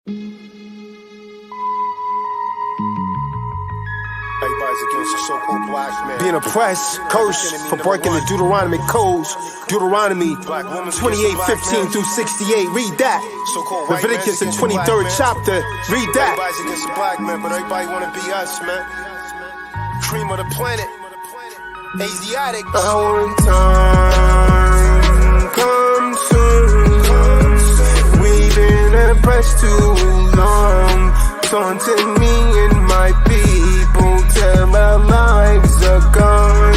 Everybody's against the so-called black man. Being oppressed, cursed for breaking the Deuteronomy codes. Deuteronomy 28:15 through 68. Read that. Leviticus, the 23rd chapter. Read that. Everybody's against the black man, but everybody wanna be us, man. Cream of the planet. Asiatic. Our time comes soon. We've been oppressed too long. Taunting me and my people till our lives are gone.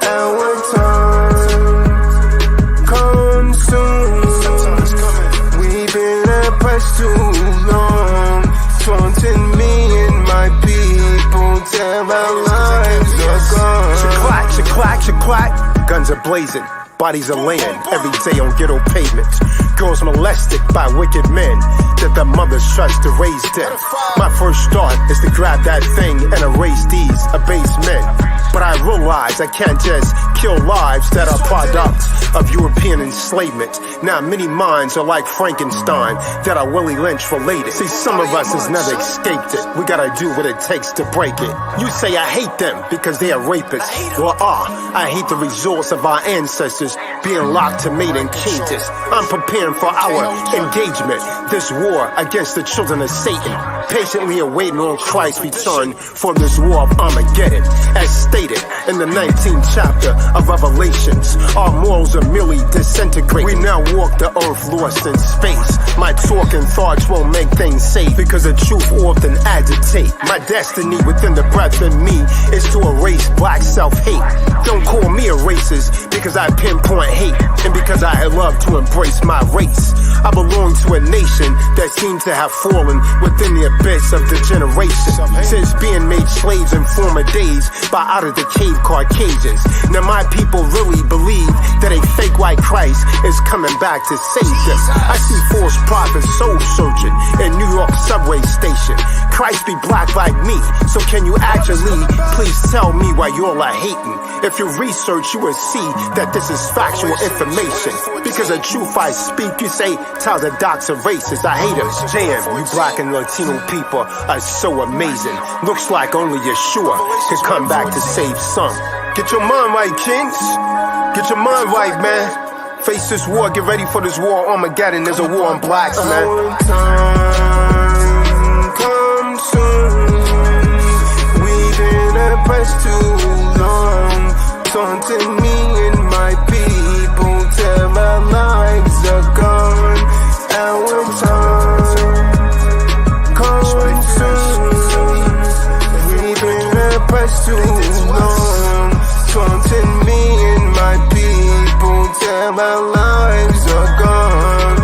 Our time comes soon. We've been oppressed too long. Taunting me and my people till our lives are gone. Shaklack, shaklack, shaklack. Guns are blazing. Bodies are laying every day on ghetto pavements. Girls molested by wicked men that their mothers trust to raise them. My first thought is to grab that thing and erase these abased men. But I realize I can't just kill lives that are products of European enslavement. Now many minds are like Frankenstein that are Willie Lynch related. See, some of us has never escaped it. We gotta do what it takes to break it. You say I hate them because they are rapists. Well, I hate the results of our ancestors being locked to mate in cages. I'm preparing for our engagement, this war against the children of Satan, patiently awaiting on Christ's return for this war of Armageddon. As stated in the 19th chapter of Revelations, our morals are merely disintegrating. We now walk the earth lost in space. My talk and thoughts won't make things safe because the truth often agitate. My destiny within the breath in me is to erase black self-hate. Don't call me a racist because I pinpoint hate and because I love to embrace my race. I belong to a nation that seems to have fallen within the abyss of degeneration since being made slaves in former days by out of the cave Caucasians. Now my people really believe that a fake white Christ is coming back to save them. I see false prophets soul searching in New York subway station. Christ be black like me, so can you actually please tell me why y'all are hating? If you research, you will see that this is factual information. Because of truth I speak, you say, tell the docs are racist, I hate us. Damn, you black and Latino people are so amazing. Looks like only Yeshua could come back to save some. Get your mind right, kings. Get your mind right, man. Face this war, get ready for this war. Armageddon, there's a war on blacks, man. Our time comes soon. We've been oppressed too long. Taunting me and my people till our lives are gone. Our time comes soon. We've been oppressed too long. Taunting me and my people till our lives are gone.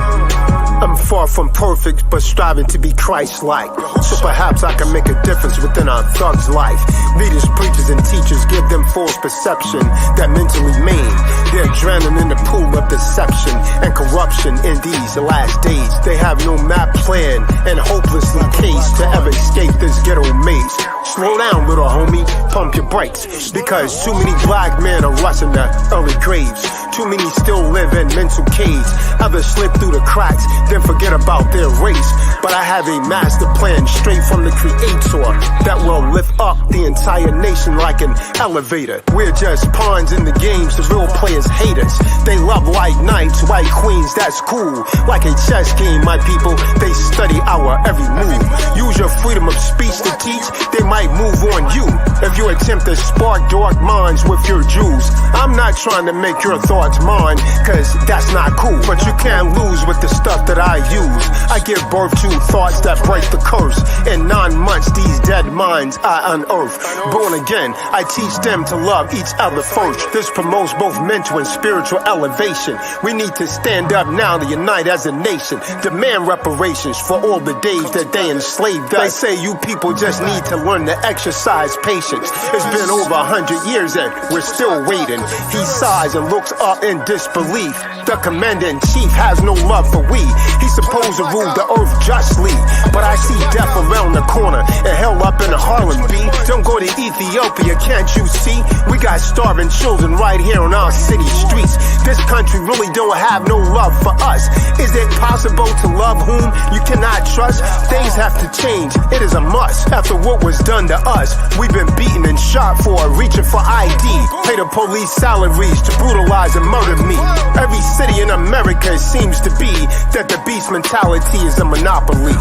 I'm far from perfect, but striving to be Christ-like. So perhaps I can make a difference within our thugs' life. Leaders, preachers, and teachers give them false perception that mentally maim. They're drowning in the pool of deception and corruption in these last days. They have no map, plan, and hopelessly caged to ever escape this ghetto maze. Slow down, little homie, pump your brakes. Because too many black men are rushing to early graves. Too many still live in mental caves. Others slip through the cracks, then forget about their race. But I have a master plan straight from the Creator that will lift up the entire nation like an elevator. We're just pawns in the games, the real players hate us. They love white knights, white queens, that's cool. Like a chess game, my people, they study our every move. Use your freedom of speech to teach, they might move on you. If you attempt to spark dark minds with your Jews, I'm not trying to make your thoughts mine, cause that's not cool. But you can't lose with the stuff that I use. I give birth to thoughts that break the curse. In 9 months, these dead minds I unearth. Born again, I teach them to love each other first. This promotes both mental and spiritual elevation. We need to stand up now to unite as a nation. Demand reparations for all the days that they enslaved us. They say you people just need to learn to exercise patience. It's been over 100 years and we're still waiting. He sighs and looks up are in disbelief. The commander-in-chief has no love for we. He's supposed to rule the earth justly, but I see death around the corner and hell up in the Harlem B. Don't go to Ethiopia, can't you see? We got starving children right here on our city streets. This country really don't have no love for us. Is it possible to love whom you cannot trust? Things have to change, it is a must. After what was done to us, we've been beaten and shot for reaching for ID. Pay the police salaries to brutalize and murder me. Every city in America seems to be that the beast mentality is a monopoly.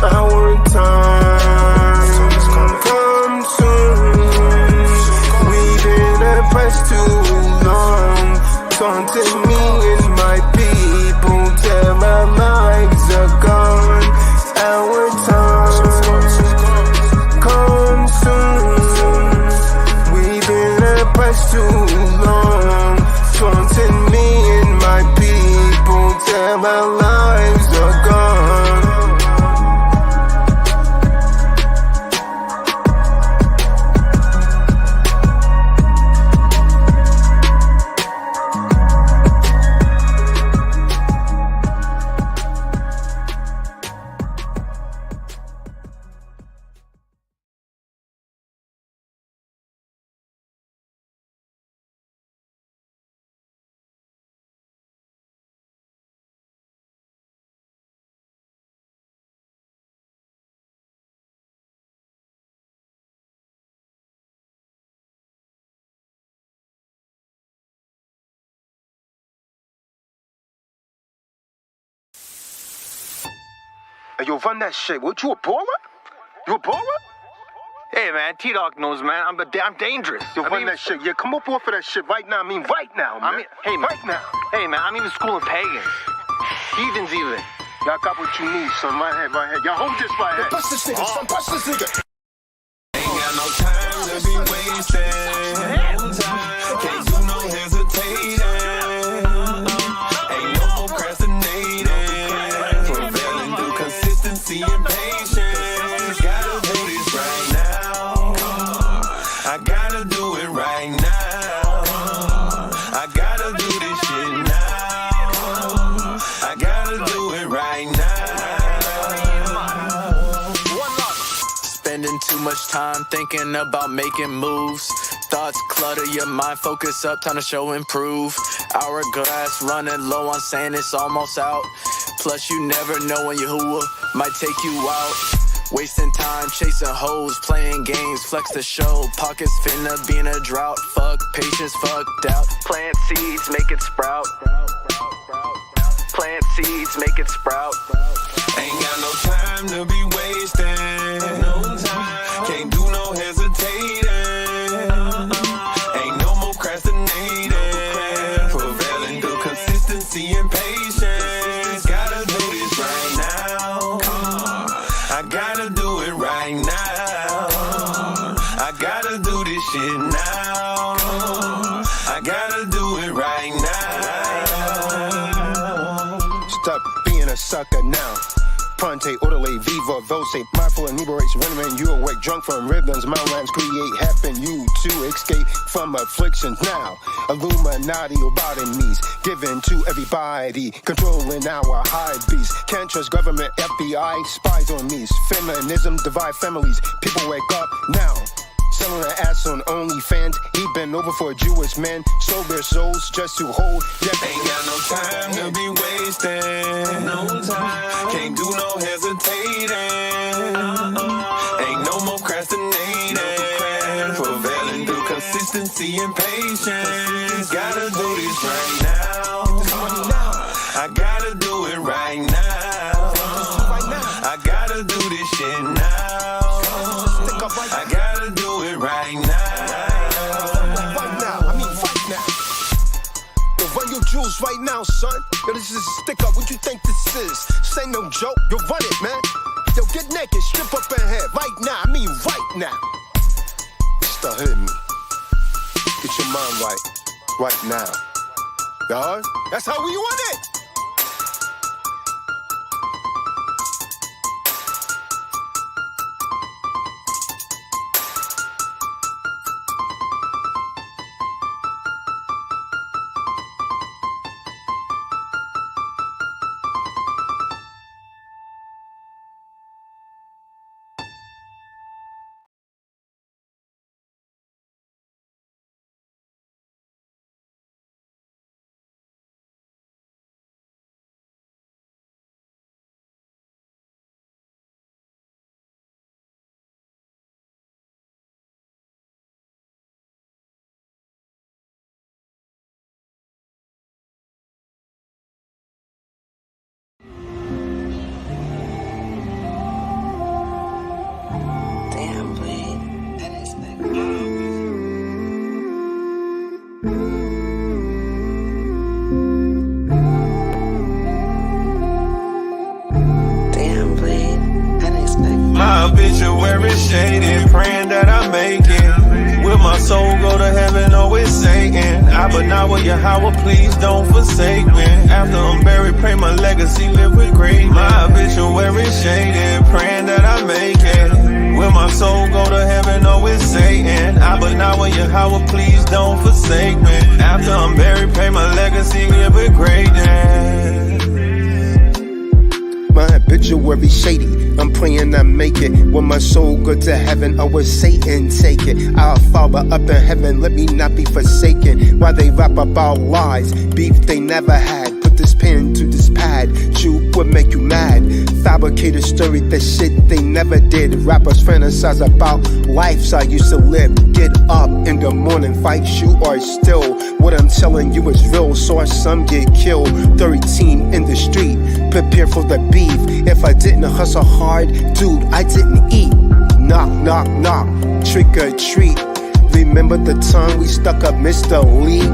Our time come soon. We've been oppressed too long. Taunting me and my people till our lives are gone. Our time come soon. We've been oppressed too long. Taunting me and my people till our lives are gone. Hey, yo, run that shit. What, you a baller? You a baller? Hey man, T-Dog knows, man. I'm dangerous. Yo, run that shit. Yeah, come up off of that shit right now. I mean, right now, man. Hey man, right now. Hey man, I'm even schooling pagans, heathens even. Y'all got what you need, son. Right here, right here. Y'all hold this right here. Bust this nigga, son. Bust this nigga. Ain't got no time to be wasting. Can't do no hesitating. Ain't no procrastinating. Prevailing through consistency and patience. Gotta do this right now. I gotta do it right now. I gotta do this shit now. I gotta do it right now. Spending too much time thinking about making moves. Thoughts clutter your mind, focus up, time to show improve. Hourglass running low on saying it's almost out. Plus you never know when your who might take you out. Wasting time chasing hoes, playing games, flex the show. Pockets finna be in a drought. Fuck patience, fuck doubt. Plant seeds, make it sprout. Plant seeds, make it sprout. Ain't got no time to be wasting. No time. Can't do no hesitating. Ain't no more procrastinating. Prevailing through consistency and patience. Gotta do this right now. I gotta do it right now. I gotta do this shit now. I gotta do it right now. Stop being a sucker now. Ponte, orderly, viva, voce, mindful and liberates, rendering you awake, drunk from rhythms, mountains create, happen you to escape from afflictions now. Illuminati or bodies, given to everybody, controlling our high beast. Can't trust government, FBI, spies on me. Feminism divide families, people wake up now. Selling an ass on OnlyFans. He been over for a Jewish man. Sold their souls just to hold their. Ain't got no time to be wasting. No time. Can't do no hesitating. Ain't no more procrastinating. Prevailing through consistency and patience. Gotta do this right now. I gotta do it right now. I gotta do this shit now. I gotta do it right now. Right now, I mean right now. Yo, run your jewels right now, son. Yo, this is a stick up. What you think this is? This ain't no joke. Yo, run it, man. Yo, get naked, strip up in here. Right now, I mean right now. Start hitting me. Get your mind right now. Y'all, that's how we want it. obituary shaded, praying that I make it. Will my soul go to heaven or it's Satan? But now will Yahweh please don't forsake me. After I'm buried, pray my legacy live with greatness. My obituary shaded, praying that I make it. Will my soul go to heaven or it's Satan? But now will Yahweh please don't forsake me. After I'm buried, pray my legacy live with greatness. My obituary shady, I'm praying I make it. When my soul go to heaven, or will Satan take it? Our Father up in heaven, let me not be forsaken. While they rap about lies, beef they never had. Put this pen to this pad, shoot what make you mad. Fabricate a story, that shit they never did. Rappers fantasize about lives I used to live. Get up in the morning, fight, shoot, or still. What I'm telling you is real, saw some get killed. 13 in the street, prepare for the beef. If I didn't hustle hard, dude, I didn't eat. Knock, knock, knock, trick or treat. Remember the time we stuck up Mr. Lee?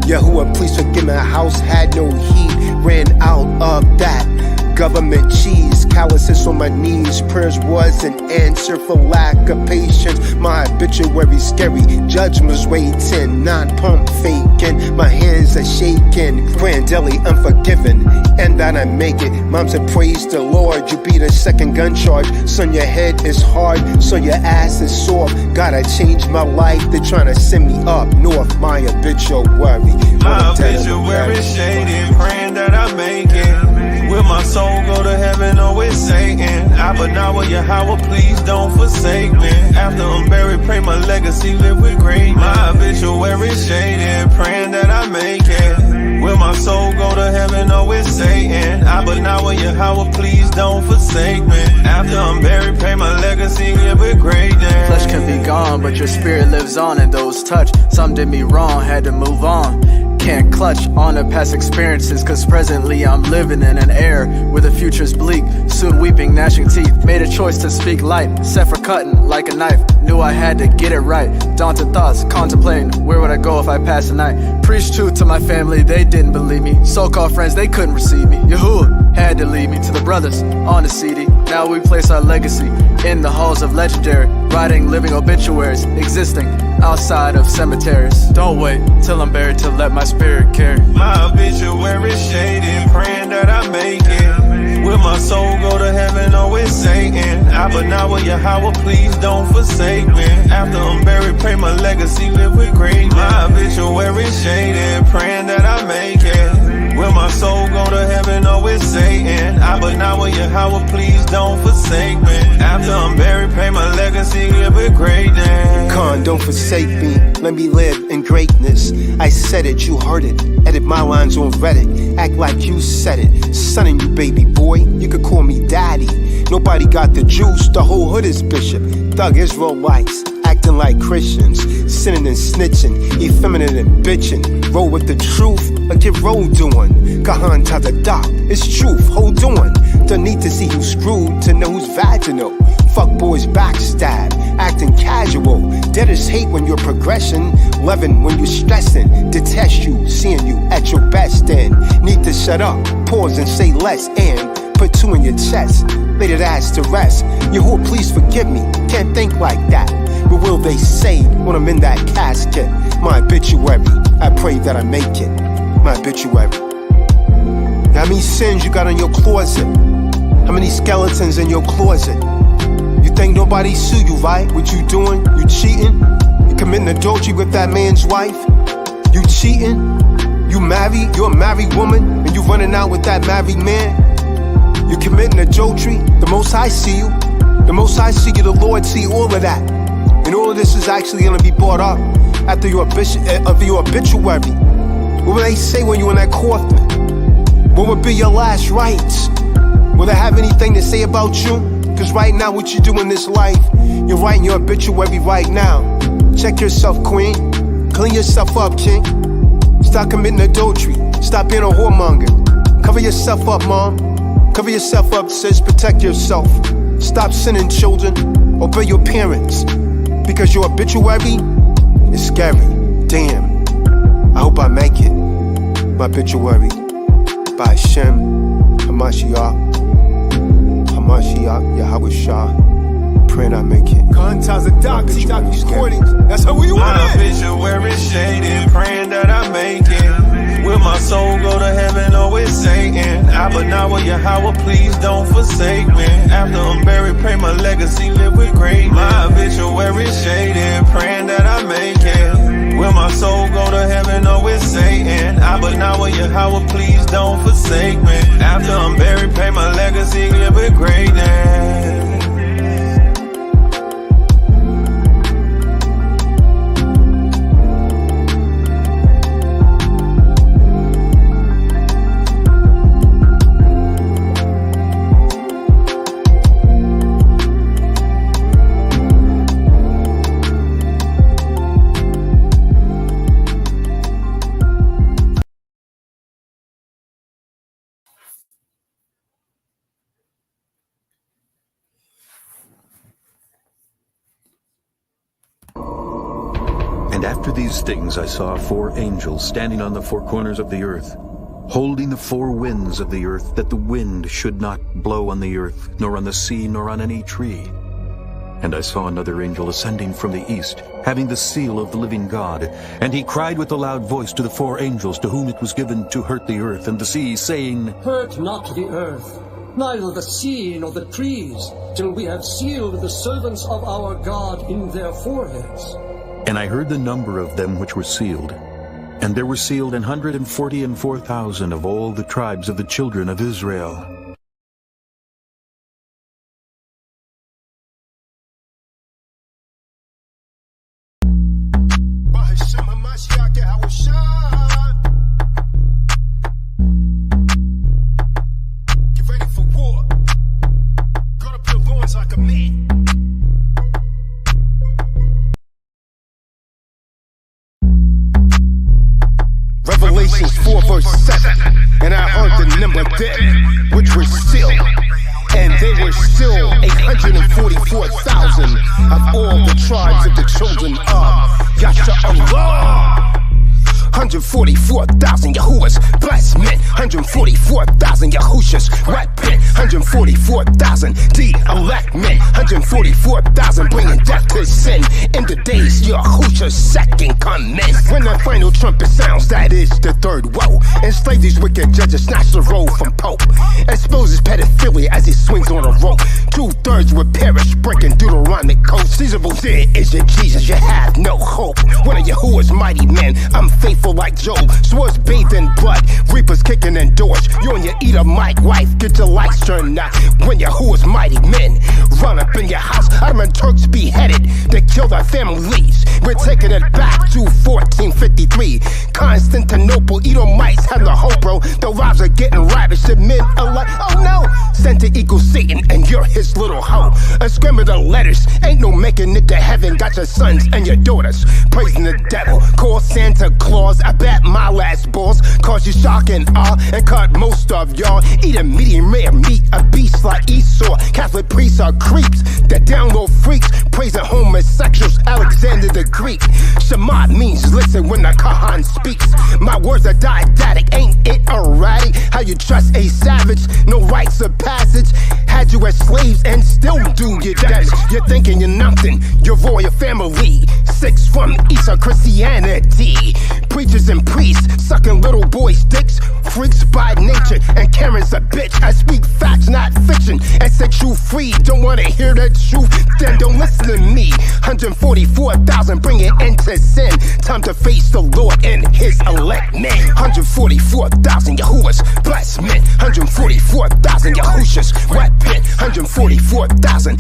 Yahuwah, please forgive me, house had no heat. Ran out of that government cheese, calluses on my knees. Prayers wasn't answered for lack of patience. My obituary scary, judgment's waiting. Non-pump faking, my hands are shaking. Grandelli unforgiven, and that I make it. Mom said praise the Lord, you beat a second gun charge. Son, your head is hard, so your ass is soft. Gotta change my life, they're trying to send me up north. My obituary, my obituary shaded, praying that I make it. Will my soul go to heaven or it's Satan? But now will Yahweh please don't forsake me. After I'm buried, pray my legacy live with greatness. My obituary shaded, praying that I make it. Will my soul go to heaven or it's Satan? But now will Yahweh please don't forsake me. After I'm buried, pray my legacy live with greatness. Flesh can be gone, but your spirit lives on, and those touch. Some did me wrong, had to move on. Can't clutch on to past experiences, cause presently I'm living in an era where the future's bleak. Soon weeping, gnashing teeth. Made a choice to speak light, set for cutting like a knife. Knew I had to get it right. Daunted thoughts, contemplating where would I go if I passed the night. Preached truth to my family, they didn't believe me. So-called friends, they couldn't receive me. Yahuwah had to lead me to the brothers on the CD. Now we place our legacy in the halls of legendary, writing living obituaries, existing outside of cemeteries. Don't wait till I'm buried to let my spirit carry. My obituary shaded, praying that I make it. Will my soul go to heaven or it's Satan? But now will Yahweh please don't forsake me. After I'm buried, pray my legacy live with greatness. My obituary shaded, praying that I make it. Will my soul go to heaven or it's Satan? But now will Yahweh please don't forsake me. After I'm buried, pray my legacy live with greatness. Khan, don't forsake me, let me live in greatness. I said it, you heard it. Edit my lines on Reddit, act like you said it. Sonning you, baby boy, you could call me daddy. Nobody got the juice, the whole hood is bishop. Thug Israelites, acting like Christians. Sinning and snitching, effeminate and bitching. Roll with the truth, or get rolled doing. Kahan to the dock, it's truth, hold on. Don't need to see who's screwed to know who's vaginal. Fuck boys backstab, acting casual. Debtors hate when you're progression. Loving when you're stressing. Detest you, seeing you at your best. And need to shut up, pause and say less. And put two in your chest, lay that ass to rest. Yahuwah, please forgive me, can't think like that. What will they say when I'm in that casket? My obituary, I pray that I make it. My obituary. How many sins you got in your closet? How many skeletons in your closet? You think nobody sue you, right? What you doing? You cheating? You committing adultery with that man's wife? You cheating? You married? You're a married woman and you running out with that married man? You committing adultery? The Most High see you. The Most High see you, the Lord see all of that. And all of this is actually gonna be brought up after your obituary. What will they say when you're in that coffin? What would be your last rites? Will they have anything to say about you? Cause right now what you do in this life, you're writing your obituary right now. Check yourself, queen. Clean yourself up, king. Stop committing adultery. Stop being a whoremonger. Cover yourself up, mom. Cover yourself up, sis. Protect yourself. Stop sinning, children. Obey your parents. Because your obituary is scary. Damn. I hope I make it. My obituary. By Hashem, Hamashiach, Yahweh Shah. praying I make it. Conta's a doctor, these recordings. That's how we want My it. obituary shaded, praying that I make it. Will my soul go to heaven or with Satan? Abanawa, Yahweh, please don't forsake me. After I'm buried, pray my legacy live with greatness. My obituary shaded, praying that I make it. Will my soul go to heaven or with Satan? Abanawa, Yahweh, please don't forsake me. After I'm buried, pray my legacy live with greatness. And after these things I saw 4 angels standing on the 4 corners of the earth, holding the 4 winds of the earth, that the wind should not blow on the earth, nor on the sea, nor on any tree. And I saw another angel ascending from the east, having the seal of the living God. And he cried with a loud voice to the 4 angels to whom it was given to hurt the earth and the sea, saying, Hurt not the earth, neither the sea nor the trees, till we have sealed the servants of our God in their foreheads. And I heard the number of them which were sealed. And there were sealed 144,000 of all the tribes of the children of Israel. Get ready for war. Gird up your loins like a man. Revelations 4 verse 7. And I heard the number of them which were sealed, and they were still 844,000 of all the tribes of the children of Yasha-Allah. 144,000 Yahuwahs, blessed men. 144,000 Yahushas, repent. 144,000 elect men. 144,000 bringing death to sin. In the days Yahusha's second coming. When the final trumpet sounds, that is the third woe. Enslave these wicked judges, snatch the roll from Pope. Exposes pedophilia as he swings on a rope. 2/3 will perish, breaking Deuteronomic code. Caesar will say, is it Jesus? You have no hope. One of Yahuwah's mighty men, I'm faithful like Job. Swords bathed in blood, reapers kicking in doors. You and your Edomite wife, get your lights turned out. When Yahuwah's mighty men run up in your house, Ottoman Turks beheaded, they killed our families. We're taking it back to 1453. Constantinople, Edomites have the hope, bro. The lives are getting ravished, and men are like, oh no. Santa equals Satan, and you're his little hoe. A scrimmage of letters, ain't no making it to heaven. Got your sons and your daughters praising the devil. Call Santa Claus, I bet my last balls cause you shock and awe, and cut most of y'all. Eat a medium rare meat, a beast like Esau. Catholic priests are creeps that download freaks, praising homosexuals, Alexander the Greek. Shema means listen when the Kahan speaks. My words are didactic, ain't it erratic? How you trust a savage, no rites of passage. Had you as slaves and still do your damage. You're thinking you're nothing, your royal family. 6 from East of Christianity. Preachers and priests, sucking little boys' dicks. Freaks by nature, and Karen's a bitch. I speak facts, not fiction, and set you free. Don't wanna hear the truth, then don't listen to me. 144,000 bringing end to sin. Time to face the Lord and his elect men. 144,000 Yahuwahs, blessed men. 144,000 Yahushas, repent. 144,000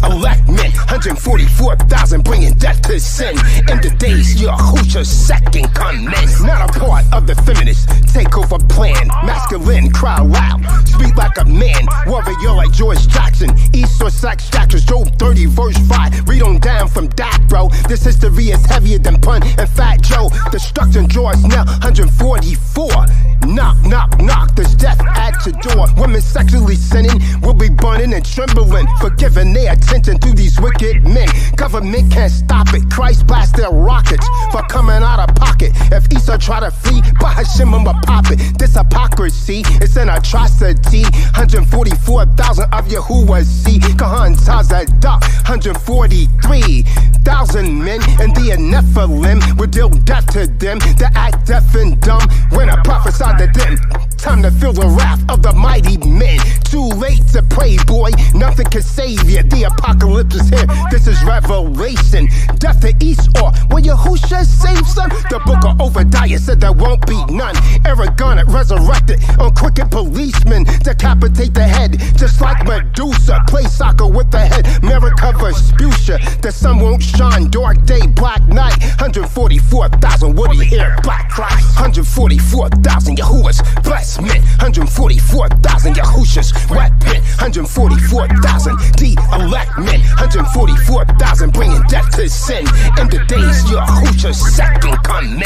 elect men. 144,000 bringing death to sin. In the days Yahusha's second coming. Not a part of the feminist takeover plan. Masculine, cry loud, speak like a man. Warrior like George Jackson. East or sex factors, Job 30 verse 5. Read on down from that, bro. This history is heavier than Pun and Fat Joe. Destruction locked in drawers now, 144. Knock, knock, knock, there's death at your door. Women sexually sinning will be burning and trembling for giving their attention to these wicked men. Government can't stop it. Christ blast their rockets for coming out of pocket. If Esau try to flee, Bahashim will pop it. This hypocrisy is an atrocity. 144,000 of Yahuwah see. Kahan Tazadak, 143,000 men, and the Nephilim will deal death to them that act deaf and dumb when I prophesy to them. Time to feel the wrath of the mighty men. Too late to pray, boy. Nothing can save you. The apocalypse is here. This is revelation. Death to Esau. Will Yahusha save some? The book of Obadiah said there won't be none. Arrogant resurrected on crooked policemen. Decapitate the head just like Medusa. Play soccer with the head. America Vespucia. The sun won't shine. Dark day, black night. 144,000. What do you hear? Black Christ. 144,000 Yahuwah's blessed men. 144,000 Yahusha's weapon. 144,000 the elect men. 144,000 bringing death to sin. In the days Yahusha's second coming.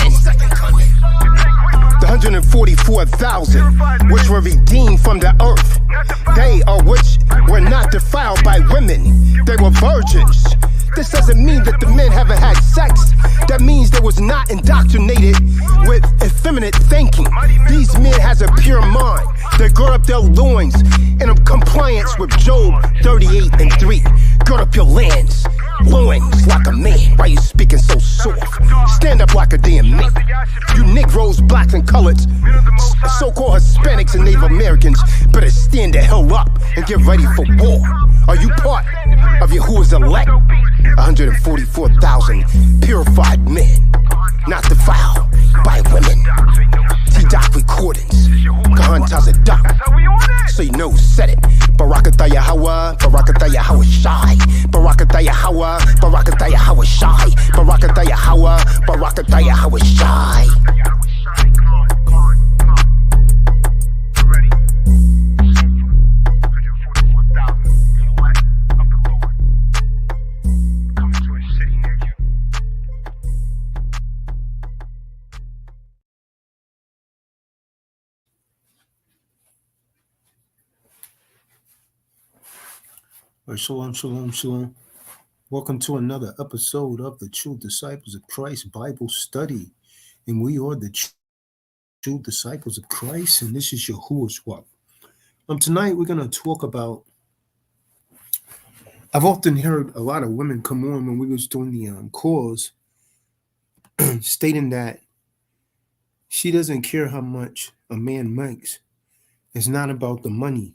The 144,000 which were redeemed from the earth, they are which were not defiled by women. They were virgins. This doesn't mean that the men haven't had sex. That means they was not indoctrinated with effeminate thinking. These men has a pure mind. They gird up their loins in compliance with Job 38:3. Gird up your lands, loins like a man. Why you speaking so soft? Stand up like a damn man. You Negroes, blacks and coloreds, so-called Hispanics and Native Americans, better stand the hell up and get ready for war. Are you part of Yahuwah's elect? 144,000 purified men, not defiled by women. T-Doc recordings, Kahan Tazadak. So you know, said it. Barakatah Yahweh, Barakatah Yahweh Shai. Barakatah Yahweh, Barakatah Yahweh Shai. Barakatah Yahweh, Barakatah Yahweh Shai. Shalom, shalom, shalom. Welcome to another episode of the True Disciples of Christ Bible Study. And we are the True Disciples of Christ, and this is Yahuwah's walk. Tonight we're going to talk about, I've often heard a lot of women come on when we was doing the calls stating that she doesn't care how much a man makes. It's not about the money.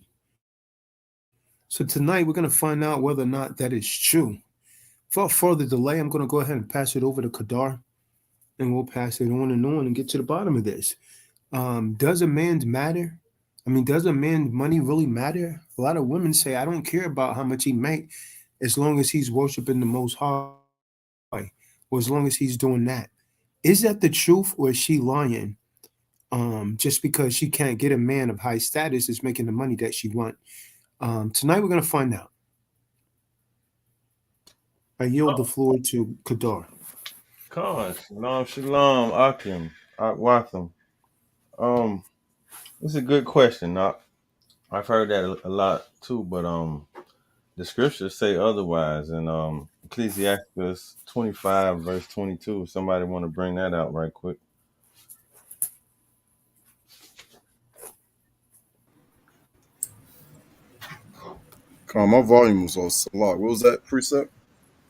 So tonight we're going to find out whether or not that is true. Without further delay, I'm going to go ahead and pass it over to Kadar, and we'll pass it on and get to the bottom of this. Does a man's matter? I mean, does a man's money really matter? A lot of women say, I don't care about how much he make as long as he's worshiping the Most High, or as long as he's doing that. Is that the truth, or is she lying? Just because she can't get a man of high status is making the money that she wants. Tonight we're going to find out. I yield the floor to Kadar. Shalom, Akim, Akwatham. It's a good question. I've heard that a lot too, but the scriptures say otherwise. In Ecclesiastes 25 verse 22, if somebody want to bring that out right quick. Come on, my volume was on Salak. What was that precept?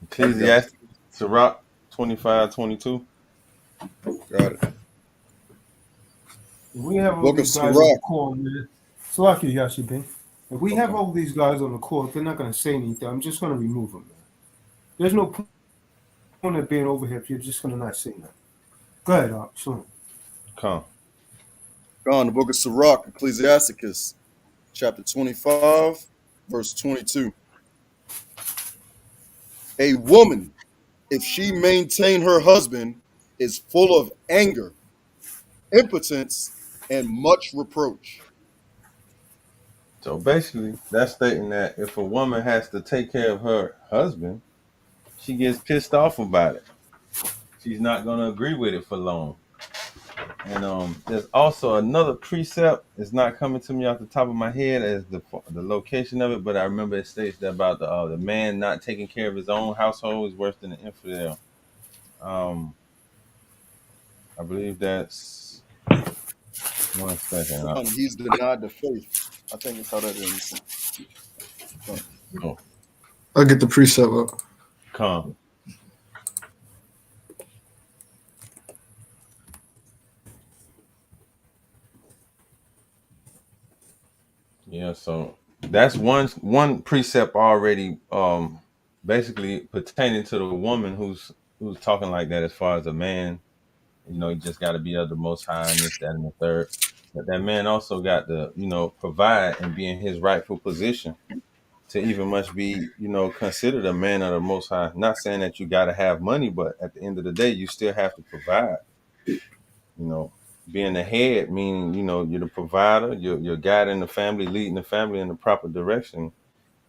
Ecclesiastes, Sirach 25:22. Got it. We have all Book these of guys Sirach. on the call, man. Salaki Yashibin. If we have all these guys on the call, if they're not going to say anything, I'm just going to remove them, man. There's no point of being over here if you're just going to not say nothing. Go ahead, Shalom. Come. Gone, the book of Sirach, Ecclesiasticus, chapter 25, verse 22. A woman, if she maintain her husband, is full of anger, impotence, and much reproach. So basically, that's stating that if a woman has to take care of her husband, she gets pissed off about it. She's not going to agree with it for long. And there's also another precept. It's not coming to me off the top of my head as the location of it, but I remember it states that about the man not taking care of his own household is worse than an infidel. Um, I believe that's 1 second. He's denied the faith. I think it's how that is. Oh, I'll get the precept up. come. Yeah, so that's one precept already basically pertaining to the woman who's talking like that as far as a man, you just got to be of the most high and this, that, and the third. But that man also got to, provide and be in his rightful position to even much be, considered a man of the most high. Not saying that you got to have money, but at the end of the day, you still have to provide. Being the head, meaning, you're the provider, you're guiding the family, leading the family in the proper direction.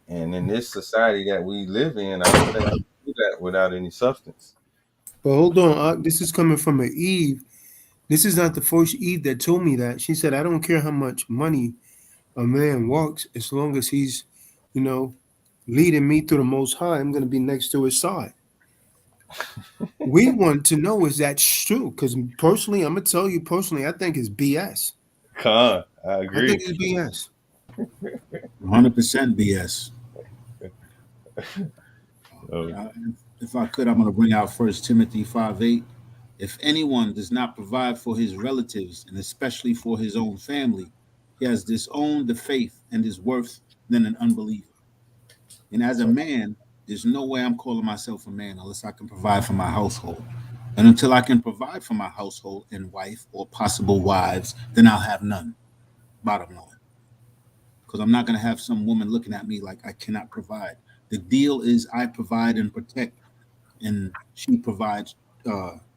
And in this society that we live in, I don't think I can do that without any substance. But hold on, this is coming from an Eve. This is not the first Eve that told me that. She said, I don't care how much money a man walks, as long as he's, leading me through the Most High, I'm going to be next to his side. We want to know, is that true? Because personally, I'm going to tell you personally, I think it's BS. I agree. I think it's BS. 100% BS. If I could, I'm going to bring out 1 Timothy 5:8. If anyone does not provide for his relatives, and especially for his own family, he has disowned the faith and is worse than an unbeliever. And as a man, there's no way I'm calling myself a man unless I can provide for my household. And until I can provide for my household and wife or possible wives, then I'll have none. Bottom line. Because I'm not going to have some woman looking at me like I cannot provide. The deal is I provide and protect, and she provides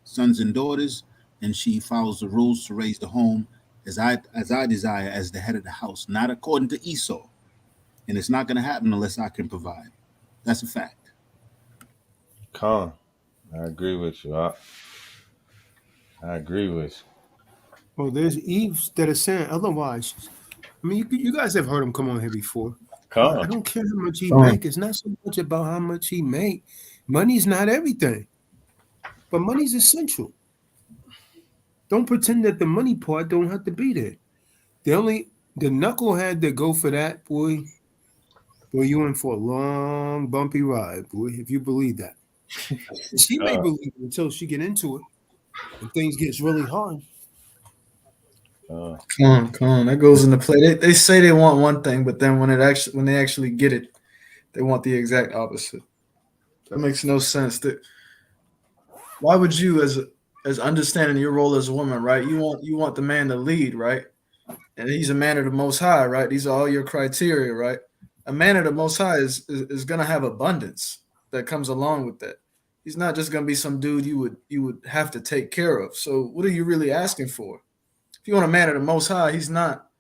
sons and daughters, and she follows the rules to raise the home as I desire as the head of the house, not according to Esau. And it's not going to happen unless I can provide. That's a fact. I agree with you. I agree with you. Well, there's Eves that are saying otherwise. I mean, you guys have heard him come on here before. I don't care how much he make. It's not so much about how much he make. Money's not everything, but money's essential. Don't pretend that the money part don't have to be there. The knucklehead that go for that, boy, you in for a long, bumpy ride, boy, if you believe that. She may believe it until she get into it, and things gets really hard. Come on. That goes into play. They say they want one thing, but then when they actually get it, they want the exact opposite. That makes no sense. Why would you, as understanding your role as a woman, right? You want the man to lead, right? And he's a man of the Most High, right? These are all your criteria, right? A man of the Most High is going to have abundance that comes along with that. He's not just going to be some dude you would have to take care of. So what are you really asking for? If you want a man of the Most High, he's not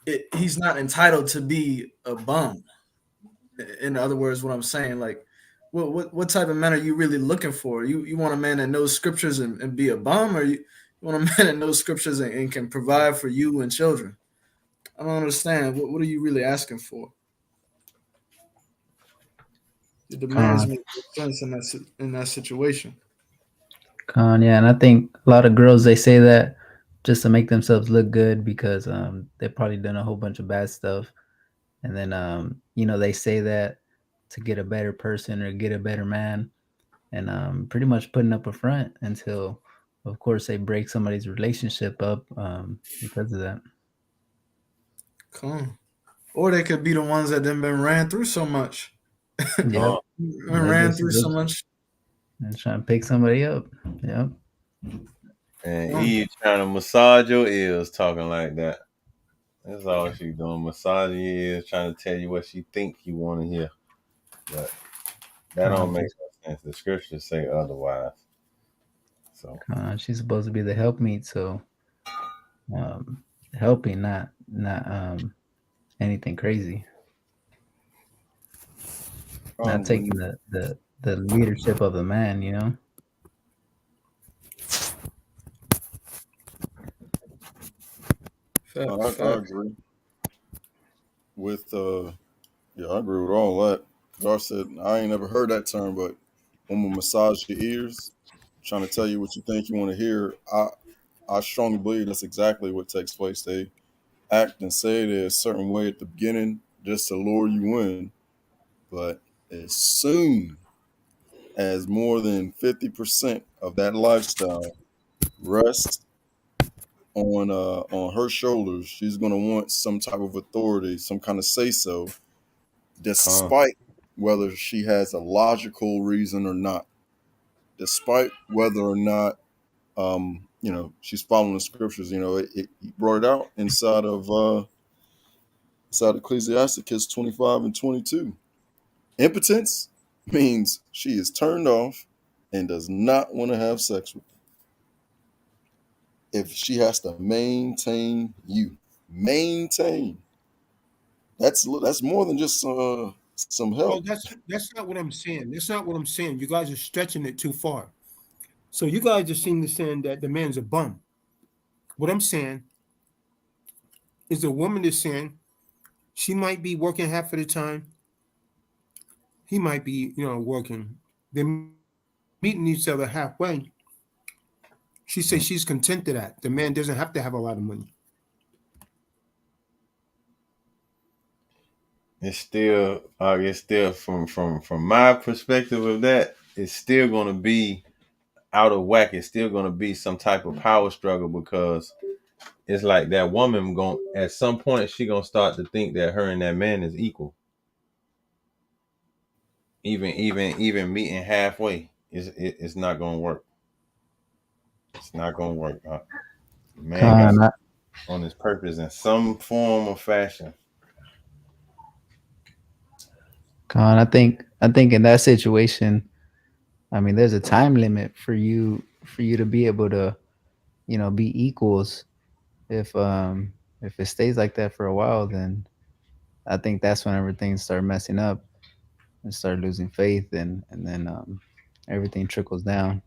entitled to be a bum. In other words, what I'm saying, like, what type of man are you really looking for? You want a man that knows scriptures and be a bum, or you want a man that knows scriptures and can provide for you and children? I don't understand. What are you really asking for? The demands make sense in that situation. Yeah, and I think a lot of girls, they say that just to make themselves look good because they've probably done a whole bunch of bad stuff, and then they say that to get a better person or get a better man, and pretty much putting up a front until, of course, they break somebody's relationship up because of that. Cool. Or they could be the ones that then been ran through so much. Yeah, ran through so much. And trying to pick somebody up. Yep. And Eve trying to massage your ears, talking like that. That's all she doing. Massaging your ears, trying to tell you what she think you want to hear. But that don't make no sense. The scriptures say otherwise. So she's supposed to be the helpmeet, so helping, not anything crazy. Not taking the leadership of the man, I agree with yeah, I agree with all that. Dar said I ain't never heard that term, but woman massage your ears, trying to tell you what you think you want to hear. I strongly believe that's exactly what takes place. They act and say it a certain way at the beginning just to lure you in, but as soon as more than 50% of that lifestyle rests on her shoulders, she's gonna want some type of authority, some kind of say so, despite whether she has a logical reason or not, despite whether or not she's following the scriptures. It brought it out inside of Ecclesiasticus 25 and 22. Impotence means she is turned off and does not want to have sex with you. If she has to maintain you, that's more than just some help. Well, that's not what I'm saying. That's not what I'm saying. You guys are stretching it too far. So you guys just seem to saying that the man's a bum. What I'm saying is the woman is saying she might be working half of the time. He might be, working. They're meeting each other halfway. She says she's content to that. The man doesn't have to have a lot of money. It's still from my perspective of that, it's still going to be out of whack. It's still going to be some type of power struggle, because it's like that woman at some point she gonna start to think that her and that man is equal. Even meeting halfway, it's not gonna work. It's not gonna work. Man got on his purpose in some form or fashion. I think in that situation, I mean, there's a time limit for you to be able to, be equals. If it stays like that for a while, then I think that's when everything start messing up and start losing faith, and then everything trickles down.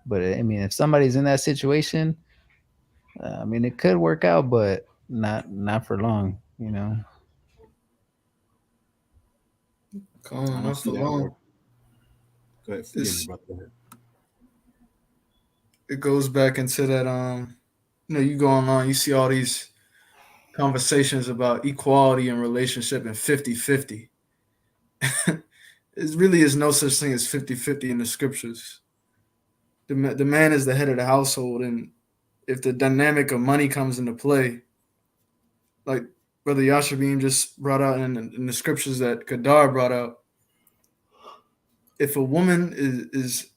But I mean, if somebody's in that situation, I mean, it could work out, but not for long, Not for long. Go ahead, brother. It goes back into that. You go online, you see all these conversations about equality in relationship and 50-50. It really is no such thing as 50-50 in the scriptures. The man is the head of the household, and if the dynamic of money comes into play, like Brother Yashabim just brought out in the scriptures that Kadar brought out, if a woman is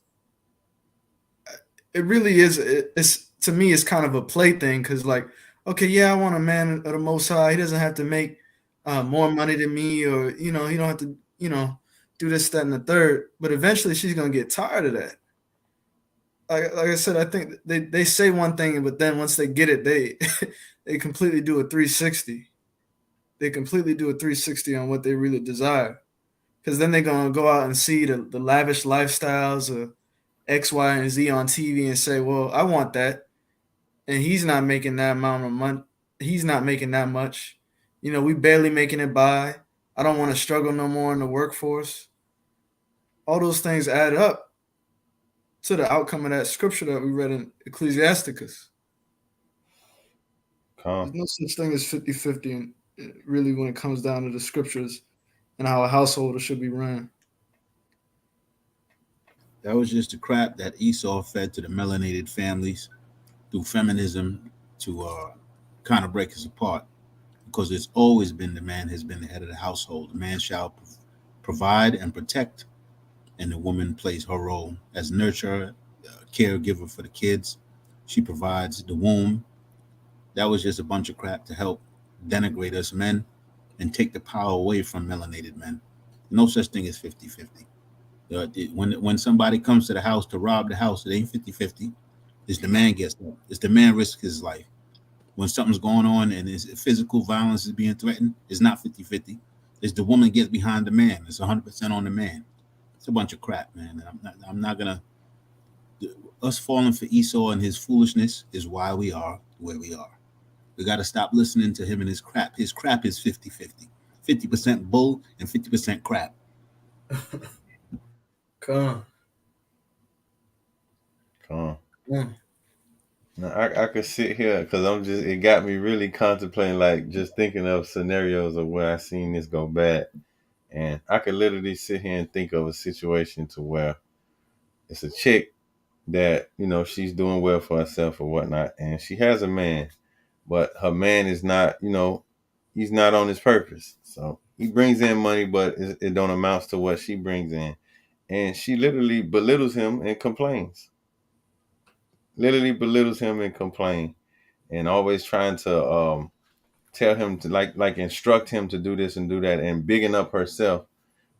it really is, it's to me, it's kind of a play thing, because like, okay, yeah, I want a man of the Most High. He doesn't have to make more money than me, or he don't have to do this, that, and the third. But eventually, she's gonna get tired of that. Like I said, I think they say one thing, but then once they get it, they completely do a 360. They completely do a 360 on what they really desire, because then they're gonna go out and see the lavish lifestyles of X, Y, and Z on TV and say, well, I want that. And he's not making that amount of money. He's not making that much. We barely making it by. I don't want to struggle no more in the workforce. All those things add up to the outcome of that scripture that we read in Ecclesiasticus. There's no such thing as 50-50, really, when it comes down to the scriptures and how a household should be run. That was just the crap that Esau fed to the melanated families through feminism to kind of break us apart, because it's always been the man has been the head of the household. The man shall provide and protect, and the woman plays her role as nurturer, caregiver for the kids. She provides the womb. That was just a bunch of crap to help denigrate us men and take the power away from melanated men. No such thing as 50-50. When somebody comes to the house to rob the house, it ain't 50-50. It's the man gets up. It's the man risks his life. When something's going on and physical violence is being threatened, it's not 50-50. It's the woman gets behind the man. It's 100% on the man. It's a bunch of crap, man. I'm not gonna. Us falling for Esau and his foolishness is why we are where we are. We got to stop listening to him and his crap. His crap is 50-50. 50% bull and 50% crap. Come on. Now, I could sit here because it got me really contemplating, like just thinking of scenarios of where I seen this go bad. And I could literally sit here and think of a situation to where it's a chick that, she's doing well for herself or whatnot. And she has a man, but her man is not, he's not on his purpose. So he brings in money, but it don't amount to what she brings in. And she literally belittles him and complains. Literally belittles him and complain, and always trying to tell him to like instruct him to do this and do that, and bigging up herself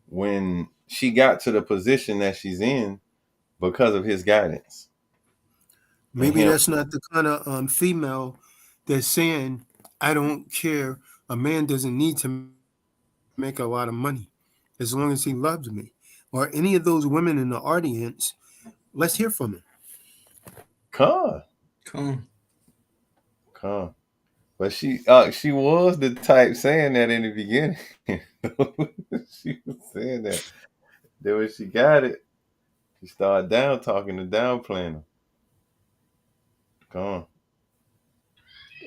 when she got to the position that she's in because of his guidance. Maybe that's not the kind of female that's saying, I don't care. A man doesn't need to make a lot of money as long as he loves me. Or any of those women in the audience, let's hear from him. Come. But she was the type saying that in the beginning. She was saying that. Then when she got it, she started downplaying him. Come on.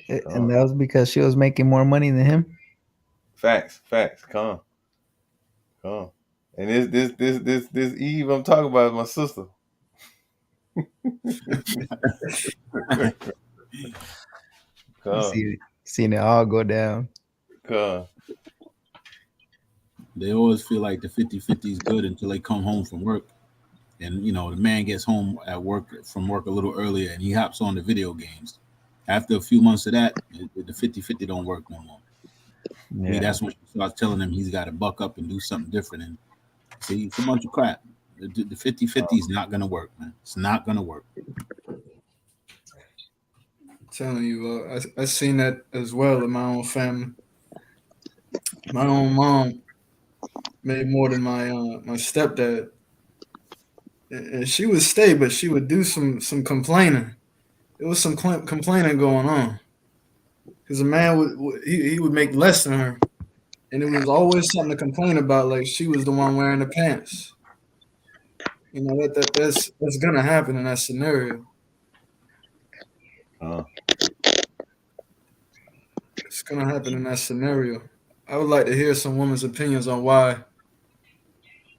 And that was because she was making more money than him. Facts. Come on. And this Eve I'm talking about is my sister. Seen it all go down. They always feel like the 50-50 is good until they come home from work. And, the man gets home from work a little earlier and he hops on the video games. After a few months of that, the 50-50 don't work no more. Yeah. That's when she starts telling him he's got to buck up and do something different. And see, it's a bunch of crap. The 50-50 is not going to work, man. It's not going to work. I'm telling you, I seen that as well in my own family. My own mom made more than my stepdad. And she would stay, but she would do some complaining. There was some complaining going on. Because a man would make less than her. And it was always something to complain about, like she was the one wearing the pants. That's gonna happen in that scenario. It's gonna happen in that scenario. I would like to hear some women's opinions on why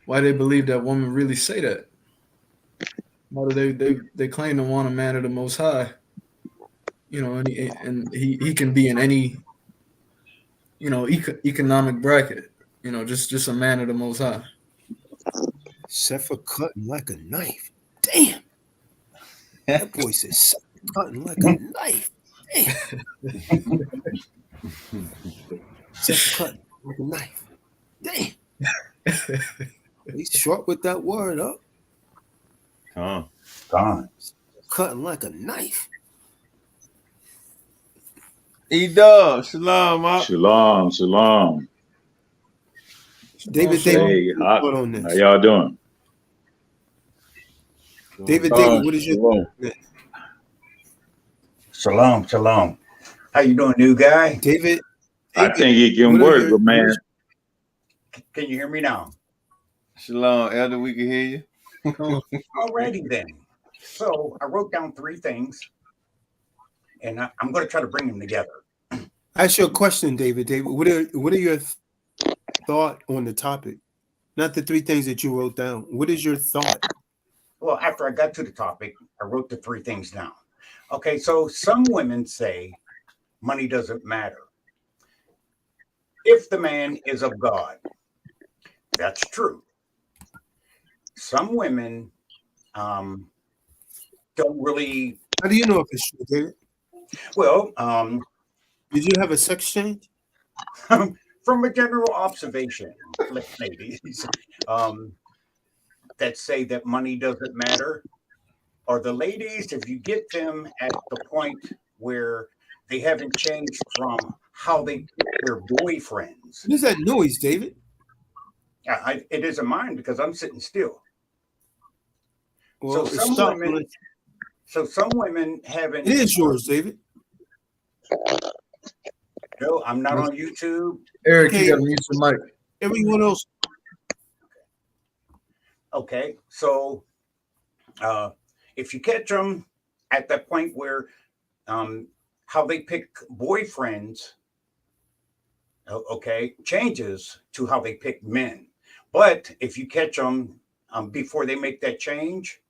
they believe that women really say that. Why do they claim to want a man of the Most High? And he can be in any economic bracket. Just a man of the Most High. Except for cutting like a knife. Damn. That boy says cutting like a knife. Damn. Except for cutting like a knife. Damn. He's short with that word, huh? Gone. Cutting like a knife. E-Dub, shalom, Shalom. David, how y'all doing? David, what is your Shalom. How you doing, new guy? David, I think you can work, but man. Can you hear me now? Shalom, Elder, we can hear you. Alrighty then. So I wrote down 3 things, and I'm going to try to bring them together. I ask you a question, David. What are your thought on the topic? Not the 3 things that you wrote down. What is your thought? Well, after I got to the topic, I wrote the 3 things down. Okay, so some women say money doesn't matter if the man is of God. That's true. Some women don't really. How do you know if it's true, David? Well, did you have a sex change? From a general observation, ladies, that say that money doesn't matter, are the ladies, if you get them at the point where they haven't changed from how they pick their boyfriends. What is that noise, David? It isn't mine because I'm sitting still. Well, so some women haven't. It is yours, David. No, I'm not on YouTube. Eric, Okay. you got to mute your mic. Everyone else. Okay, so if you catch them at that point where how they pick boyfriends, okay, changes to how they pick men. But if you catch them before they make that change,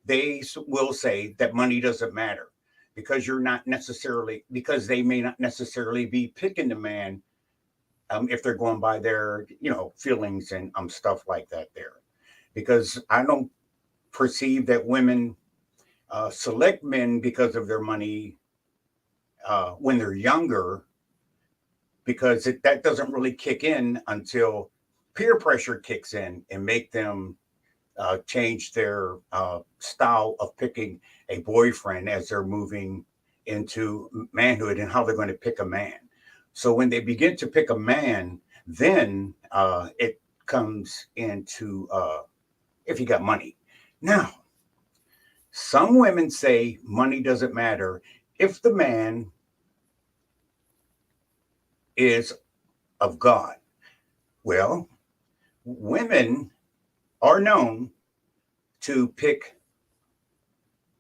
they will say that money doesn't matter because they may not necessarily be picking the man if they're going by their, feelings and stuff like that there. Because I don't perceive that women select men because of their money when they're younger, because that doesn't really kick in until peer pressure kicks in and make them change their style of picking a boyfriend as they're moving into manhood and how they're going to pick a man. So when they begin to pick a man, then it comes into if you got money. Now, some women say money doesn't matter if the man is of God. Well, women are known to pick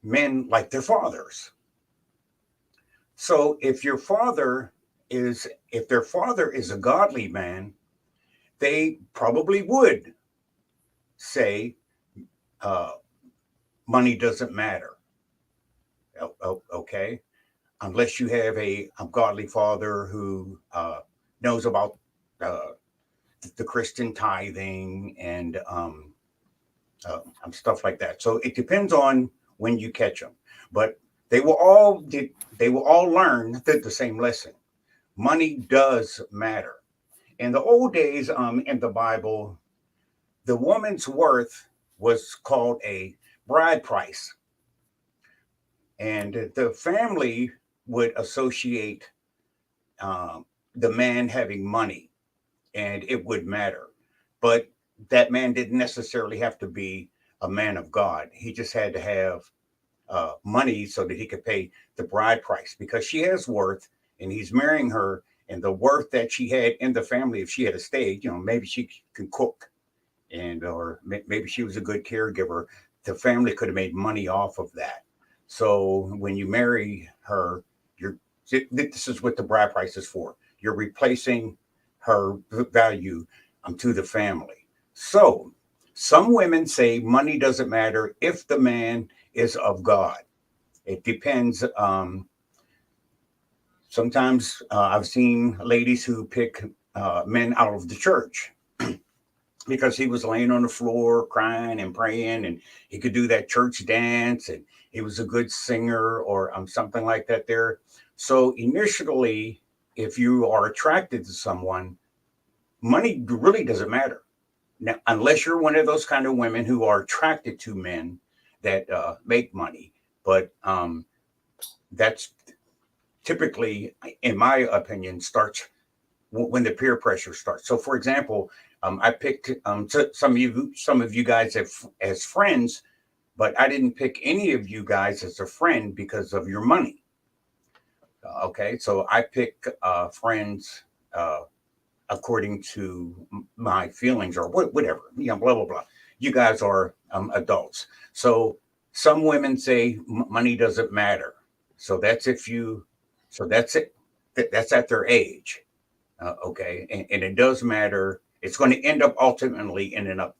men like their fathers. So if their father is a godly man, they probably would say money doesn't matter. Okay, unless you have a godly father who knows about the Christian tithing and stuff like that. So it depends on when you catch them, but they will all learn the same lesson. Money does matter. In the old days, in the Bible, the woman's worth was called a bride price, and the family would associate the man having money, and it would matter. But that man didn't necessarily have to be a man of God. He just had to have money so that he could pay the bride price, because she has worth and he's marrying her, and the worth that she had in the family, if she had stayed, maybe she can cook, or maybe she was a good caregiver, the family could have made money off of that. So when you marry her, this is what the bride price is for. You're replacing her value to the family. So some women say money doesn't matter if the man is of God. It depends. Sometimes I've seen ladies who pick men out of the church because he was laying on the floor crying and praying, and he could do that church dance, and he was a good singer or something like that there. So initially, if you are attracted to someone, money really doesn't matter. Now, unless you're one of those kind of women who are attracted to men that make money. But that's typically, in my opinion, starts when the peer pressure starts. So, for example, I picked some of you guys as friends, but I didn't pick any of you guys as a friend because of your money. Okay, so I pick friends according to my feelings or whatever, blah, blah, blah. You guys are adults. So some women say money doesn't matter. So that's that's it. That's at their age. Okay, and it does matter. It's going to end up ultimately ending up,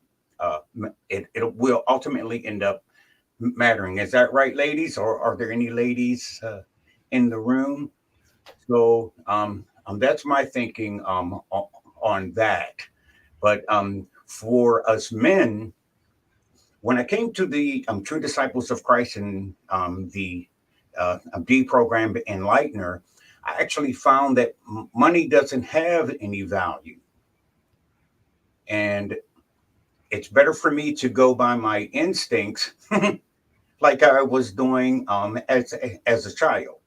it will ultimately end up mattering. Is that right, ladies? Or are there any ladies in the room? So that's my thinking on that. But for us men, when I came to the True Disciples of Christ and the D program Enlightener, I actually found that money doesn't have any value. And it's better for me to go by my instincts like I was doing as a child.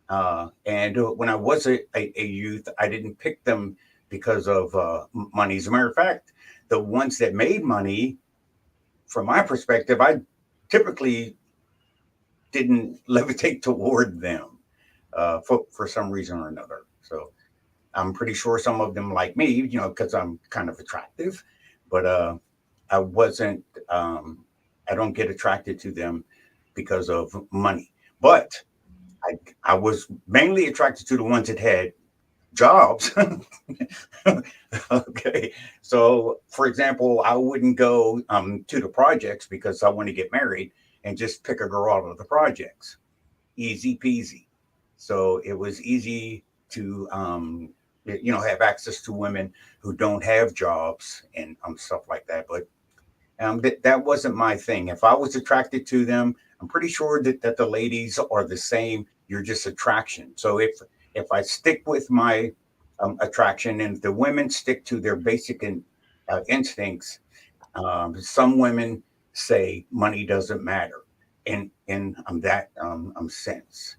And when I was a youth, I didn't pick them because of money. As a matter of fact, the ones that made money, from my perspective, I typically didn't levitate toward them for some reason or another. So I'm pretty sure some of them like me, you know, because I'm kind of attractive, but I wasn't. I don't get attracted to them because of money. But I was mainly attracted to the ones that had jobs. Okay. So, for example, I wouldn't go to the projects because I want to get married and just pick a girl out of the projects. Easy peasy. So it was easy to, have access to women who don't have jobs and stuff like that. But that wasn't my thing. If I was attracted to them, I'm pretty sure that the ladies are the same. You're just attraction. So if I stick with my attraction and the women stick to their basic instincts, some women say money doesn't matter, in that sense.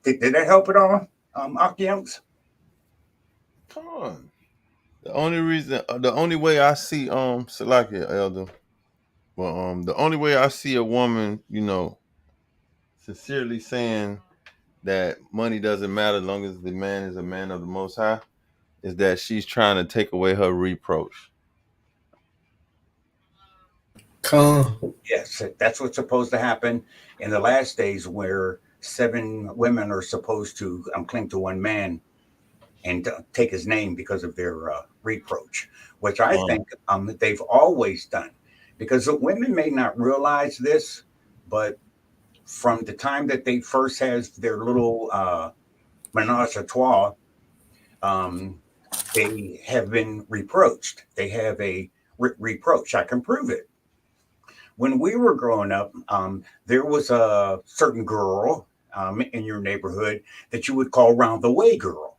Did that help at all, Akiams? Come on. The only way I see Salakia Elder, well, the only way I see a woman, sincerely saying that money doesn't matter as long as the man is a man of the Most High, is that she's trying to take away her reproach. Yes, that's what's supposed to happen in the last days, where 7 women are supposed to cling to one man and take his name because of their reproach, which I think they've always done. Because the women may not realize this, but from the time that they first has their little menage a trois, they have been reproached. They have a reproach. I can prove it. When we were growing up, there was a certain girl in your neighborhood that you would call round the way girl.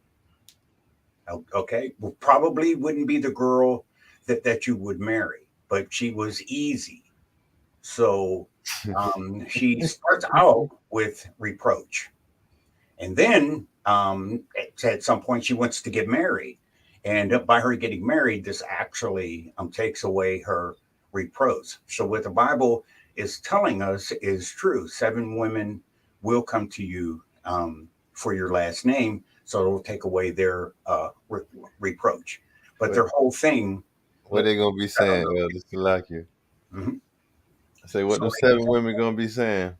Okay, well, probably wouldn't be the girl that you would marry, but she was easy. So she starts out with reproach, and then at some point she wants to get married, and by her getting married, this actually takes away her reproach. So what the Bible is telling us is true. 7 women will come to you for your last name, so it'll take away their reproach. But their whole thing, what they gonna be saying? Just to like you. Mm-hmm. I say, what the 7 women gonna be saying?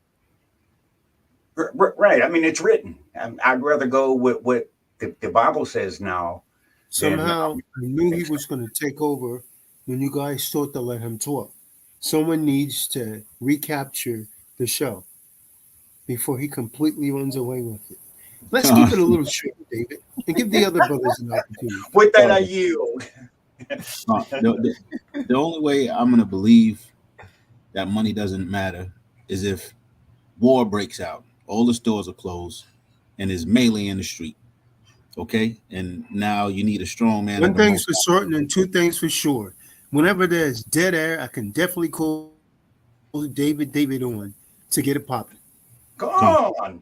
Right. I mean, it's written. I'd rather go with what the Bible says now. Somehow, I knew he was going to take over when you guys thought to let him talk. Someone needs to recapture the show before he completely runs away with it. Let's keep it a little short, David, and give the other brothers an opportunity. With that, I yield. The only way I'm going to believe that money doesn't matter is if war breaks out, all the stores are closed, and there's melee in the street. Okay, and now you need a strong man. One thing's for certain and 2 things for sure. Whenever there's dead air, I can definitely call David on to get it popping. Go on.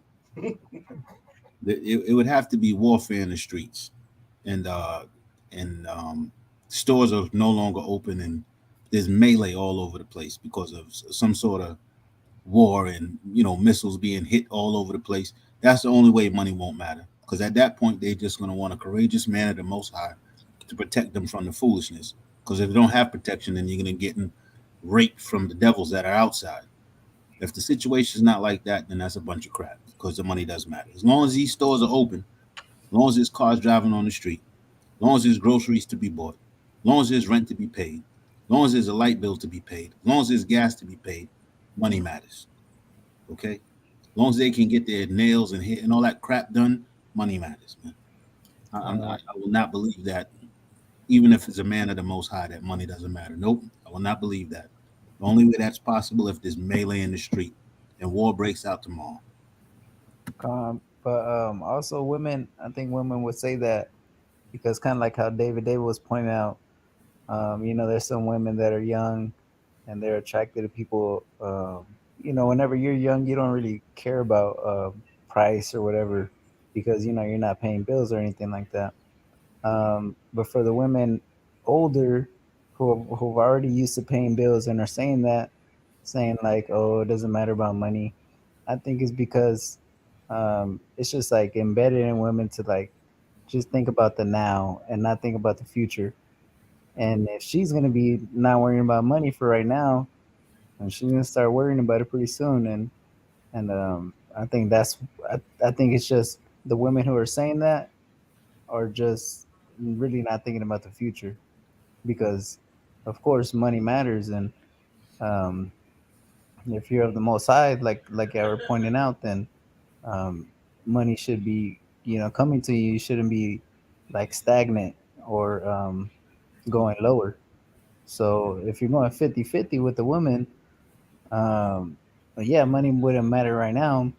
It would have to be warfare in the streets, and stores are no longer open, and there's melee all over the place because of some sort of war, and missiles being hit all over the place. That's the only way money won't matter. Because at that point, they're just going to want a courageous man of the Most High to protect them from the foolishness. Because if they don't have protection, then you're going to get raped from the devils that are outside. If the situation is not like that, then that's a bunch of crap. Because the money doesn't matter. As long as these stores are open, as long as there's cars driving on the street, as long as there's groceries to be bought, as long as there's rent to be paid, as long as there's a light bill to be paid, as long as there's gas to be paid, money matters. Okay? As long as they can get their nails and hair and all that crap done, money matters, man. I will not believe that, even if it's a man of the Most High, that money doesn't matter. Nope, I will not believe that. The only way that's possible if there's melee in the street and war breaks out tomorrow. But also women, I think women would say that because kind of like how David was pointing out, there's some women that are young and they're attracted to people. Whenever you're young, you don't really care about price or whatever, because you're not paying bills or anything like that. But for the women older who've already used to paying bills and are saying like, oh, it doesn't matter about money, I think it's because it's just like embedded in women to like just think about the now and not think about the future. And if she's gonna be not worrying about money for right now, and she's gonna start worrying about it pretty soon. And I think I think it's just the women who are saying that are just really not thinking about the future, because of course money matters. And um, if you're of the Most High, like I were pointing out, then um, money should be, coming to you. You shouldn't be like stagnant or going lower. So if you're going 50-50 with the woman, yeah, money wouldn't matter right now,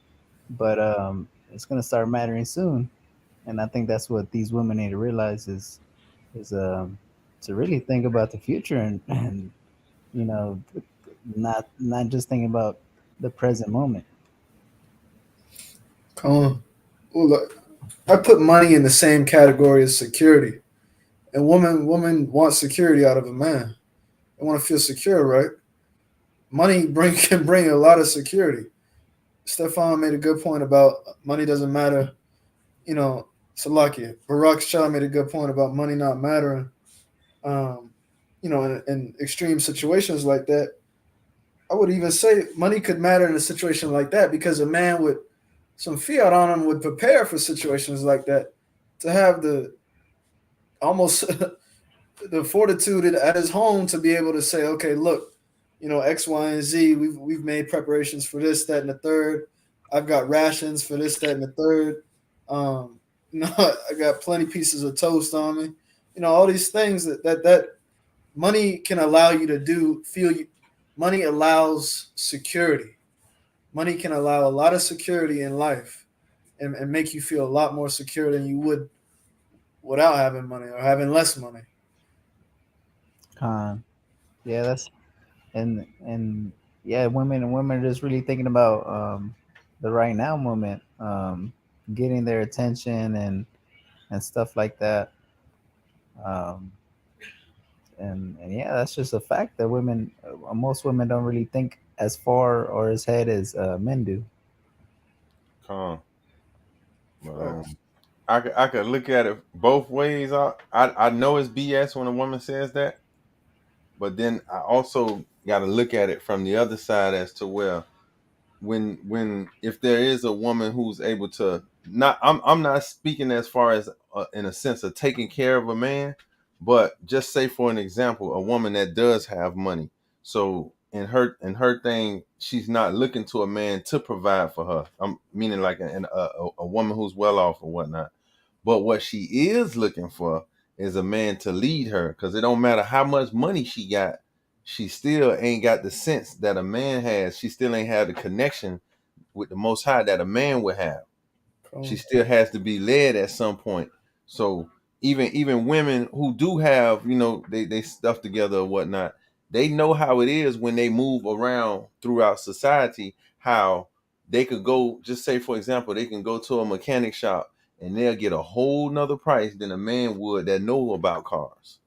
but it's gonna start mattering soon. And I think that's what these women need to realize is to really think about the future, and you know not just thinking about the present moment. Come on. Well, look, I put money in the same category as security. And women want security out of a man. They want to feel secure, right? Money can bring a lot of security. Stefan made a good point about money doesn't matter. Salakia. Barak Shah made a good point about money not mattering. In extreme situations like that, I would even say money could matter in a situation like that, because a man with some fiat on him would prepare for situations like that, to have the almost the fortitude at his home to be able to say, okay, look, X, Y, and Z, we've made preparations for this, that, and the third. I've got rations for this, that, and the third. I got plenty pieces of toast on me. All these things that money can allow you to do. Money allows security. Money can allow a lot of security in life, and make you feel a lot more secure than you would without having money or having less money. Yeah, that's and yeah, women are just really thinking about the right now moment, getting their attention and stuff like that. Um, and yeah, that's just a fact that most women don't really think as far or as ahead as men do. But I could look at it both ways. I know it's BS when a woman says that, but then I also got to look at it from the other side as to where when if there is a woman who's able to not I'm not speaking as far as in a sense of taking care of a man, but just say for an example, a woman that does have money. So in her thing, she's not looking to a man to provide for her. I'm meaning like a woman who's well off or whatnot. But what she is looking for is a man to lead her, because it don't matter how much money she got, she still ain't got the sense that a man has. She still ain't have the connection with the Most High that a man would have. She still has to be led at some point. So even women who do have, they stuff together or whatnot, they know how it is when they move around throughout society, how they could go, just say for example, they can go to a mechanic shop and they'll get a whole nother price than a man would that know about cars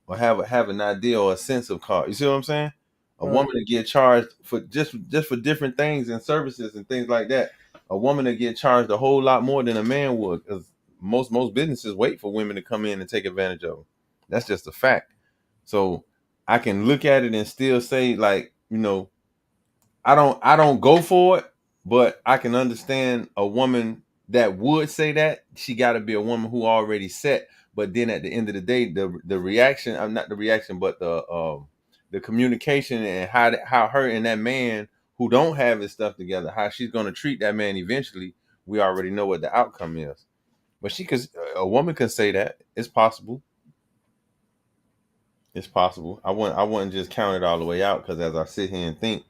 or have an idea or a sense of cars. You see what I'm saying? A woman to get charged for just for different things and services and things like that. A woman to get charged a whole lot more than a man would, because most businesses wait for women to come in and take advantage of them. That's just a fact. So I can look at it and still say, like, I don't go for it, but I can understand a woman that would say that. She got to be a woman who already set. But then at the end of the day, the reaction, I'm not the reaction, but the communication and how her and that man who don't have his stuff together, how she's going to treat that man eventually, we already know what the outcome is. But a woman can say that. It's possible. It's possible. I wouldn't just count it all the way out, because as I sit here and think,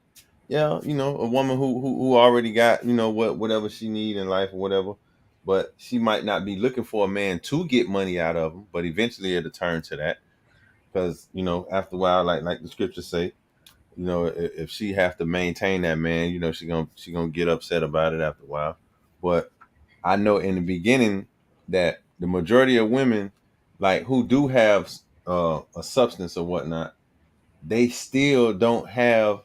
yeah, a woman who already got, whatever she need in life or whatever, but she might not be looking for a man to get money out of him, but eventually it'll turn to that, because after a while, like the scriptures say, if she have to maintain that man, she gonna get upset about it after a while. But I know in the beginning that the majority of women, like, who do have a substance or whatnot, they still don't have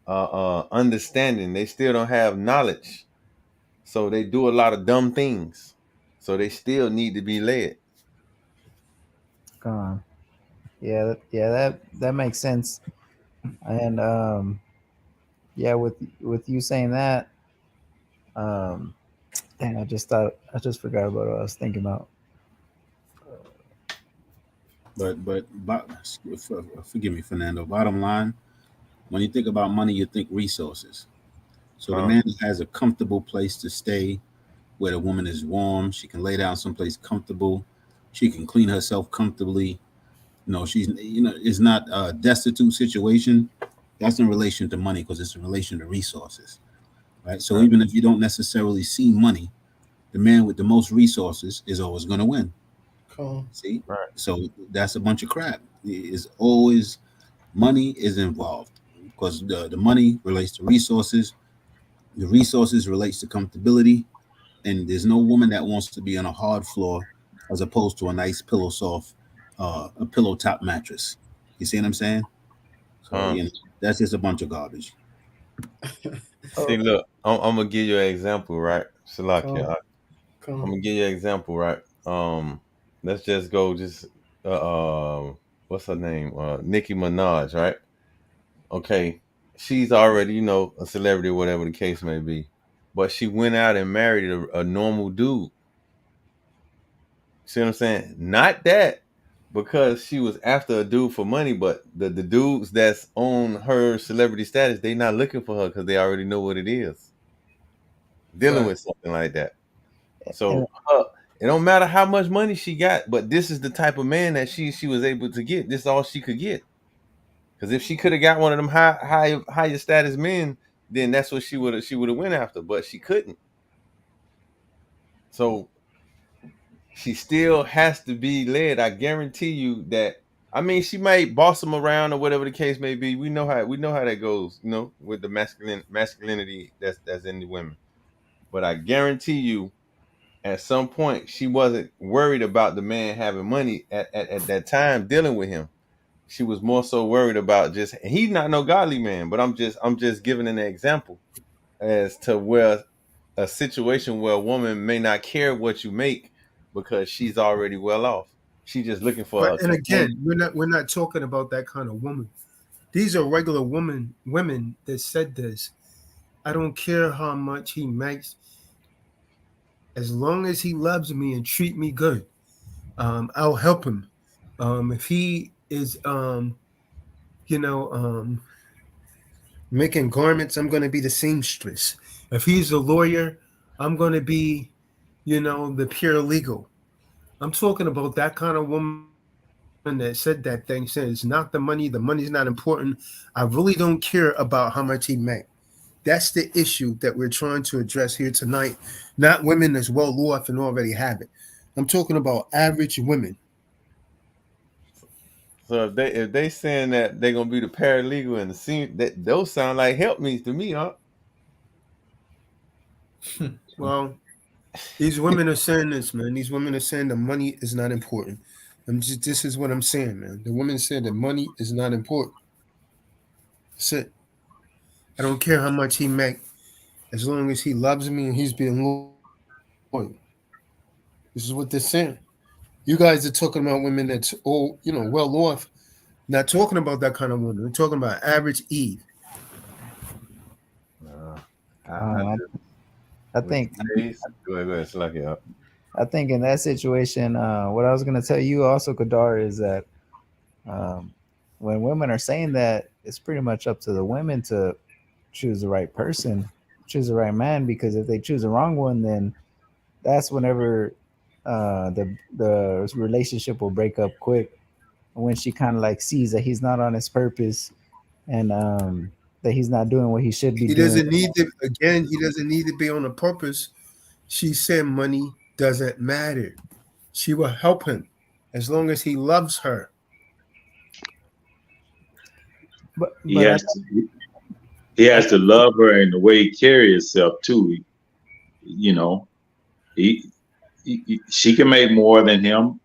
understanding. They still don't have knowledge. So they do a lot of dumb things. So they still need to be led. Yeah, that makes sense. And yeah, with you saying that, dang, I just forgot about what I was thinking about. But forgive me, Fernando. Bottom line, when you think about money, you think resources. So the man has a comfortable place to stay, where the woman is warm. She can lay down someplace comfortable. She can clean herself comfortably. She's it's not a destitute situation. That's in relation to money, because it's in relation to resources, right? So even if you don't necessarily see money, the man with the most resources is always going to win. Cool. See, right? So that's a bunch of crap. It's always money is involved, because the money relates to resources. The resources relates to comfortability, and there's no woman that wants to be on a hard floor as opposed to a nice pillow soft, a pillow top mattress. You see what I'm saying? So that's just a bunch of garbage. See, look, I'm gonna give you an example, right? Salakia, I'm gonna give you an example, right? Let's just go, what's her name? Nicki Minaj, right? Okay, she's already, a celebrity, whatever the case may be, but she went out and married a normal dude. See what I'm saying? Not that because she was after a dude for money, but the dudes that's on her celebrity status, they not looking for her because they already know what it is. Dealing with something like that. So it don't matter how much money she got, but this is the type of man that she was able to get. This is all she could get. Because if she could have got one of them higher status men, then that's what she would have went after, but she couldn't. So she still has to be led. I guarantee you that. I mean, she might boss him around or whatever the case may be. We know how that goes, with the masculinity that's in the women. But I guarantee you, at some point, she wasn't worried about the man having money at that time dealing with him. She was more so worried about he's not no godly man, but I'm just giving an example as to where a situation where a woman may not care what you make because she's already well off. She's just looking for. And again, we're not talking about that kind of woman. These are regular women that said this. I don't care how much he makes, as long as he loves me and treat me good. I'll help him. If he is, making garments, I'm going to be the seamstress. If he's a lawyer, I'm going to be, the paralegal. I'm talking about that kind of woman that said that thing, says not the money's not important. I really don't care about how much he make. That's the issue that we're trying to address here tonight. Not women that's well off and already have it. I'm talking about average women. So if they saying that they're gonna be the paralegal and the scene, those sound like help me's to me, huh? Well, these women are saying this, man. These women are saying the money is not important. This is what I'm saying, man. The women said that money is not important. That's it. I don't care how much he make, as long as he loves me and he's being loyal. This is what they're saying. You guys are talking about women that's all, well off. Not talking about that kind of woman. We're talking about average Eve. I think. Go ahead, slack it up. I think in that situation, what I was going to tell you also, Kadar, is that when women are saying that, it's pretty much up to the women to choose the right person, choose the right man, because if they choose the wrong one, then that's whenever the relationship will break up quick. When she kind of like sees that he's not on his purpose and that he's not doing what he should be doing. He doesn't need to be on a purpose. She said money doesn't matter. She will help him as long as he loves her. But he has to love her in the way he carries himself too. She can make more than him,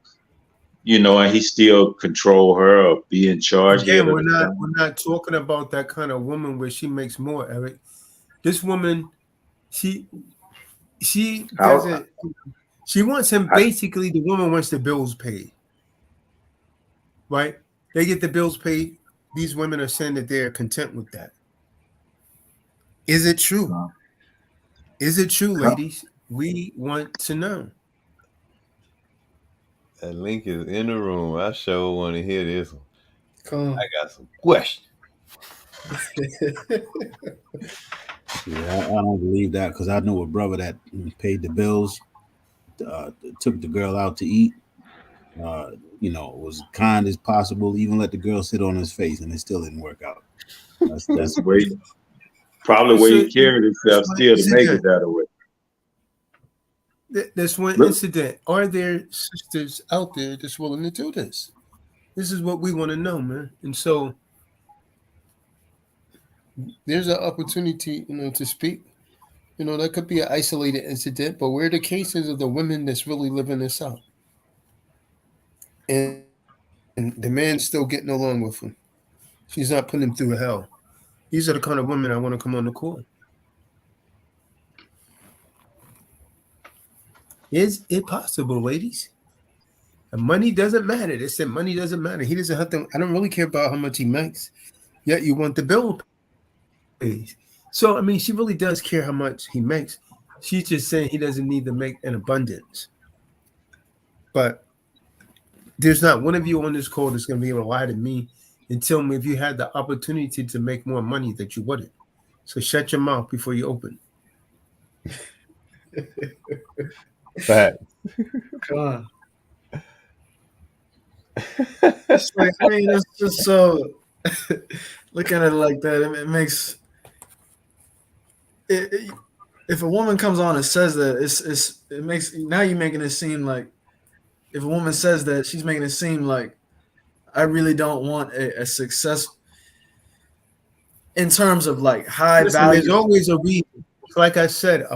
and he still control her or be in charge. Again, we're not talking about that kind of woman where she makes more, Eric. This woman, she doesn't. She wants him. Basically, the woman wants the bills paid. Right? They get the bills paid. These women are saying that they're content with that. Is it true? Is it true, ladies? We want to know. That link is in the room. I sure want to hear this one. Come on. I got some questions. Yeah, I don't believe that because I know a brother that paid the bills, took the girl out to eat, was kind as possible, even let the girl sit on his face, and it still didn't work out. That's way probably where he carried himself still to make it that way. There's one incident. Are there sisters out there that's willing to do this? This is what we want to know, man. And so there's an opportunity, to speak. That could be an isolated incident, but where are the cases of the women that's really living this out? And the man's still getting along with him. She's not putting him through hell. These are the kind of women I want to come on the court. Is it possible, ladies? And money doesn't matter. They said money doesn't matter. He doesn't have to. I don't really care about how much he makes. Yet you want the bill paid. So, she really does care how much he makes. She's just saying he doesn't need to make an abundance. But there's not one of you on this call that's going to be able to lie to me and tell me if you had the opportunity to make more money that you wouldn't. So shut your mouth before you open. Fact. Come on. It's like, it's just so looking at it like that, it makes it if a woman comes on and says that, it makes now you're making it seem like if a woman says that, she's making it seem like I really don't want a success in terms of like high value. There's always a reason. Like I said,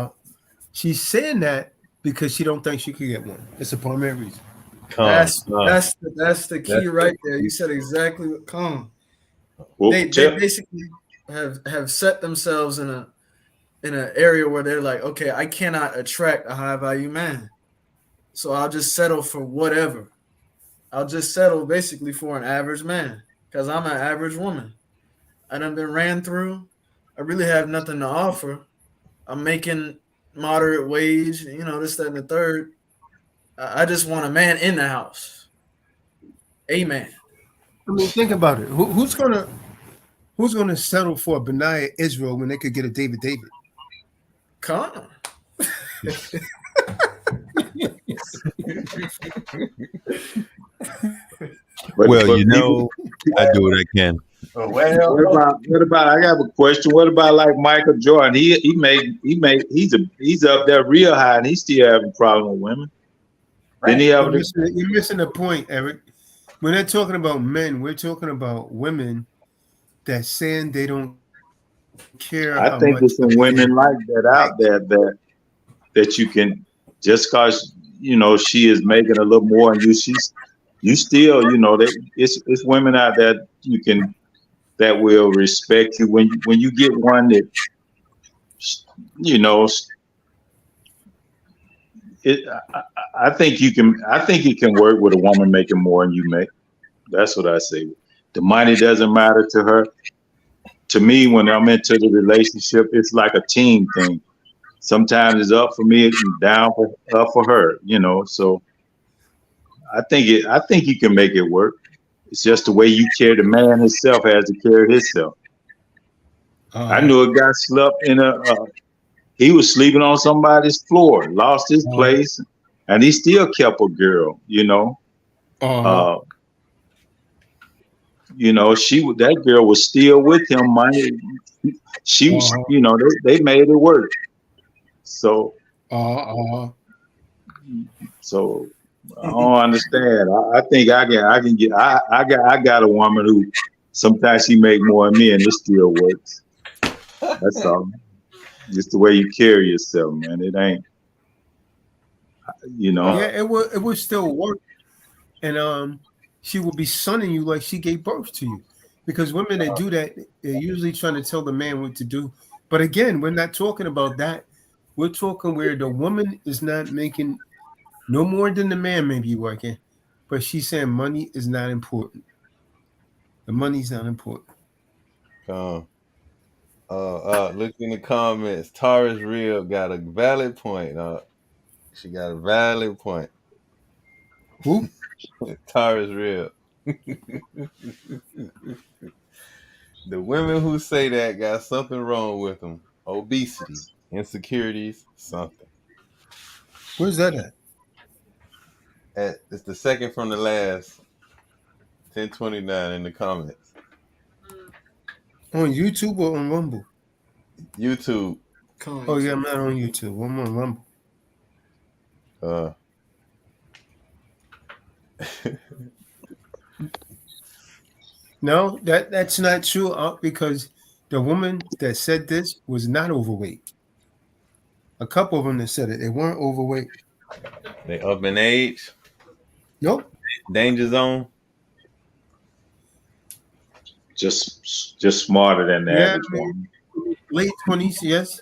she's saying that because she don't think she could get one. It's a primary reason. That's the key right there. You said exactly what. They basically have set themselves in an area where they're like, okay, I cannot attract a high value man, so I'll just settle for whatever. I'll just settle basically for an average man because I'm an average woman. I done been ran through. I really have nothing to offer. I'm making moderate wage, this, that, and the third. I just want a man in the house. Amen. Think about it. Who's gonna settle for a Benaiah Israel when they could get a David? Come on. Well, I do what I can. What about? I got a question. What about like Michael Jordan? He's up there real high, and he still having a problem with women. Right. You're missing the point, Eric. We're not talking about men. We're talking about women that saying they don't care. I think there's some women like that out there that you can just cause she is making a little more, and you still it's women out there that will respect you when you get one that I think it can work with a woman making more than you make. That's what I say. The money doesn't matter to her. To me, when I'm into the relationship, it's like a team thing. Sometimes it's up for me and down up for her, So I think you can make it work. It's just the way you carry the man himself has to carry himself. I knew a guy slept in he was sleeping on somebody's floor, lost his place, and he still kept a girl, that girl was still with him. She was, they made it work. So, so I don't understand. I think I got a woman who sometimes she make more than me, and it still works. That's all. Just the way you carry yourself, man. It ain't, Yeah, it would still work, and she will be sunning you like she gave birth to you, because women that do that, they're usually trying to tell the man what to do. But again, we're not talking about that. We're talking where the woman is not making no more than the man may be working, but she's saying money is not important. The money's not important. Look in the comments. Tara's real got a valid point. She got a valid point. Who? Tara's real. The women who say that got something wrong with them. Obesity, insecurities, something. Where's that at? It's the second from the last. 1029 in the comments. On YouTube or on Rumble? YouTube. Oh yeah, I'm not on YouTube. I'm on Rumble. No, that's not true because the woman that said this was not overweight. A couple of them that said it, they weren't overweight. They up in age? Nope. Danger zone? Just smarter than the average one. Late 20s, yes.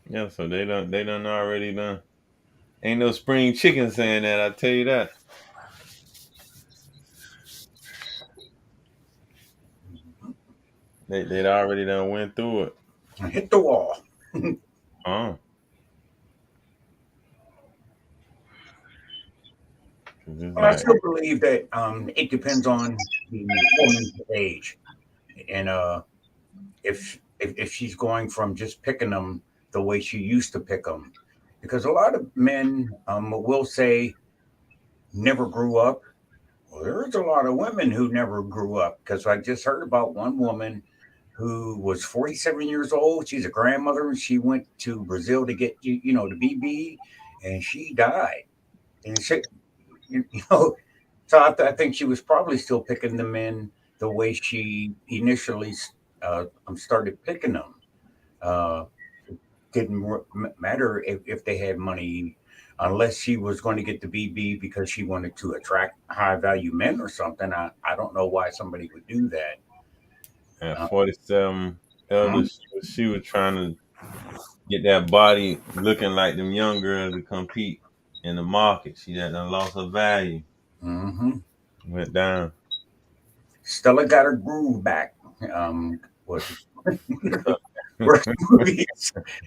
Yeah, so they done already done. Ain't no spring chicken saying that, I tell you that. They'd already done went through it. Hit the wall. Well, I still believe that it depends on the woman's age, and if she's going from just picking them the way she used to pick them, because a lot of men will say never grew up. Well, there's a lot of women who never grew up, because I just heard about one woman who was 47 years old. She's a grandmother, and she went to Brazil to get the BB, and she died. And she, so I think she was probably still picking the men the way she initially started picking them. Didn't matter if they had money, unless she was going to get the BB because she wanted to attract high value men or something. I don't know why somebody would do that. At 47, elders, she was trying to get that body looking like them young girls to compete in the market. She had done lost her value. Went down. Stella got her groove back.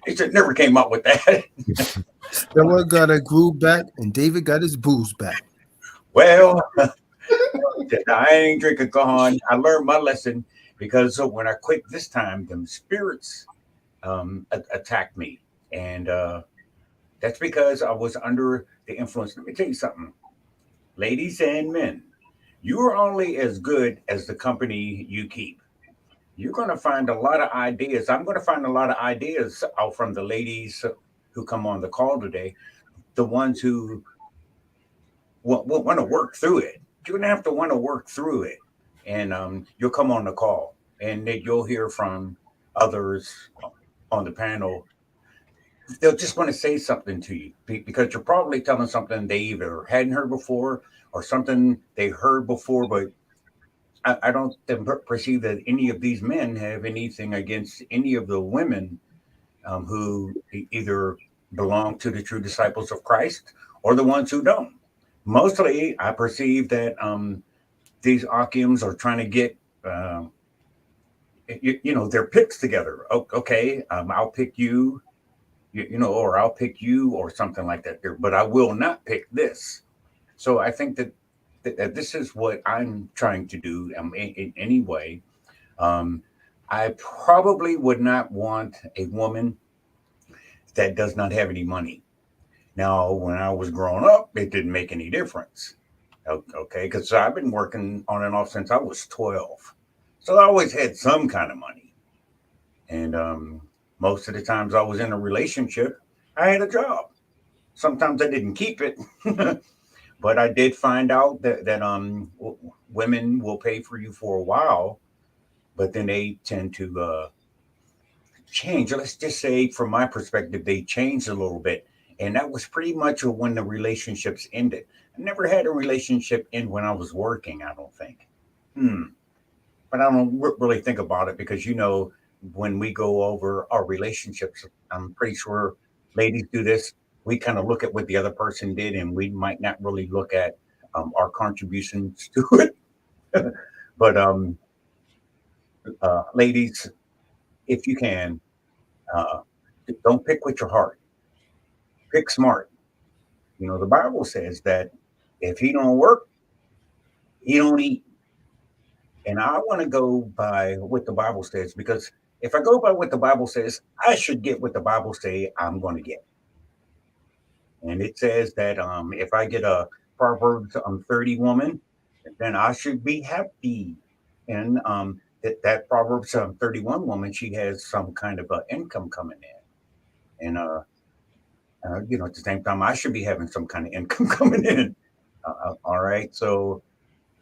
It never came up with that. Stella got her groove back, and David got his booze back. Well, I ain't drinking Kahan. I learned my lesson, because when I quit this time, them spirits attacked me, and that's because I was under the influence. Let me tell you something, ladies and men. You are only as good as the company you keep. You're going to find a lot of ideas. I'm going to find a lot of ideas out from the ladies who come on the call today, the ones who want to work through it. You're going to have to want to work through it, and you'll come on the call, and then you'll hear from others on the panel. They'll just want to say something to you, because you're probably telling something they either hadn't heard before or something they heard before, but I don't perceive that any of these men have anything against any of the women who either belong to the true disciples of Christ or the ones who don't. Mostly, I perceive that these Akims are trying to get, their picks together. Okay, I'll pick you, or I'll pick you, or something like that. But I will not pick this. So I think that this is what I'm trying to do in any way. I probably would not want a woman that does not have any money. Now, when I was growing up, it didn't make any difference. Okay, because I've been working on and off since I was 12. So I always had some kind of money. And most of the times I was in a relationship, I had a job. Sometimes I didn't keep it. But I did find out that women will pay for you for a while, but then they tend to change. Let's just say, from my perspective, they changed a little bit. And that was pretty much when the relationships ended. I never had a relationship end when I was working, I don't think. But I don't really think about it, because, when we go over our relationships, I'm pretty sure ladies do this. We kind of look at what the other person did, and we might not really look at our contributions to it. But ladies, if you can, uh, don't pick with your heart. Pick smart. You know, the Bible says that if he don't work, he don't eat. And I want to go by what the Bible says, because if I go by what the Bible says, I should get what the Bible say I'm going to get. And it says that if I get a Proverbs 30 woman, then I should be happy. And that Proverbs 31 woman, she has some kind of income coming in. And, you know, at the same time, I should be having some kind of income coming in. All right. So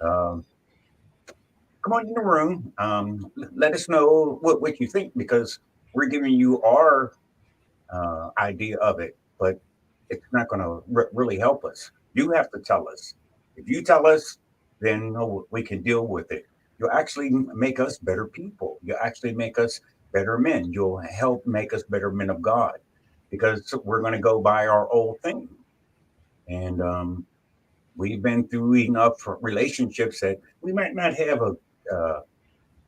come on in the room. Let us know what you think, because we're giving you our idea of it, but it's not going to really help us. You have to tell us. If you tell us, then we can deal with it. You'll actually make us better people. You'll actually make us better men. You'll help make us better men of God, because we're going to go by our old thing. And we've been through enough relationships that we might not have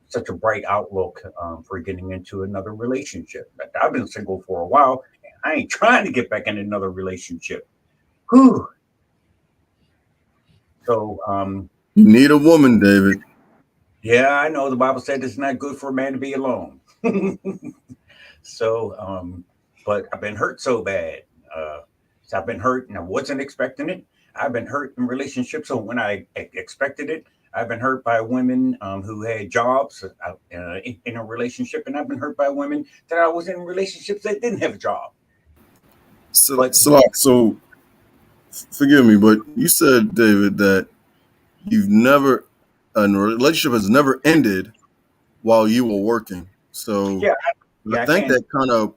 such a bright outlook for getting into another relationship. I've been single for a while. I ain't trying to get back in another relationship. Whew. So you need a woman, David. Yeah, I know the Bible said it's not good for a man to be alone. So but I've been hurt so bad. So I've been hurt and I wasn't expecting it. I've been hurt in relationships, so when I expected it, I've been hurt by women who had jobs in a relationship, and I've been hurt by women that I was in relationships that didn't have a job. So forgive me, but you said, David, that you've never, a relationship has never ended while you were working. So I think that kind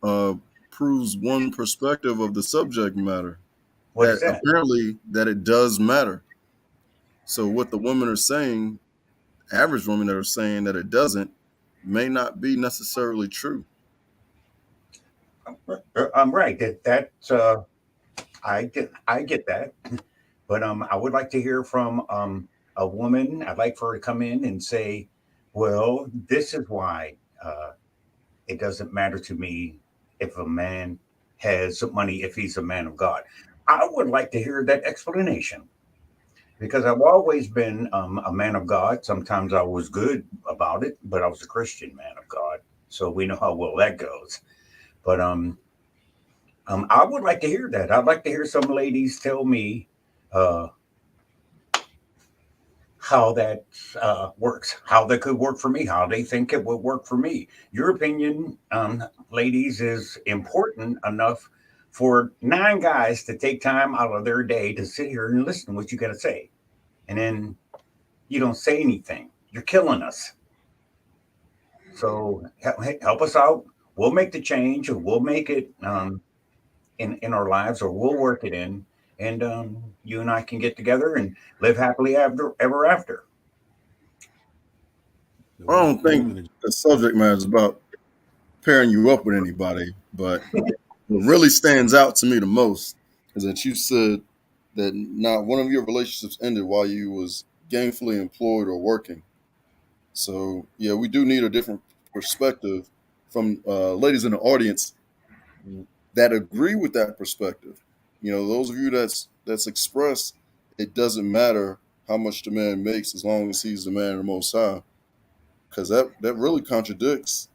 of proves one perspective of the subject matter. Apparently that it does matter. So what the women are saying, average women that are saying that it doesn't, may not be necessarily true. I'm right. That's I get that, but I would like to hear from a woman. I'd like for her to come in and say, "Well, this is why it doesn't matter to me if a man has money if he's a man of God." I would like to hear that explanation, because I've always been a man of God. Sometimes I was good about it, but I was a Christian man of God, so we know how well that goes. But I would like to hear that. I'd like to hear some ladies tell me how that works, how that could work for me, how they think it would work for me. Your opinion, ladies, is important enough for 9 guys to take time out of their day to sit here and listen to what you got to say. And then you don't say anything. You're killing us. So help us out. We'll make the change, or we'll make it in our lives, or we'll work it in, and you and I can get together and live happily ever after. I don't think the subject matter is about pairing you up with anybody, but what really stands out to me the most is that you said that not one of your relationships ended while you was gainfully employed or working. So yeah, we do need a different perspective from ladies in the audience that agree with that perspective. You know, those of you that's expressed, it doesn't matter how much the man makes as long as he's the man of the Most High, because that really contradicts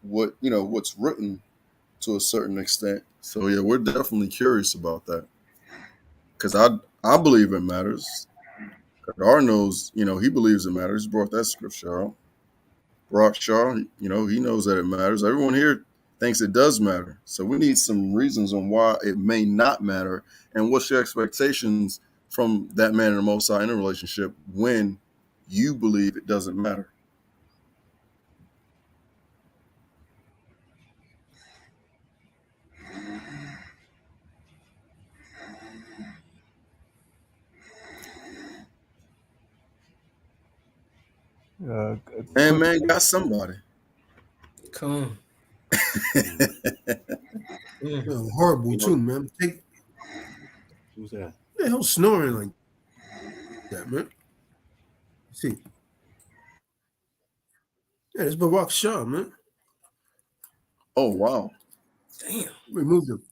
what, you know, what's written to a certain extent. So yeah, we're definitely curious about that, because I believe it matters. Kadar knows, you know, he believes it matters. He brought that scripture out. Brock Shaw, you know, he knows that it matters. Everyone here thinks it does matter. So we need some reasons on why it may not matter, and what's your expectations from that man and the Most High in a relationship when you believe it doesn't matter. And man got somebody. Come on. Horrible too, man. Who's that? The hell snoring like that, man? See. Yeah, it's Barack Shaw, man. Oh wow. Damn. Removed him.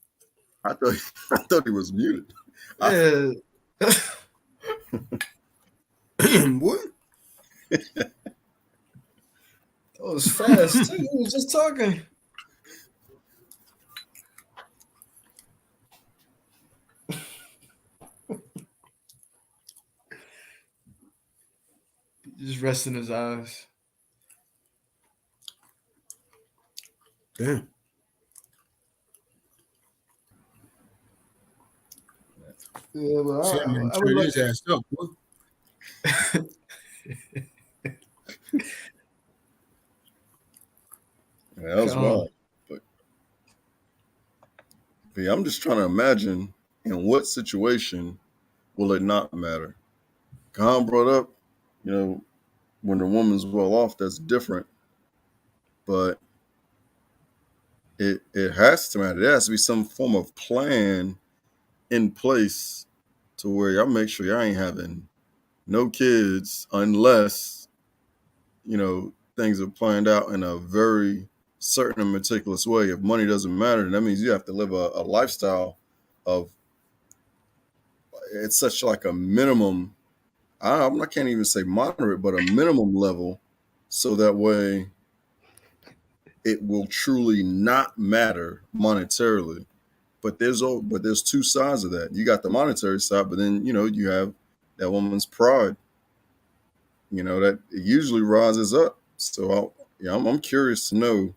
I thought he was muted. Yeah. What? That was fast. He was just talking. Just resting his eyes. Damn. Yeah, but Sam I would turn like his ass up, boy. Yeah, that was wild. But yeah, I'm just trying to imagine in what situation will it not matter. Khan brought up, when the woman's well off, that's different. But it has to matter. There has to be some form of plan in place to where y'all make sure y'all ain't having no kids unless, things are planned out in a very certain and meticulous way. If money doesn't matter, that means you have to live a lifestyle of, it's such like a minimum, I can't even say moderate, but a minimum level, so that way it will truly not matter monetarily. But there's two sides of that. You got the monetary side, but then you have that woman's pride. That usually rises up. So I'm curious to know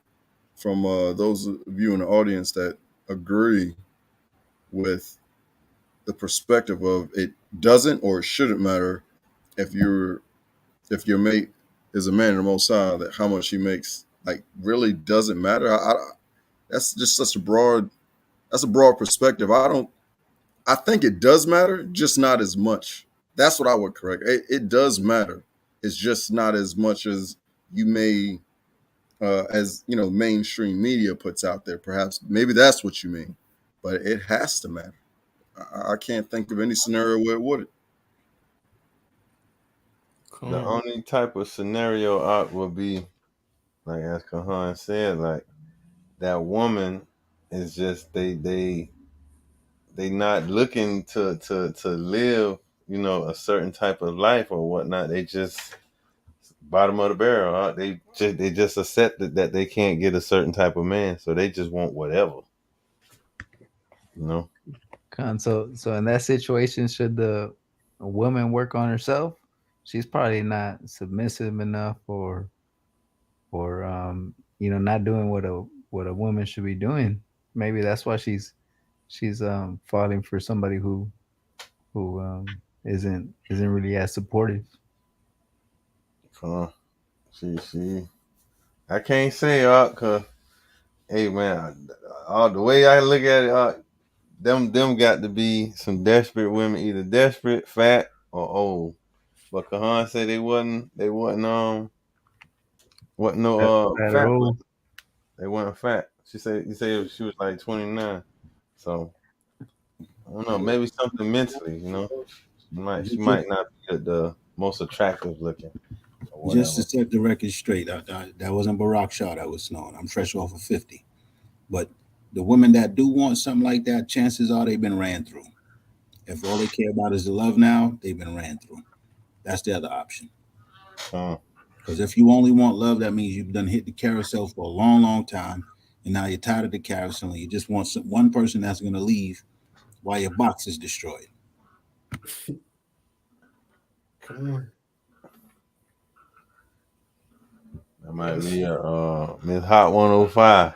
from those of you in the audience that agree with the perspective of it doesn't or it shouldn't matter if your mate is a man in the Most High, that how much he makes really doesn't matter. That's just such a broad perspective. I think it does matter, just not as much. That's what I would correct. It does matter. It's just not as much as you may, as mainstream media puts out there. Perhaps maybe that's what you mean, but it has to matter. I can't think of any scenario where it wouldn't. The only type of scenario out would be, like as Kahan said, like that woman is just they not looking to live, a certain type of life or whatnot. They just bottom of the barrel. They just accept that they can't get a certain type of man, so they just want whatever. So in that situation, should a woman work on herself? She's probably not submissive enough, or not doing what a woman should be doing. Maybe that's why she's falling for somebody who isn't really as supportive. She I can't say cause hey man, the way I look at it, them got to be some desperate women, either desperate, fat, or old. But Kahan said they wasn't no fat women. They weren't fat. He said she was like 29. So I don't know, maybe something mentally, She might not be the most attractive looking. Just to set the record straight, that wasn't Barack Shaw that was snowing. I'm fresh off of 50. But the women that do want something like that, chances are they've been ran through. If all they care about is the love now, they've been ran through. That's the other option. Because if you only want love, that means you've done hit the carousel for a long, long time, and now you're tired of the carousel, and you just want one person that's going to leave while your box is destroyed. Come on. That might be Miss Hot 105.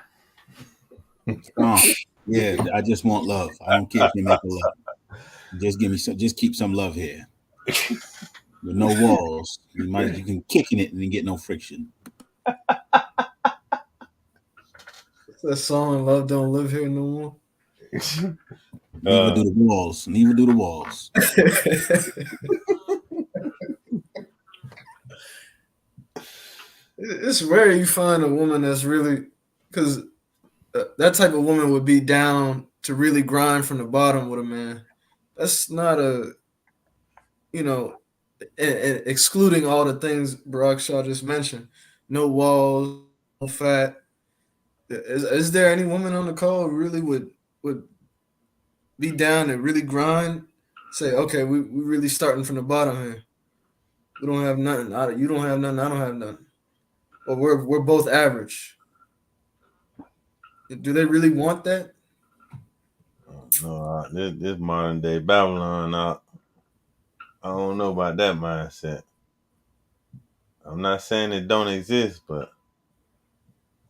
Yeah, I just want love. I don't care if you make love. Just keep some love here. With no walls. You can kick in it and then get no friction. That song "Love Don't Live Here No More." Neither do the walls. Neither do the walls. It's rare you find a woman that's really, because that type of woman would be down to really grind from the bottom with a man. That's not a, you know, excluding all the things Barack Shaw just mentioned. No walls, no fat. Is there any woman on the call who really would be down and really grind? Say, okay, we really starting from the bottom here. We don't have nothing. You don't have nothing. I don't have nothing. But we're both average. Do they really want that? No, this modern day Babylon, I don't know about that mindset. I'm not saying it don't exist, but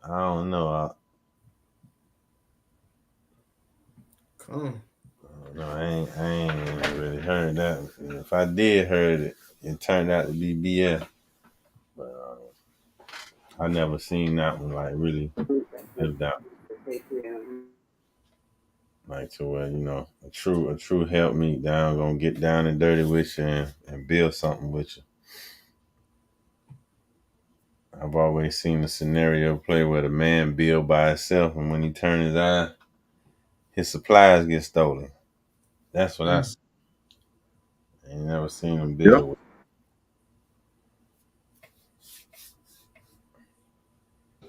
I don't know. No, I ain't really heard that. If I did heard it, it turned out to be BS. But I never seen that one like really lived out. Like to where, a true help me down, gonna get down and dirty with you and build something with you. I've always seen the scenario play where the man build by himself, and when he turn his eye, his supplies get stolen. That's what I see. I ain't never seen him build.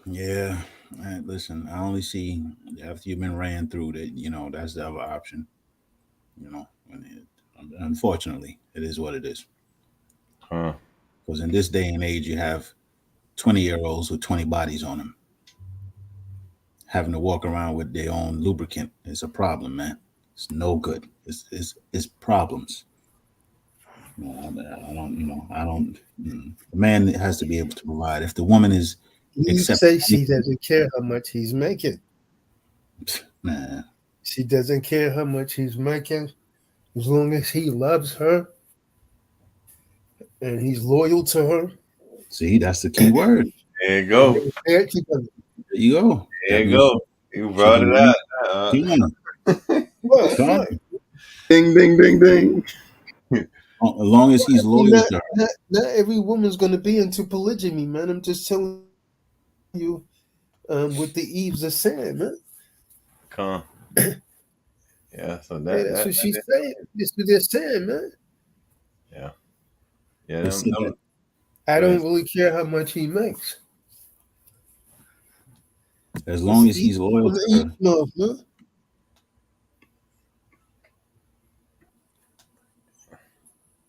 Yep. Yeah, listen, I only see after you've been ran through that, that's the other option. Unfortunately, it is what it is. Because in this day and age, you have 20-year-olds with 20 bodies on them. Having to walk around with their own lubricant is a problem, man. It's no good. It's problems. The man has to be able to provide. If the woman is You say she doesn't care how much he's making. Nah. She doesn't care how much he's making. As long as he loves her and he's loyal to her. See, that's the key word. There you go. There you go. There you go. You brought it out. What? Ding, ding, ding, ding. As long as he's loyal to her. Not every woman's going to be into polygamy, man. I'm just telling you what the eaves are saying, man. Yeah, so that's what she's saying. That's what they're saying, man. Yeah. Yeah. I don't really care how much he makes. As long as he's loyal to her.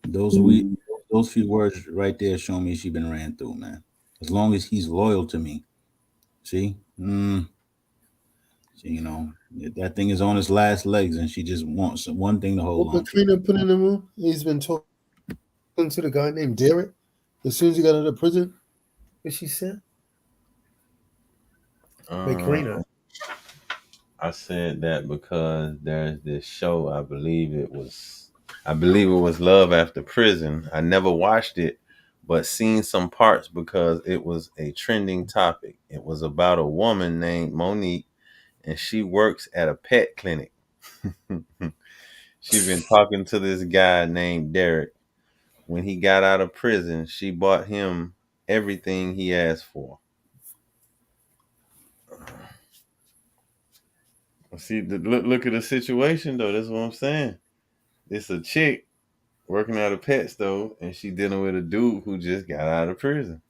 Those few words right there show me she been ran through, man. As long as he's loyal to me. See? That thing is on its last legs and she just wants one thing to hold on. Katrina put in the room, he's been talking to the guy named Derek as soon as he got out of prison. What she said? Karina. I said that because there's this show, I believe it was Love After Prison. I never watched it, but seen some parts because it was a trending topic. It was about a woman named Monique, and she works at a pet clinic. She's been talking to this guy named Derek. When he got out of prison, she bought him everything he asked for. See, look at the situation, though. That's what I'm saying. It's a chick working at a pet store, and she dealing with a dude who just got out of prison.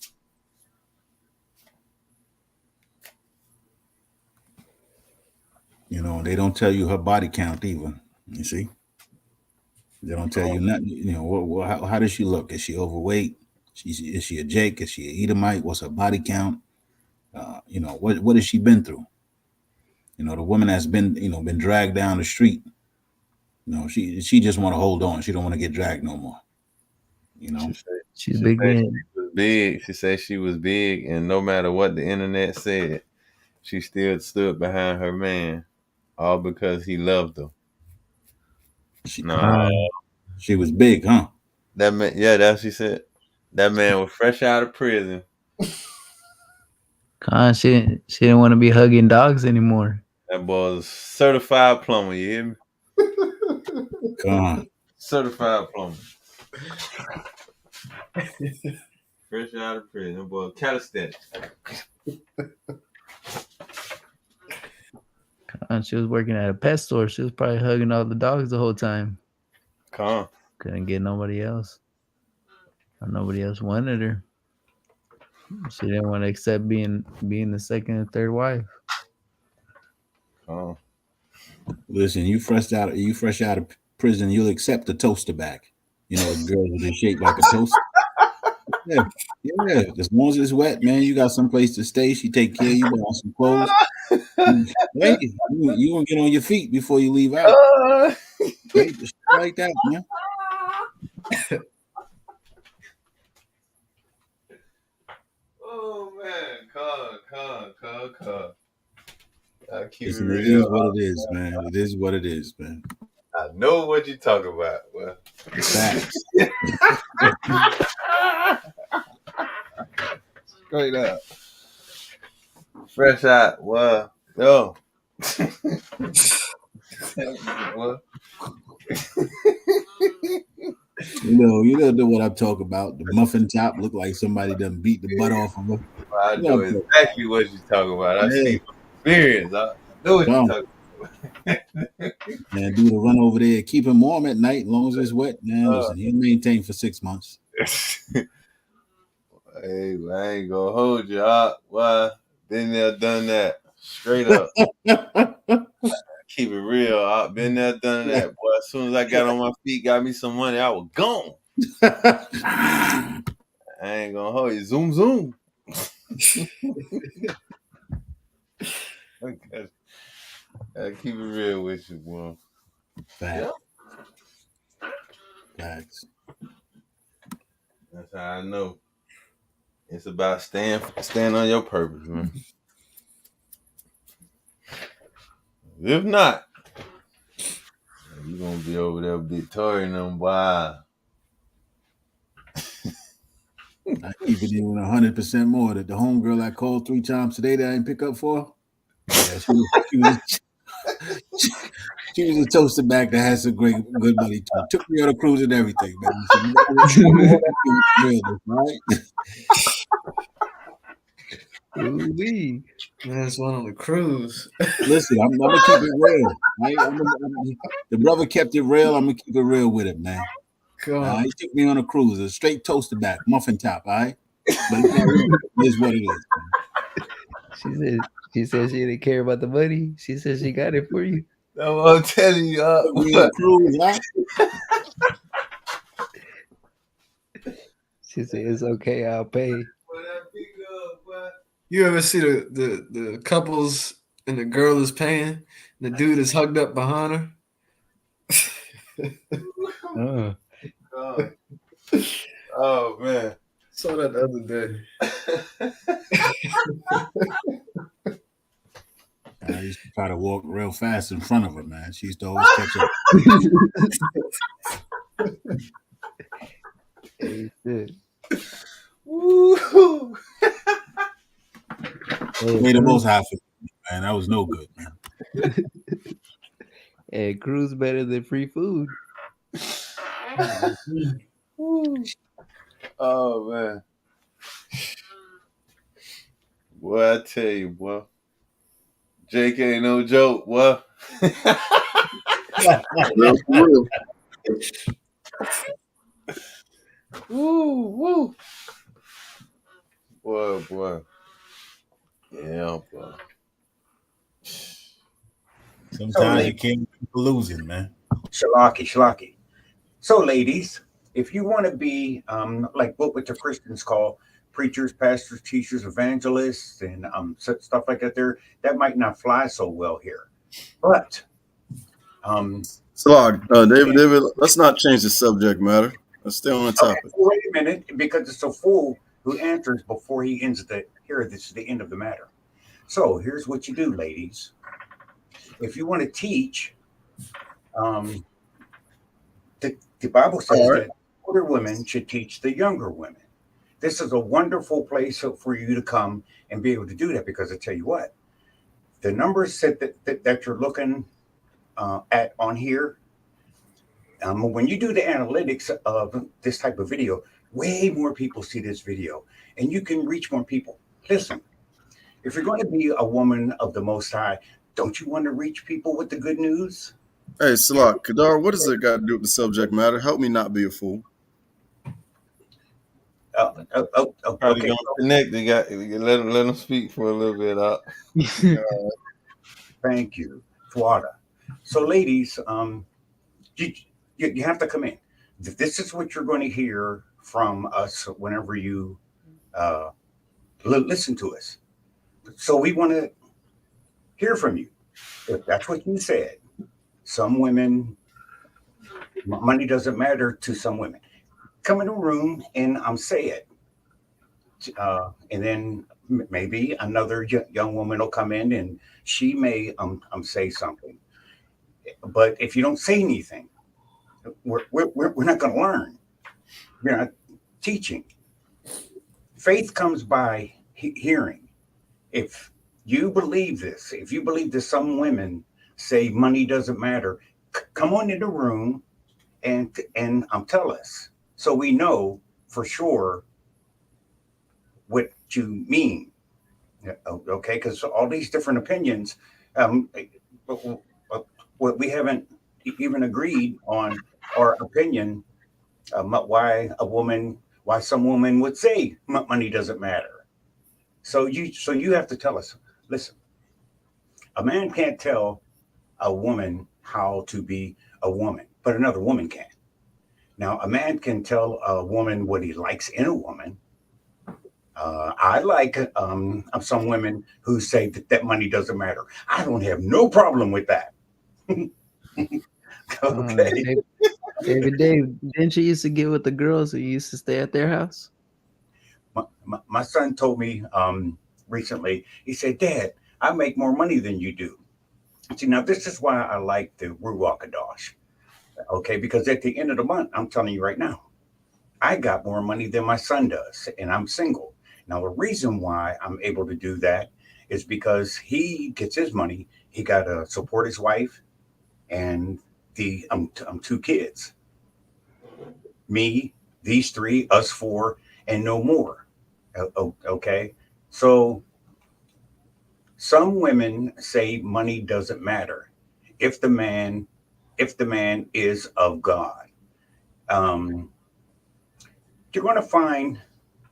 They don't tell you her body count either. You see? They don't tell you nothing. How does she look? Is she overweight? Is she a Jake? Is she an Edomite? What's her body count? What has she been through? The woman that's been dragged down the street. She just want to hold on. She don't want to get dragged no more. She's big. She was big. She said she was big, and no matter what the internet said, she still stood behind her man, all because he loved her. She was big, huh? That man, yeah, that's what she said. That man was fresh out of prison. She didn't want to be hugging dogs anymore. That boy was certified plumber. You hear me? Come on. Certified plumber. Fresh out of prison, boy. Calisthenics. She was working at a pet store. She was probably hugging all the dogs the whole time. Couldn't get nobody else. Or nobody else wanted her. She didn't want to accept being the second and third wife. Listen, you fresh out of prison, you'll accept the toaster back. You know, a girl with a shape like a toaster. Yeah. As long as it's wet, man, you got some place to stay. She take care of you, buy some clothes. Hey, you gonna get on your feet before you leave out. Hey, just like that, man. Oh man, come. Listen, it is what it is, man. It is what it is, man. I know what you talk about. Well, facts. Straight up. Fresh out. Well, yo. What? You don't know what I'm talking about. The muffin top look like somebody done beat the butt off of her. I know exactly what you're talking about. I see experience. I know what you're talking about. Man, do the run over there, keep him warm at night, as long as it's wet. Man, listen, he'll maintain for 6 months. Hey, I ain't gonna hold you up. Why? Been there, done that. Straight up. Keep it real. I've been there, done that. Boy, as soon as I got on my feet, got me some money, I was gone. I ain't gonna hold you. Zoom, zoom. I keep it real with you, boy. Facts. That's how I know. It's about staying on your purpose, man. If not, you're gonna be over there Victoria and them, boy. I keep it even 100% more. That the homegirl I called 3 times today that I didn't pick up for. Yeah, she was a toaster back that has some good money too. Took me on a cruise and everything, man. Right? Man, it's one on the cruise. Listen, I'm gonna keep it real. The brother kept it real. I'm gonna keep it real with him, man. He took me on a cruise, a straight toaster back, muffin top. All right, but it's what it is. She said she didn't care about the money. She said she got it for you. No, I'm telling you, She said it's okay. I'll pay. You ever see the couples and the girl is paying, and the dude is hugged up behind her? Oh man, saw that the other day. I used to try to walk real fast in front of her, man. She used to always catch up. Woo! Way the most high for me, man. That was no good, man. Hey, cruise better than free food. Oh man, boy, I tell you, boy, Jake ain't no joke, boy. Real. Woo. Boy. Yeah, boy. Sometimes you can't keep losing, man. Shalaki. So, ladies, if you want to be like what the Christians call preachers, pastors, teachers, evangelists, and such stuff like that, that might not fly so well here. But David, let's not change the subject matter. Let's stay on the topic. Okay, wait a minute, because it's a fool who answers before he ends this is the end of the matter. So here's what you do, ladies. If you want to teach, the Bible says that older women should teach the younger women. This is a wonderful place for you to come and be able to do that, because I tell you what, the numbers that you're looking at on here, when you do the analytics of this type of video, way more people see this video, and you can reach more people. Listen, if you're going to be a woman of the Most High, don't you want to reach people with the good news? Hey, Salak, Kadar, what does it got to do with the subject matter? Help me not be a fool. Probably Okay. don't connect. They got let them speak for a little bit. Thank you, Fuada. So, ladies, you have to come in. This is what you're going to hear from us whenever you listen to us. So we want to hear from you. If that's what you said, some women, money doesn't matter to some women. Come in the room and say it. And then maybe another young woman will come in and she may say something. But if you don't say anything, we're not going to learn. We're not teaching. Faith comes by hearing. If you believe this, if you believe that some women say money doesn't matter, come on in the room and tell us, so we know for sure what you mean. Okay, because all these different opinions, we haven't even agreed on our opinion. Why some woman would say money doesn't matter. So you have to tell us. Listen, a man can't tell a woman how to be a woman, but another woman can. Now, a man can tell a woman what he likes in a woman. I like some women who say that money doesn't matter. I don't have no problem with that. Okay. David, didn't you used to get with the girls who used to stay at their house? My son told me recently, he said, Dad, I make more money than you do. See, now this is why I like the Ruach Kadosh. Okay, because at the end of the month, I'm telling you right now, I got more money than my son does, and I'm single. Now, the reason why I'm able to do that is because he gets his money. He got to support his wife and the 2 kids. Me, these 3, us 4, and no more. Okay, so some women say money doesn't matter if the man is of God. You're going to find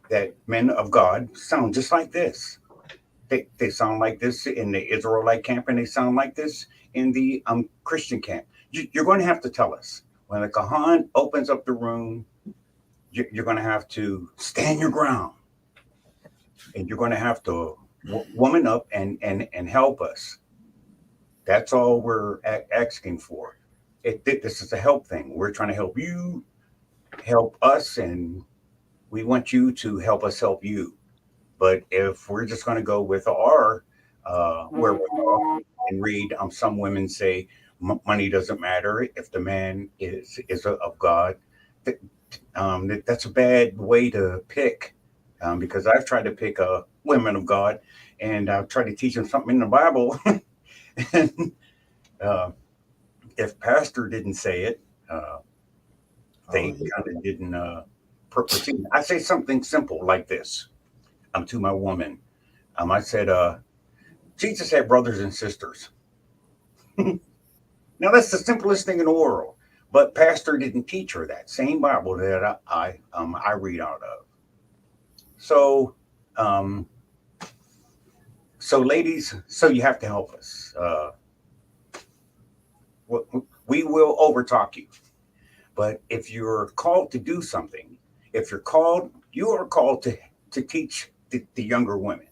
that men of God sound just like this. They sound like this in the Israelite camp, and they sound like this in the Christian camp. You're going to have to tell us. When the Kahan opens up the room, you're going to have to stand your ground. And you're going to have to woman up and help us. That's all we're asking for. This is a help thing. We're trying to help you, help us, and we want you to help us help you. But if we're just going to go with our wherewithal and read, some women say money doesn't matter if the man is of God. That's a bad way to pick, because I've tried to pick women of God, and I've tried to teach them something in the Bible. And if pastor didn't say it, they kind of didn't proceed. I say something simple like this to my woman. I said, Jesus had brothers and sisters. Now, that's the simplest thing in the world. But pastor didn't teach her that same Bible that I read out of. So, ladies, so you have to help us. We will overtalk you. But if you're called to do something, you are called to teach the younger women,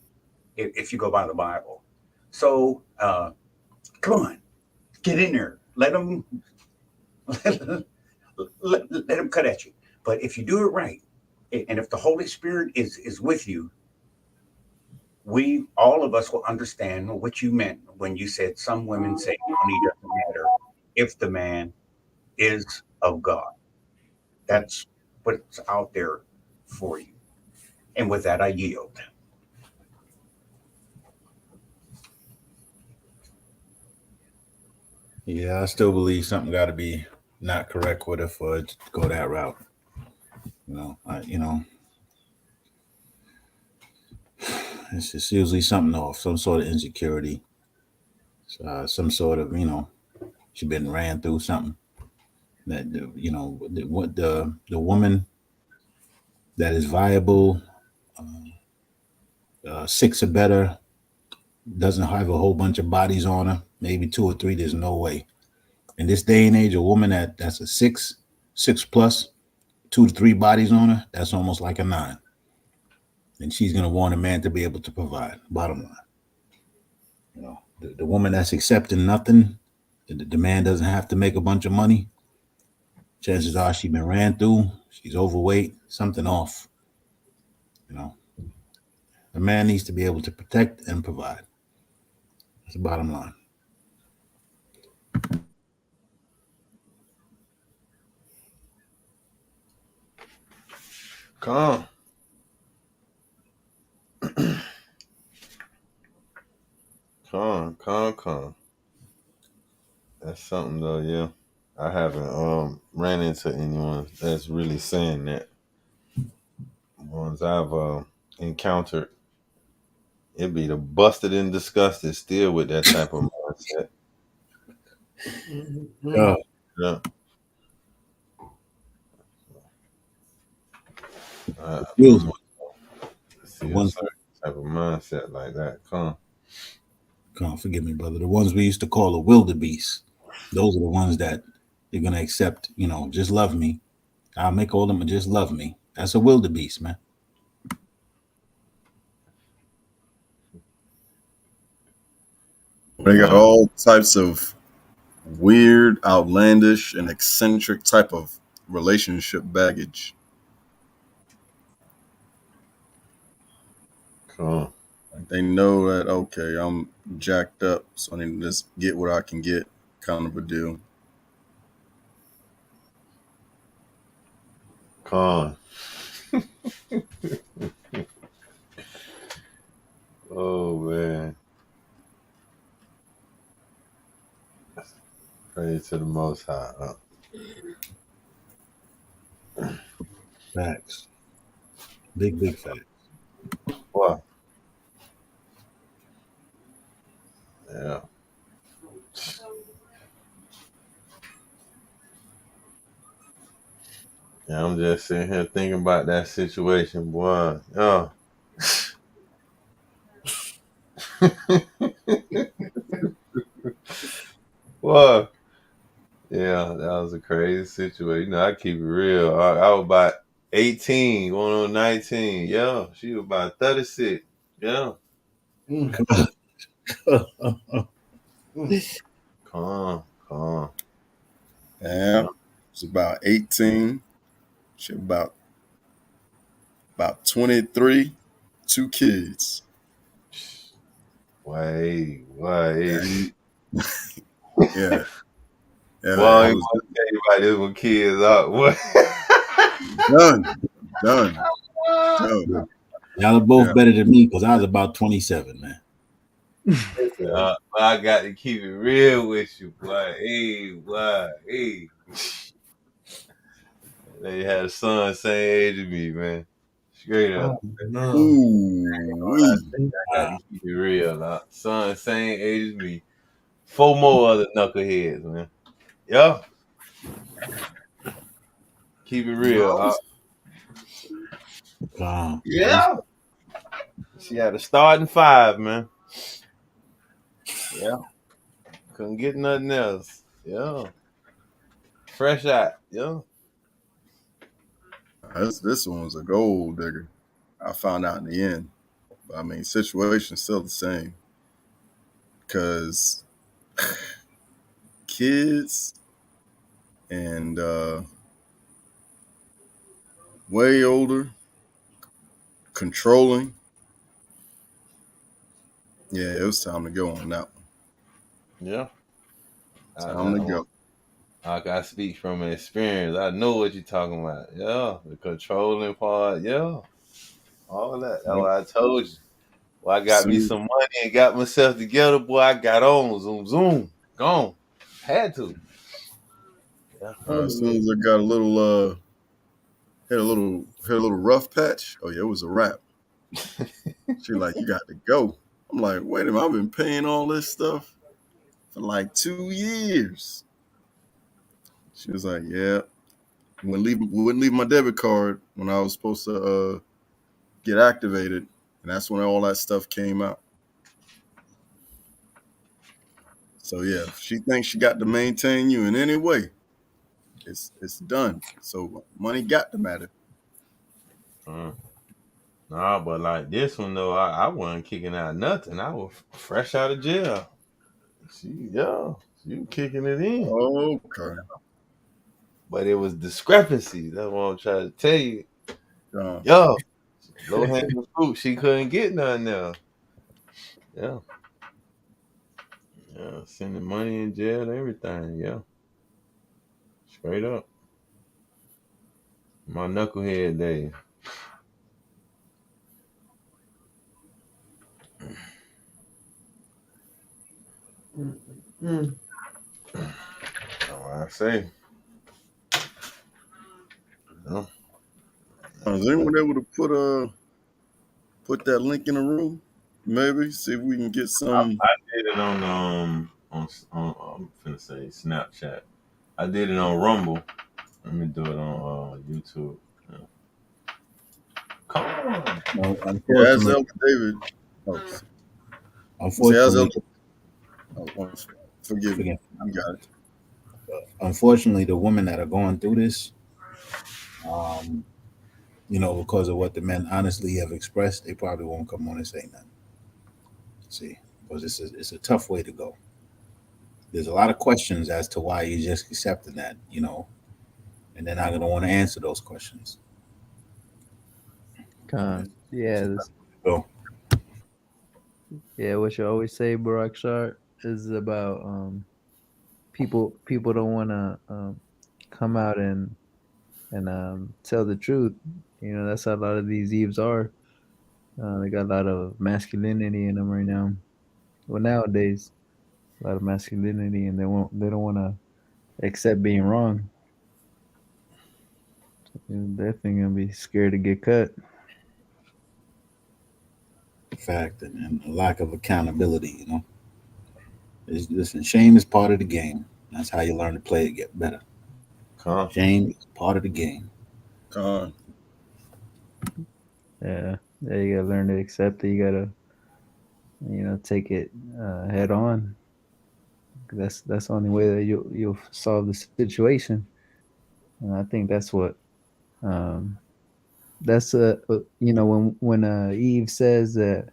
if you go by the Bible. So come on, get in there. Let them cut at you. But if you do it right, and if the Holy Spirit is with you, all of us will understand what you meant when you said some women say money doesn't matter if the man is of God. That's what's out there for you. And with that, I yield. Yeah, I still believe something got to be not correct with it for it to go that route. It's just usually something off, some sort of insecurity, some sort of, she been ran through something that, what the woman that is viable, 6 or better, doesn't have a whole bunch of bodies on her, maybe 2 or 3, there's no way. In this day and age, a woman that's a 6 plus, 2 to 3 bodies on her, that's almost like a 9. And she's going to want a man to be able to provide, bottom line. The woman that's accepting nothing, the man doesn't have to make a bunch of money, chances are she's been ran through, she's overweight, something off. A man needs to be able to protect and provide. That's the bottom line. Come. Come. That's something though, yeah. I haven't ran into anyone that's really saying that. Ones I've encountered, it'd be the busted and disgusted still with that type of mindset. Yeah. See a certain type of mindset like that. Forgive me, brother. The ones we used to call the wildebeest, those are the ones that you're gonna accept. Just love me. I'll make all of them just love me. That's a wildebeest, man. They got all types of weird, outlandish, and eccentric type of relationship baggage. Cool. They know that, okay, I'm jacked up, so I need to just get what I can get, kind of a deal. Oh man. Praise to the Most High. Facts. Big facts. Wow. Yeah. Yeah, I'm just sitting here thinking about that situation, boy. Oh. Well, yeah, that was a crazy situation. I keep it real. I was about 18, going on 19. Yeah, she was about 36. Yeah. Calm. Yeah, it's about 18. She about 23, 2 kids. Wait. Yeah. Well, I ain't gonna tell you about this when kids out. What? Done. Y'all are both better than me because I was about 27, man. I got to keep it real with you, boy. Hey. They had a son same age as me, man. Straight up. No. I got to keep it real. Now. Son same age as me. 4 more other knuckleheads, man. Yeah. Keep it real. Yeah. She had a starting 5, man. Yeah. Couldn't get nothing else. Yeah. Fresh out. Yeah. This one was a gold digger. I found out in the end. But, I mean, situation's still the same. Because kids and way older, controlling. Yeah, it was time to go on that one. Yeah. Time to go. I got to speak from experience. I know what you're talking about. Yeah. The controlling part. Yeah. All that. That's what I told you. Well, I got me some money and got myself together, boy. I got on. Zoom. Gone. Had to. Yeah. As soon as I got a little hit a little rough patch. Oh yeah, it was a wrap. She like, you got to go. I'm like, wait a minute, I've been paying all this stuff for like 2 years. She was like, yeah. Wouldn't leave my debit card when I was supposed to get activated, and that's when all that stuff came out. So yeah, if she thinks she got to maintain you in any way, it's done. So money got to matter. Nah, but like this one though, I wasn't kicking out nothing. I was fresh out of jail. You kicking it in. Okay. But it was discrepancy. That's what I'm trying to tell you. Low hanging fruit. She couldn't get none now. Yeah. Yeah, sending money in jail and everything. Yeah. Straight up. My knucklehead days. That's what I say. No. Is anyone able to put that link in the room? Maybe see if we can get some. I did it on I'm finna say Snapchat. I did it on Rumble. Let me do it on YouTube. Yeah. Come on. Well, As Elder David. Unfortunately, forgive me. I got it. Unfortunately, the women that are going through this, because of what the men honestly have expressed, they probably won't come on and say nothing. See, because it's a tough way to go. There's a lot of questions as to why you just accepted that, and they're not going to want to answer those questions. Yeah, what you always say, Barak Shar, is about people don't want to come out and tell the truth. That's how a lot of these Eves are. They got a lot of masculinity in them right now. Well, nowadays, a lot of masculinity, and they don't want to accept being wrong. They're definitely gonna be scared to get cut. Fact, and a lack of accountability. Listen, shame is part of the game. That's how you learn to play it, get better. Shame is part of the game. Yeah, you gotta learn to accept it. You gotta, take it head on. That's the only way that you'll solve the situation. And I think that's what. That's when Eve says that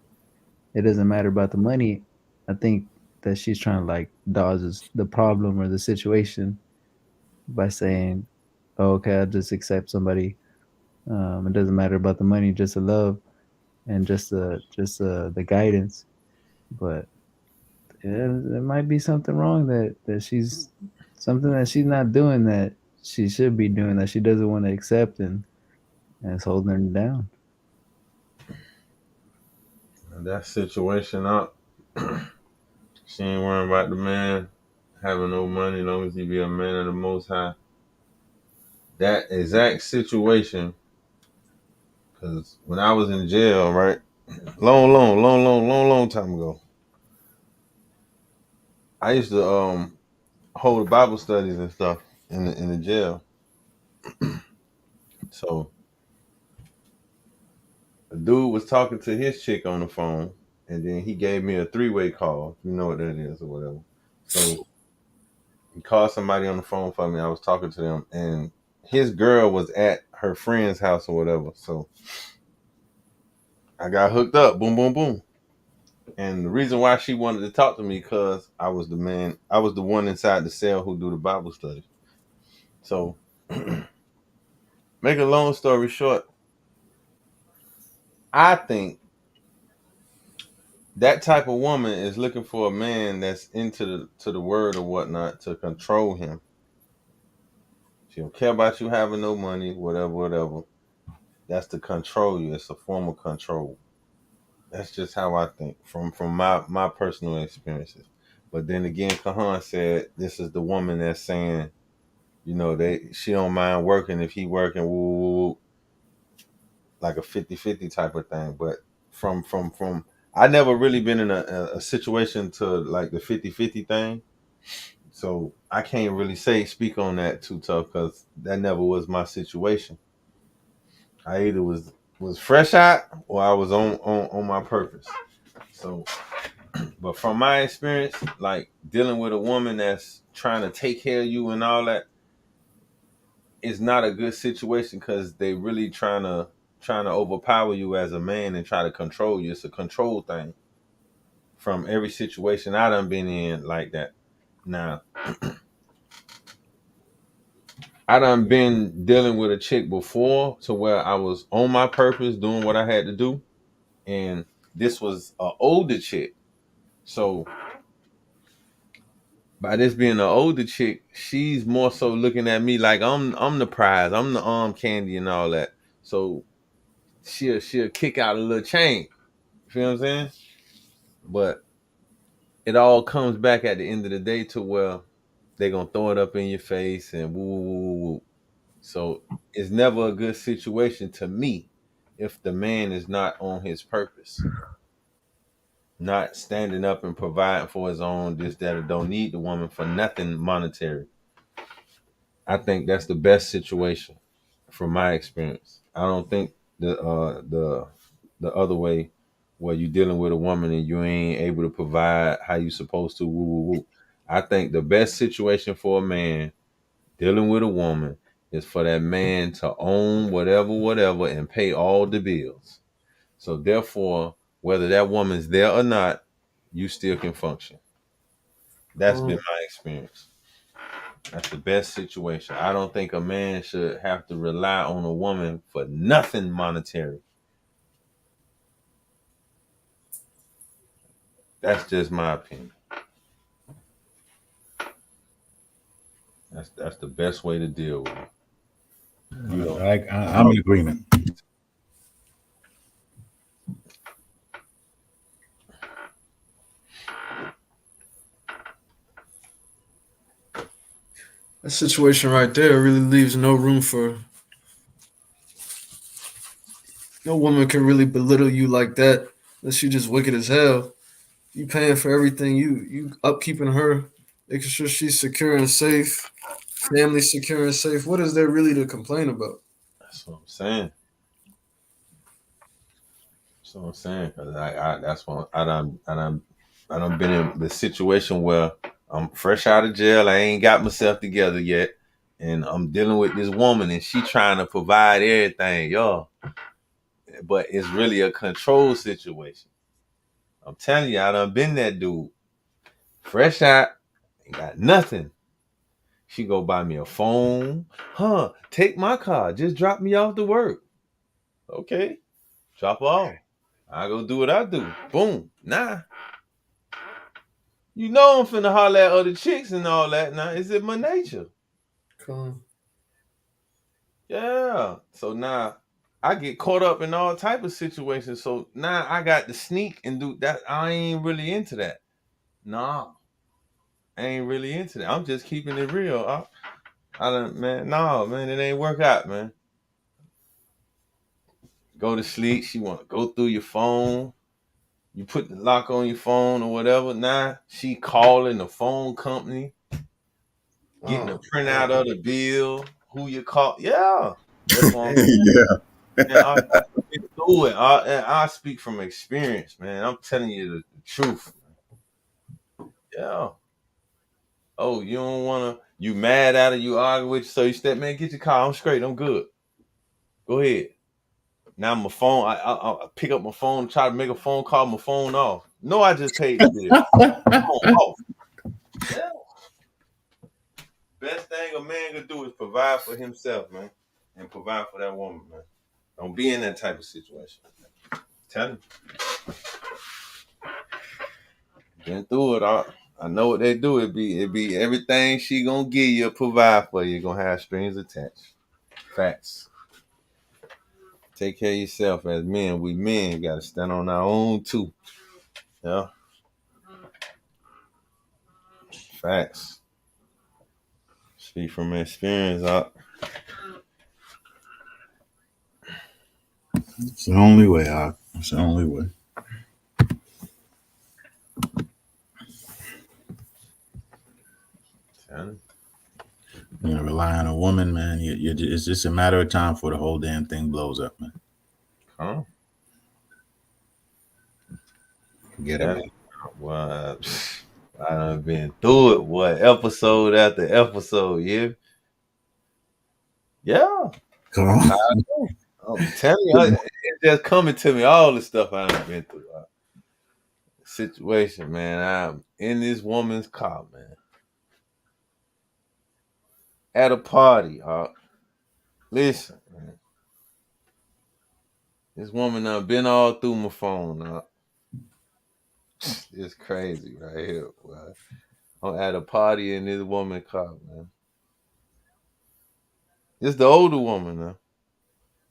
it doesn't matter about the money. I think that she's trying to dodge the problem or the situation by saying, "Oh, okay, I'll just accept somebody. It doesn't matter about the money, just the love and just the guidance." But there might be something wrong that she's not doing that she should be doing, that she doesn't want to accept, and it's holding her down. That situation up. She ain't worrying about the man having no money as long as he be a man of the Most High. That exact situation, because when I was in jail, right, long time ago, I used to hold Bible studies and stuff in the jail. So a dude was talking to his chick on the phone, and then he gave me a 3-way call. You know what that is or whatever. So he called somebody on the phone for me. I was talking to them, and his girl was at her friend's house or whatever. So I got hooked up. Boom, boom, boom. And the reason why she wanted to talk to me, because I was the man. I was the one inside the cell who do the Bible study. So make a long story short, I think that type of woman is looking for a man that's into the word or whatnot to control him. She don't care about you having no money, whatever. That's to control you. It's a form of control. That's just how I think from my personal experiences. But then again, Kahan said this is the woman that's saying, she don't mind working if he working. Woo. like a 50-50 type of thing. But from I never really been in a situation to like the 50-50 thing. So I can't really speak on that too tough because that never was my situation. I either was fresh out or I was on my purpose. So, but from my experience, like dealing with a woman that's trying to take care of you and all that, it's not a good situation because they really trying to overpower you as a man and try to control you. It's a control thing. From every situation I done been in like that. Now, I done been dealing with a chick before to where I was on my purpose, doing what I had to do, and this was an older chick. So by this being an older chick, she's more so looking at me like I'm the prize, I'm the arm candy and all that. So she'll kick out a little chain. You feel what I'm saying? But it all comes back at the end of the day to where they're gonna throw it up in your face and woo woo woo woo. So it's never a good situation to me if the man is not on his purpose, not standing up and providing for his own, this, that, or don't need the woman for nothing monetary. I think that's the best situation from my experience. I don't think the other way where you're dealing with a woman and you ain't able to provide how you supposed to. Woo, woo, woo. I think the best situation for a man dealing with a woman is for that man to own whatever and pay all the bills. So therefore, whether that woman's there or not, you still can function. That's been my experience. That's the best situation. I don't think a man should have to rely on a woman for nothing monetary. That's just my opinion. That's the best way to deal with it. I'm in agreement. That situation right there really leaves no room for. No woman can really belittle you like that unless you just wicked as hell. You paying for everything. You upkeeping her, making sure she's secure and safe, family secure and safe. What is there really to complain about? That's what I'm saying. That's what I'm saying. Cause that's what I done been in the situation where I'm fresh out of jail. I ain't got myself together yet, and I'm dealing with this woman, and she trying to provide everything, y'all. But it's really a control situation. I'm telling you, I done been that dude. Fresh out, ain't got nothing. She go buy me a phone. Take my car. Just drop me off to work. Okay. Drop off. I go do what I do. Boom. Nah. You know I'm finna holler at other chicks and all that now. Is it my nature? Cool. Yeah. So now I get caught up in all type of situations. So now I got to sneak and do that. I ain't really into that. Nah. I ain't really into that. I'm just keeping it real. Man, it ain't work out, man. Go to sleep. She want to go through your phone. You put the lock on your phone or whatever. Nah, she calling the phone company, getting a printout of the bill. Who you call? Yeah. That's what I'm Yeah. I speak from experience, man. I'm telling you the truth. Yeah. Oh, you don't want to, you mad at her, you argue with you, so you step, man, get your car. I'm straight. I'm good. Go ahead. Now my phone, I pick up my phone, try to make a phone call, my phone off. No, I just paid the bill. Phone off. Yeah. Best thing a man can do is provide for himself, man, and provide for that woman, man. Don't be in that type of situation. Tell him. Been through it. I know what they do. It be everything she gonna give you, provide for you. You're gonna have strings attached. Facts. Take care of yourself as men. We men gotta stand on our own too. Yeah. Facts. Speak from experience. It's the only way, Doc. It's the only way. You know, rely on a woman, man. It's just a matter of time before the whole damn thing blows up, man. Huh? Get it. Well, I done been through it. What episode after episode? Yeah. Come on. I'm telling you, it's just coming to me. All the stuff I done been through. Situation, man. I'm in this woman's car, man. At a party, listen, man. This woman done been all through my phone, It's crazy right here, boy. I'm at a party in this woman's car, man. It's the older woman now.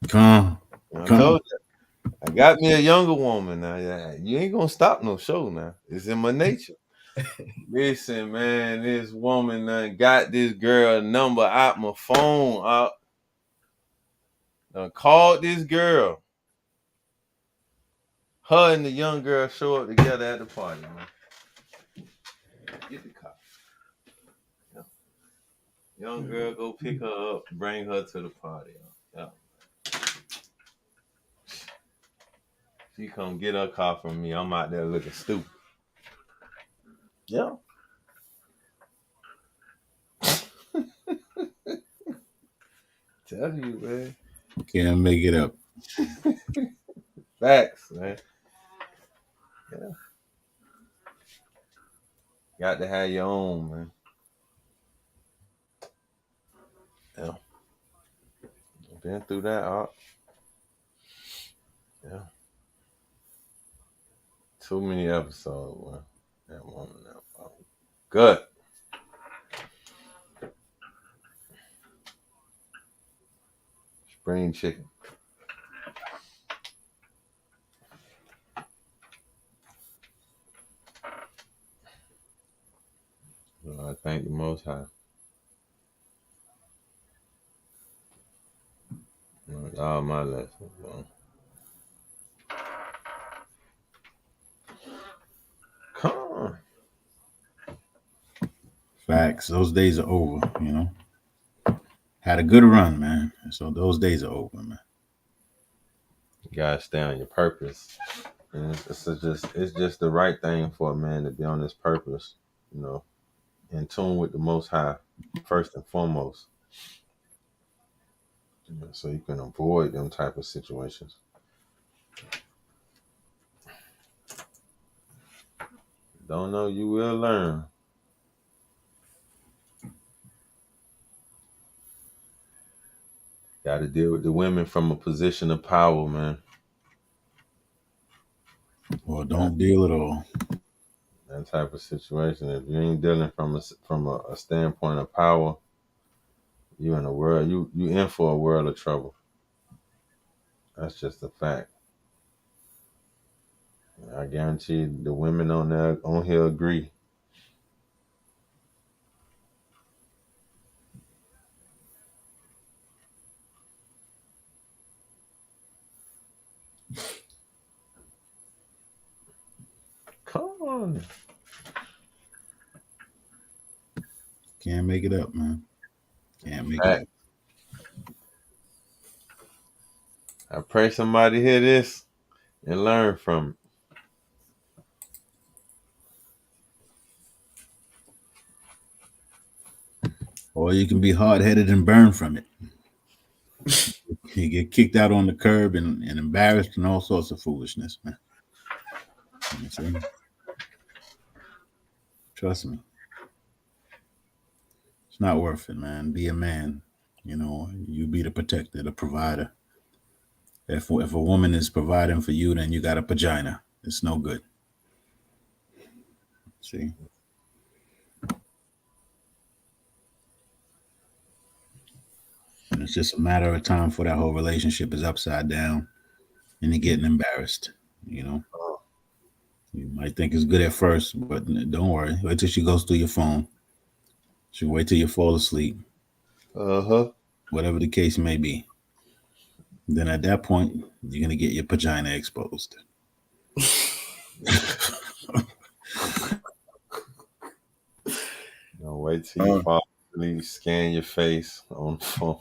Come I told you, I got me a younger woman now. You ain't gonna stop no show now. It's in my nature. Listen, man, this woman done got this girl number out my phone. Done called this girl. Her and the young girl show up together at the party, man. Get the car. Yeah. Young girl go pick her up, bring her to the party. Yeah. She come get her car from me. I'm out there looking stupid. Yeah. Tell you, man. Can't make it up. Facts, man. Yeah. Got to have your own, man. Yeah. Been through that, Yeah. Too many episodes, man. That woman, good. Spring chicken. Well, I thank the Most High. All my lessons, man. Come on. Facts. Those days are over, you know. Had a good run, man. So those days are over, man. You gotta stay on your purpose. And it's just the right thing for a man to be on his purpose, you know, in tune with the Most High, first and foremost. You know, so you can avoid them type of situations. Don't know, you will learn. Got to deal with the women from a position of power, man. Well, don't deal at all. That type of situation. If you ain't dealing from a standpoint of power, you in a world. You in for a world of trouble. That's just a fact. I guarantee the women on here agree. Come on. Can't make it up, man. Can't make it up. I pray somebody hear this and learn from it. Or you can be hard-headed and burn from it. You get kicked out on the curb and embarrassed and all sorts of foolishness, man. You see? Trust me. It's not worth it, man. Be a man. You know, you be the protector, the provider. If a woman is providing for you, then you got a vagina. It's no good. See? And it's just a matter of time for that whole relationship is upside down and you're getting embarrassed, you know? You might think it's good at first, but don't worry. Wait till she goes through your phone. She'll wait till you fall asleep. Uh-huh. Whatever the case may be. Then at that point, you're gonna get your vagina exposed. No, wait till you fall asleep, scan your face on the phone.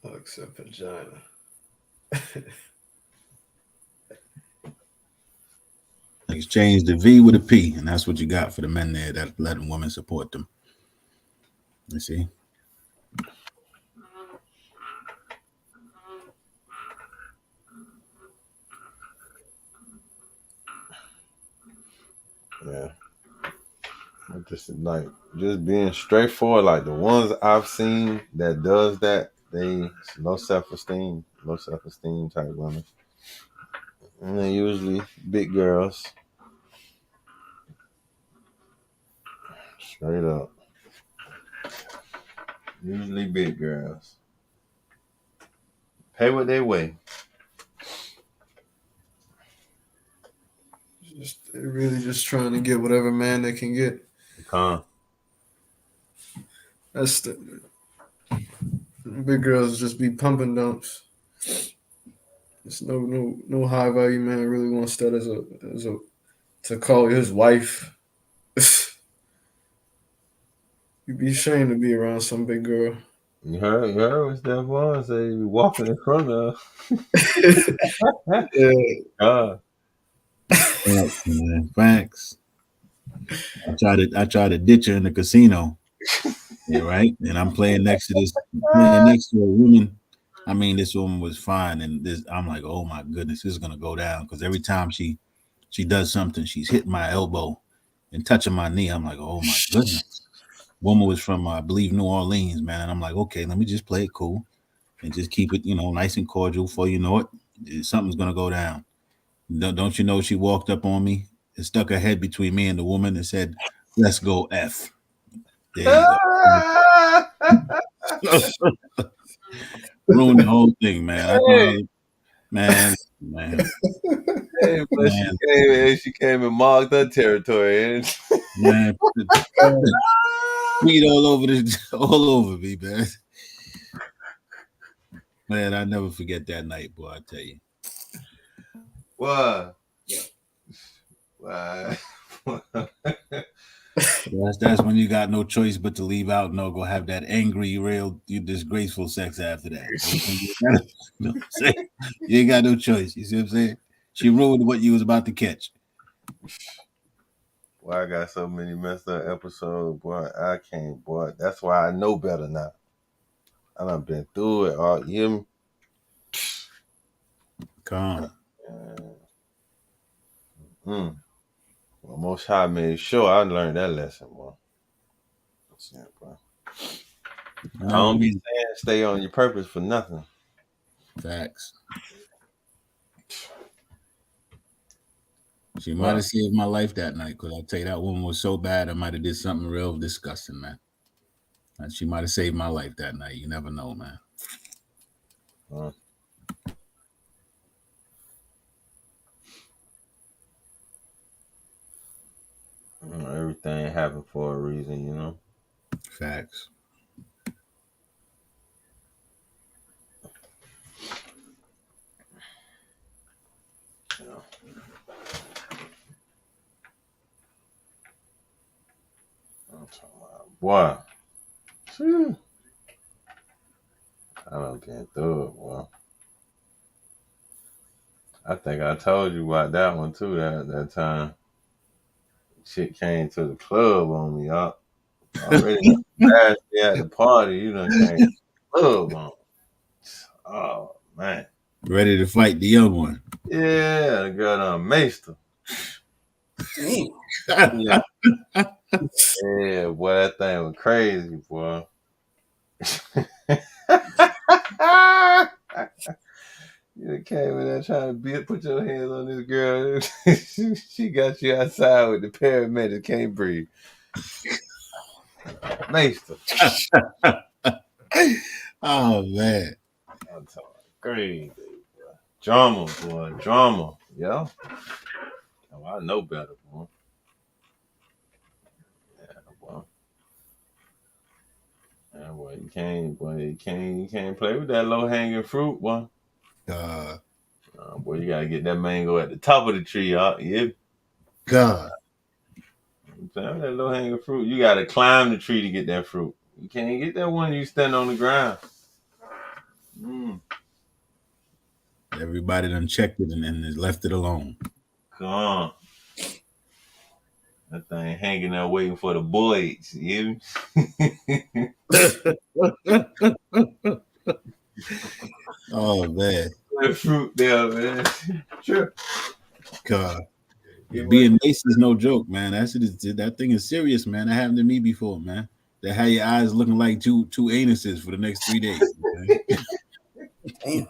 Except vagina. Exchange the V with a P, and that's what you got for the men there that letting women support them. You see? Yeah. Just being straightforward, like the ones I've seen that does that, they low self-esteem type women. And they're usually big girls. Straight up. Usually big girls. Pay what they weigh. They're really just trying to get whatever man they can get. That's the big girls just be pumping dumps. There's no high value man really wants that as a to call his wife. You'd be ashamed to be around some big girl. You heard what Stephon say? You walking in front of her. Facts. I try to ditch her in the casino. Yeah, right. And I'm playing next to a woman. I mean, this woman was fine, and I'm like, oh my goodness, this is gonna go down, because every time she does something, she's hitting my elbow and touching my knee. I'm like, oh my goodness. Woman was from I believe New Orleans, man. And I'm like, okay, let me just play it cool and just keep it, nice and cordial. Before you know it, something's gonna go down. Don't you know, she walked up on me and stuck her head between me and the woman and said, let's go F. Ruined the whole thing, man. Man. Hey, she came and marked her territory. Man, feet all over me, man. Man, I never forget that night, boy. I tell you. Why? That's when you got no choice but to leave out and go have that angry, you disgraceful sex after that. You ain't got no choice. You see what I'm saying? She ruined what you was about to catch. Well, I got so many messed up episodes, boy. I can't, boy. That's why I know better now. I done been through it all. You hear me? Calm. Well, Most High made sure I learned that lesson, boy. I don't be saying stay on your purpose for nothing. Facts. She might have saved my life that night, because I'll tell you, that woman was so bad, I might have did something real disgusting, man. And she might have saved my life that night. You never know, man. Everything happened for a reason, Facts. Boy. I done been through it, boy. I think I told you about that one too, that time. Shit came to the club on me, y'all. Already last day at the party, you done came to the club on me. Oh, man. Ready to fight the young one. Yeah, the girl done maced her. Yeah. Yeah, boy, that thing was crazy, boy. You came in there trying to put your hands on this girl. She got you outside with the paramedics, can't breathe. Maced her. Oh, man. I'm talking crazy, boy. Drama, boy. Drama. Yeah. Oh, I know better, boy. Yeah, boy, you can't play with that low hanging fruit, boy. Boy, you gotta get that mango at the top of the tree, yeah. God. That low hanging fruit, you gotta climb the tree to get that fruit. You can't get that one you stand on the ground. Everybody done checked it and then left it alone. Come on. That thing hanging there waiting for the boys, you Oh man. That fruit there, man. Sure. God. Being nice is no joke, man. That thing is serious, man. That happened to me before, man. That had your eyes looking like two anuses for the next 3 days. Damn.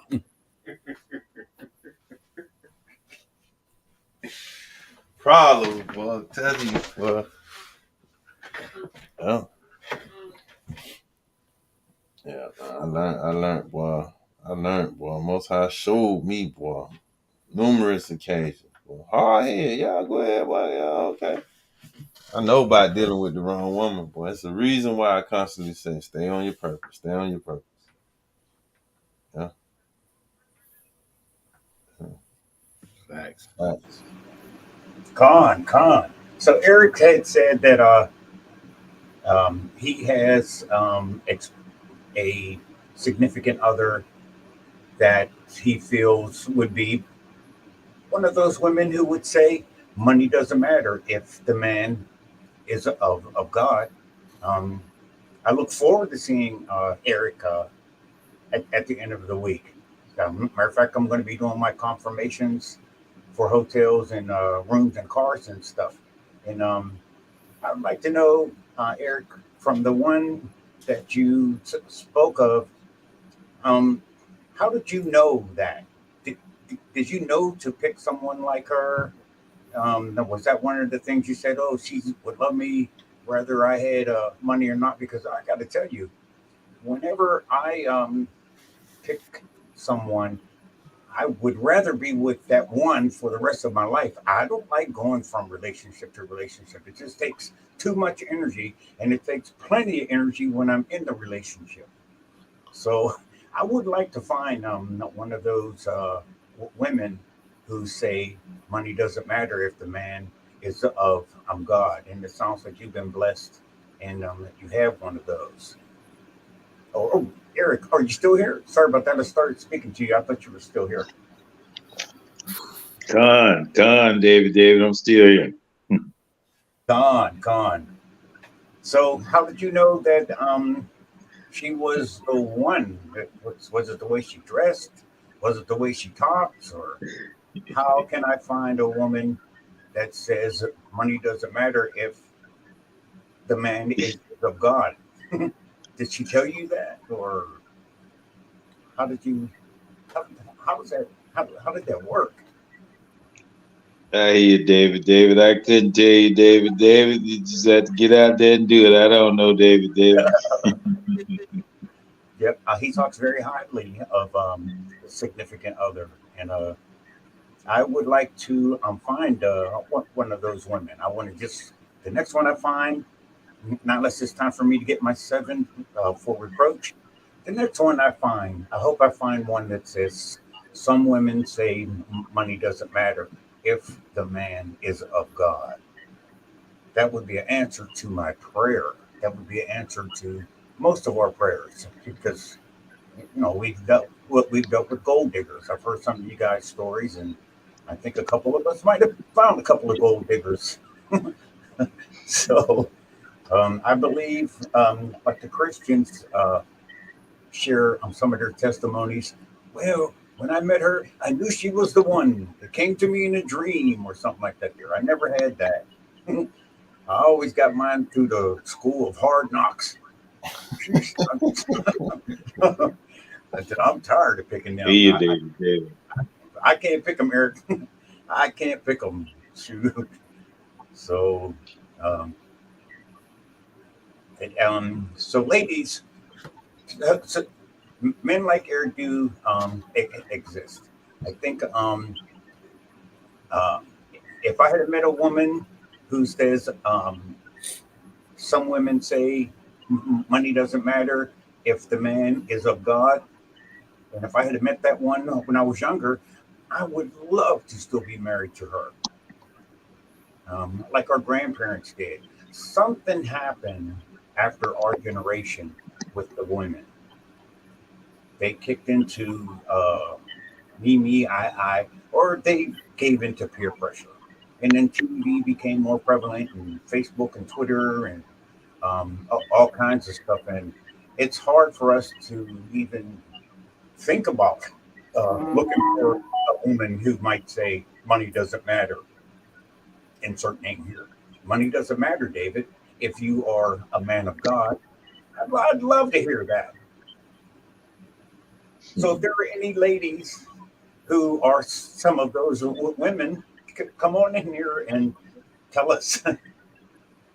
Problem, boy. I'm telling you, boy. Oh. Yeah, I learned, boy. Most High showed me, boy, numerous occasions. Hard head, y'all go ahead, boy. Yeah, okay. I know about dealing with the wrong woman, boy. It's the reason why I constantly say, stay on your purpose. Stay on your purpose. Yeah. Facts. Con. So Eric had said that he has a significant other that he feels would be one of those women who would say money doesn't matter if the man is of God. I look forward to seeing Eric at the end of the week. Matter of fact, I'm going to be doing my confirmations for hotels and rooms and cars and stuff. And I'd like to know, Eric, from the one that you spoke of, how did you know that? Did you know to pick someone like her? Was that one of the things you said, oh, she would love me whether I had money or not? Because I got to tell you, whenever I pick someone, I would rather be with that one for the rest of my life. I don't like going from relationship to relationship. It just takes too much energy, and it takes plenty of energy when I'm in the relationship. So I would like to find one of those women who say money doesn't matter if the man is of God. And it sounds like you've been blessed and you have one of those. Oh, Eric, are you still here? Sorry about that. I started speaking to you. I thought you were still here. Con, David, I'm still here. Con. So how did you know that she was the one? Was it the way she dressed? Was it the way she talks? Or how can I find a woman that says money doesn't matter if the man is of God? Did she tell you that, or how did you? How was that? How did that work? I hear you, David. I couldn't tell you, David. You just have to get out there and do it. I don't know, David. Yep, he talks very highly of a significant other, and I would like to find one of those women. I want to just the next one I find. Not unless it's time for me to get my 7 for reproach. The next one I find, I hope I find one that says, some women say money doesn't matter if the man is of God. That would be an answer to my prayer. That would be an answer to most of our prayers, because we've dealt with gold diggers. I've heard some of you guys' stories, and I think a couple of us might have found a couple of gold diggers. So. I believe, like the Christians share some of their testimonies. Well, when I met her, I knew she was the one that came to me in a dream or something like that. There, I never had that. I always got mine through the school of hard knocks. I said, I'm tired of picking them. David. I can't pick them, Eric. I can't pick them. Shoot. So. So ladies, so men like Eric do exist. I think if I had met a woman who says some women say money doesn't matter if the man is of God. And if I had met that one when I was younger, I would love to still be married to her, like our grandparents did. Something happened after our generation with the women. They kicked into me, I, or they gave into peer pressure. And then TV became more prevalent, and Facebook and Twitter and all kinds of stuff. And it's hard for us to even think about looking for a woman who might say money doesn't matter. Insert name here. Money doesn't matter, David. If you are a man of God, I'd love to hear that. So if there are any ladies who are some of those women, come on in here and tell us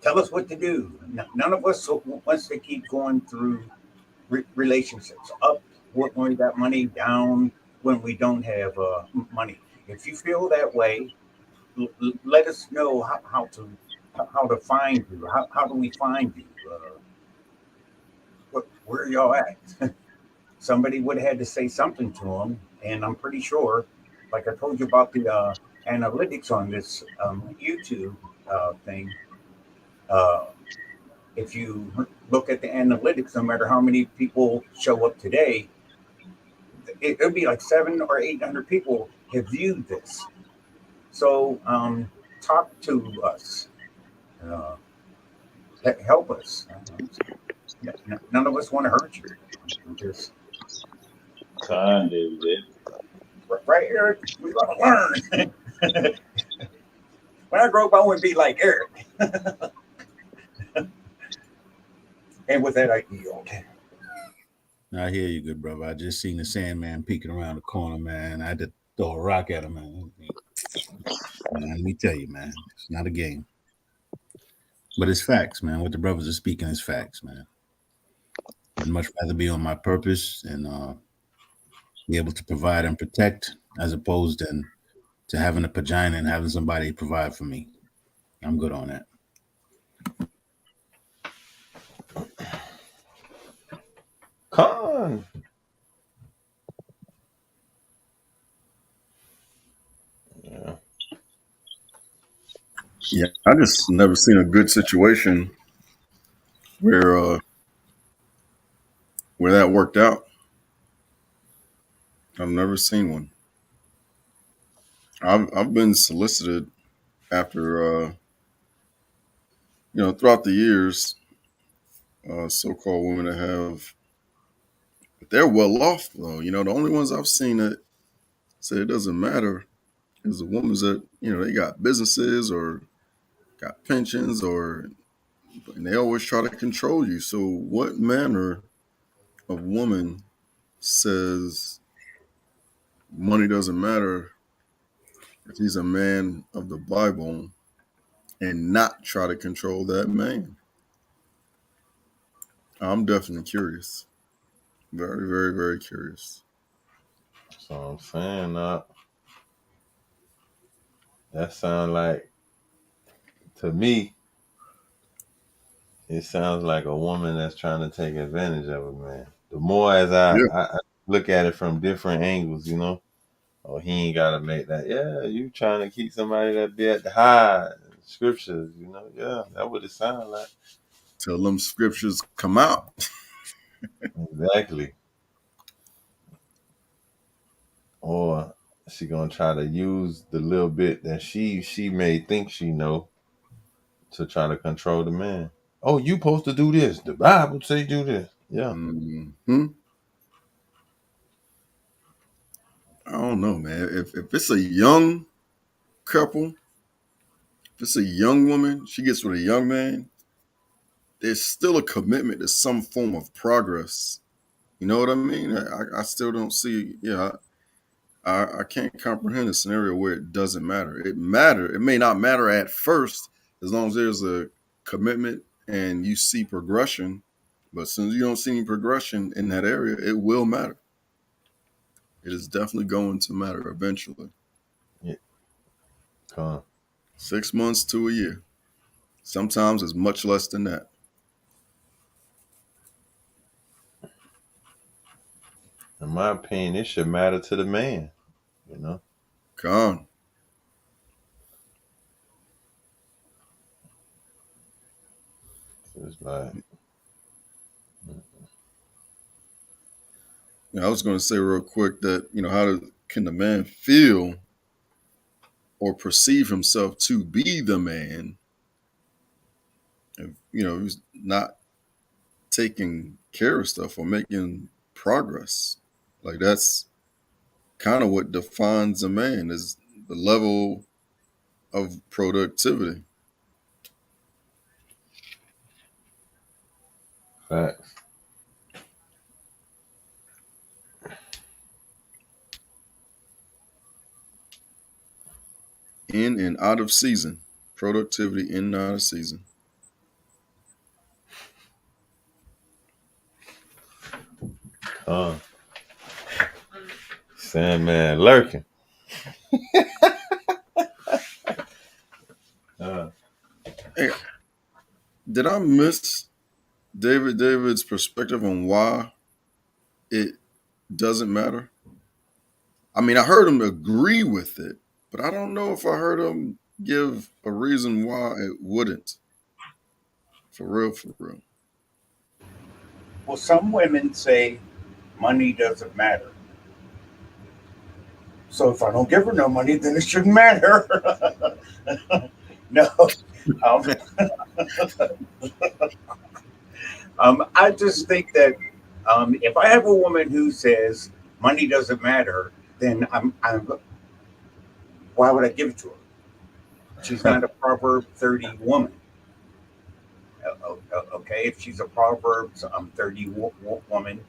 what to do. None of us wants to keep going through relationships up when we got money, down when we don't have money. If you feel that way, let us know how to find you. How do we find you? Where y'all at? Somebody would have had to say something to them, and I'm pretty sure, like I told you about the analytics on this YouTube thing. If you look at the analytics, no matter how many people show up today, it'll be like 700 or 800 people have viewed this. So talk to us, help us. None of us want to hurt you. Just right here, we're gonna learn. When I grow up, I want to be like Eric. And with that, I yield. I hear you, good brother. I just seen the Sandman peeking around the corner, man. I had to throw a rock at him, man. Let me tell you, man, it's not a game. But it's facts, man. What the brothers are speaking is facts, man. I'd much rather be on my purpose and be able to provide and protect as opposed to having a vagina and having somebody provide for me. I'm good on that. Con. Yeah, I just never seen a good situation where that worked out. I've never seen one. I've been solicited after throughout the years, so-called women that have, but they're well off though. The only ones I've seen that say it doesn't matter is the women that they got businesses or got pensions and they always try to control you. So what manner of woman says money doesn't matter if he's a man of the Bible and not try to control that man? I'm definitely curious. Very, very, very curious. So I'm saying that sounds like, to me, it sounds like a woman that's trying to take advantage of a man. The more as I look at it from different angles, oh, he ain't got to make that. Yeah, you trying to keep somebody that be at the high scriptures, Yeah, that's what it sounds like. Till them scriptures come out. Exactly. Or she gonna try to use the little bit that she may think she know to try to control the man. Oh, you supposed to do this. The Bible say do this. Yeah. Mm-hmm. I don't know, man. If it's a young couple, if it's a young woman, she gets with a young man, there's still a commitment to some form of progress. You know what I mean? I still don't see. I can't comprehend a scenario where it doesn't matter. It may not matter at first, as long as there's a commitment and you see progression. But as soon as you don't see any progression in that area, it will matter. It is definitely going to matter eventually. Yeah. 6 months to a year. Sometimes it's much less than that. In my opinion, it should matter to the man, you know. Con. It's like, I was going to say real quick that, how can the man feel or perceive himself to be the man if, he's not taking care of stuff or making progress? Like, that's kind of what defines a man, is the level of productivity. facts. In and out of season. Productivity in and out of season. Sandman lurking. Hey, did I miss David's perspective on why it doesn't matter? I mean, I heard him agree with it, but I don't know if I heard him give a reason why it wouldn't. For real, for real. Well, some women say money doesn't matter. So if I don't give her no money, then it shouldn't matter. No. I just think that if I have a woman who says money doesn't matter, then why would I give it to her? She's not a Proverb 30 woman. Okay, if she's a Proverbs 30 woman,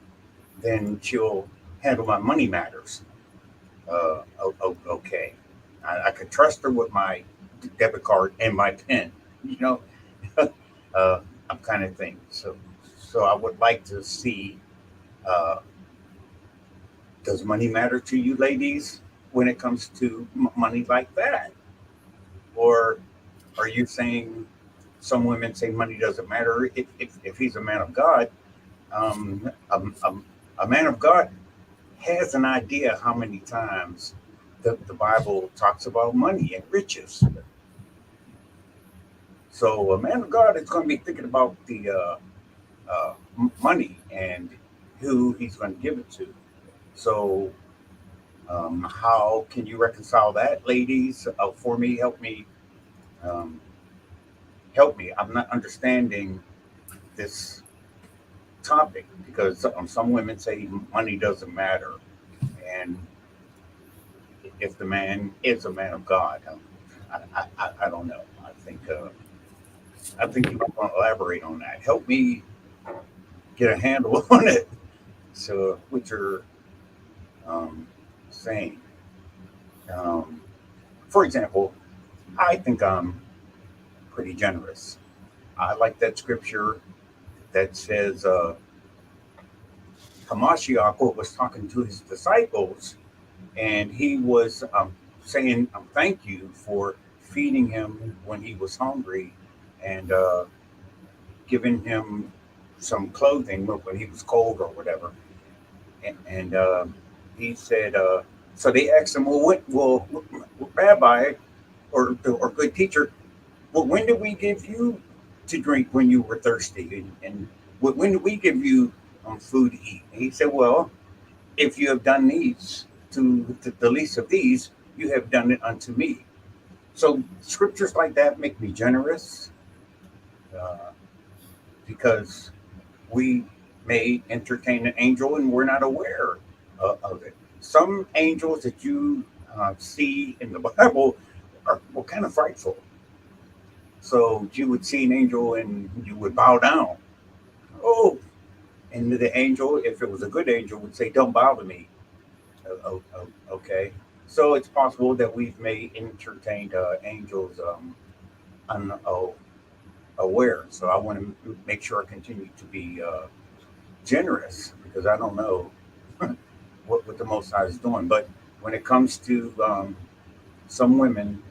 then she'll handle my money matters. Okay, I could trust her with my debit card and my pen, I'm kind of thing. So I would like to see, does money matter to you ladies when it comes to money like that? Or are you saying some women say money doesn't matter if he's a man of God? A man of God has an idea how many times the Bible talks about money and riches. So a man of God is going to be thinking about the money and who he's going to give it to. So how can you reconcile that, ladies? For me, help me. Help me. I'm not understanding this topic because some women say money doesn't matter, and if the man is a man of God, I don't know. I think you want to elaborate on that. Help me get a handle on it. So what you're saying. For example, I think I'm pretty generous. I like that scripture that says Hamashiach was talking to his disciples, and he was saying thank you for feeding him when he was hungry and giving him some clothing when he was cold or whatever. And he said, so they asked him, well, Rabbi or good teacher, well, when did we give you to drink when you were thirsty? And when did we give you food to eat? And he said, well, if you have done these to the least of these, you have done it unto me. So scriptures like that make me generous because we may entertain an angel and we're not aware of it. Some angels that you see in the Bible are kind of frightful. So you would see an angel and you would bow down. Oh, and the angel, if it was a good angel, would say, don't bow to me. Okay. So it's possible that we've may entertained angels unaware. So I want to make sure I continue to be generous because I don't know what the Most High is doing. But when it comes to some women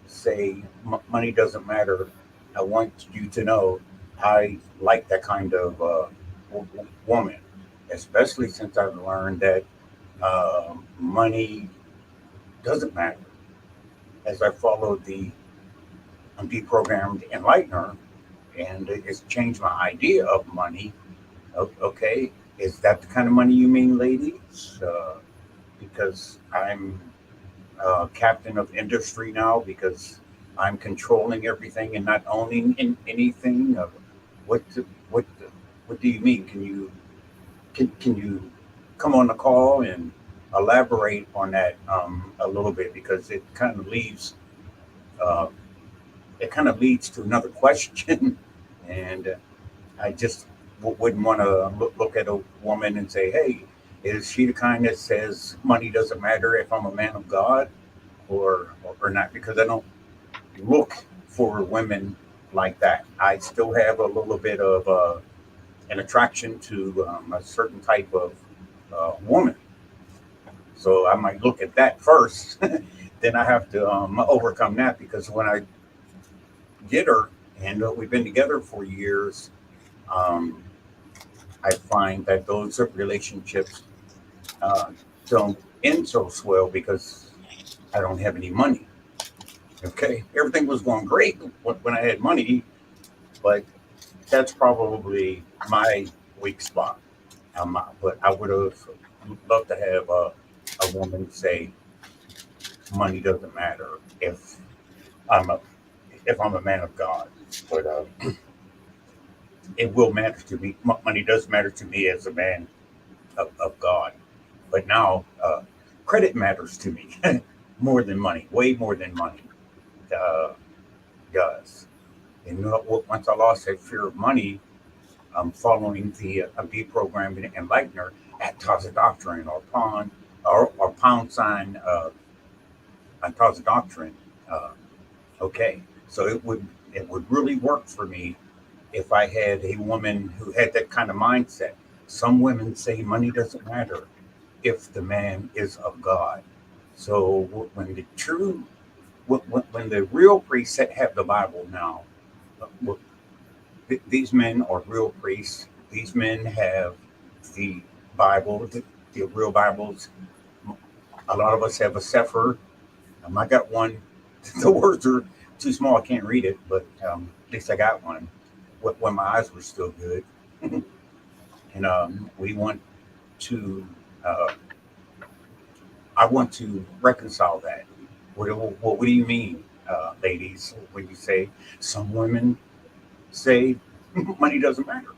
say money doesn't matter, I want you to know I like that kind of woman, especially since I've learned that money doesn't matter. As I followed the deprogrammed enlightener, and it's changed my idea of money. Okay, is that the kind of money you mean, ladies? Because I'm captain of industry now, because I'm controlling everything and not owning anything. What do you mean? Can you come on the call and elaborate on that a little bit, because it kind of leads to another question, and I just wouldn't want to look at a woman and say, "Hey, is she the kind that says money doesn't matter if I'm a man of God, or not?" Because I don't look for women like that. I still have a little bit of an attraction to a certain type of woman. So I might look at that first. Then I have to overcome that, because when I get her, and we've been together for years, I find that those relationships don't end so swell because I don't have any money. Okay, everything was going great when I had money, but that's probably my weak spot. But I would have loved to have a woman say, "Money doesn't matter if I'm a man of God," but it will matter to me. Money does matter to me as a man of God. But now credit matters to me more than money, way more than money does. And once I lost that fear of money, I'm following the deprogrammed enlightener at Taza Doctrine, or pound sign on Taza Doctrine. Okay, so it would really work for me if I had a woman who had that kind of mindset. Some women say money doesn't matter if the man is of God. So when the real priests that have the Bible now, these men are real priests. These men have the Bible, the real Bibles. A lot of us have a Sefer. I got one. The words are too small, I can't read it, but at least I got one when my eyes were still good. And we want to, I want to reconcile that. What do you mean, ladies, when you say some women say money doesn't matter?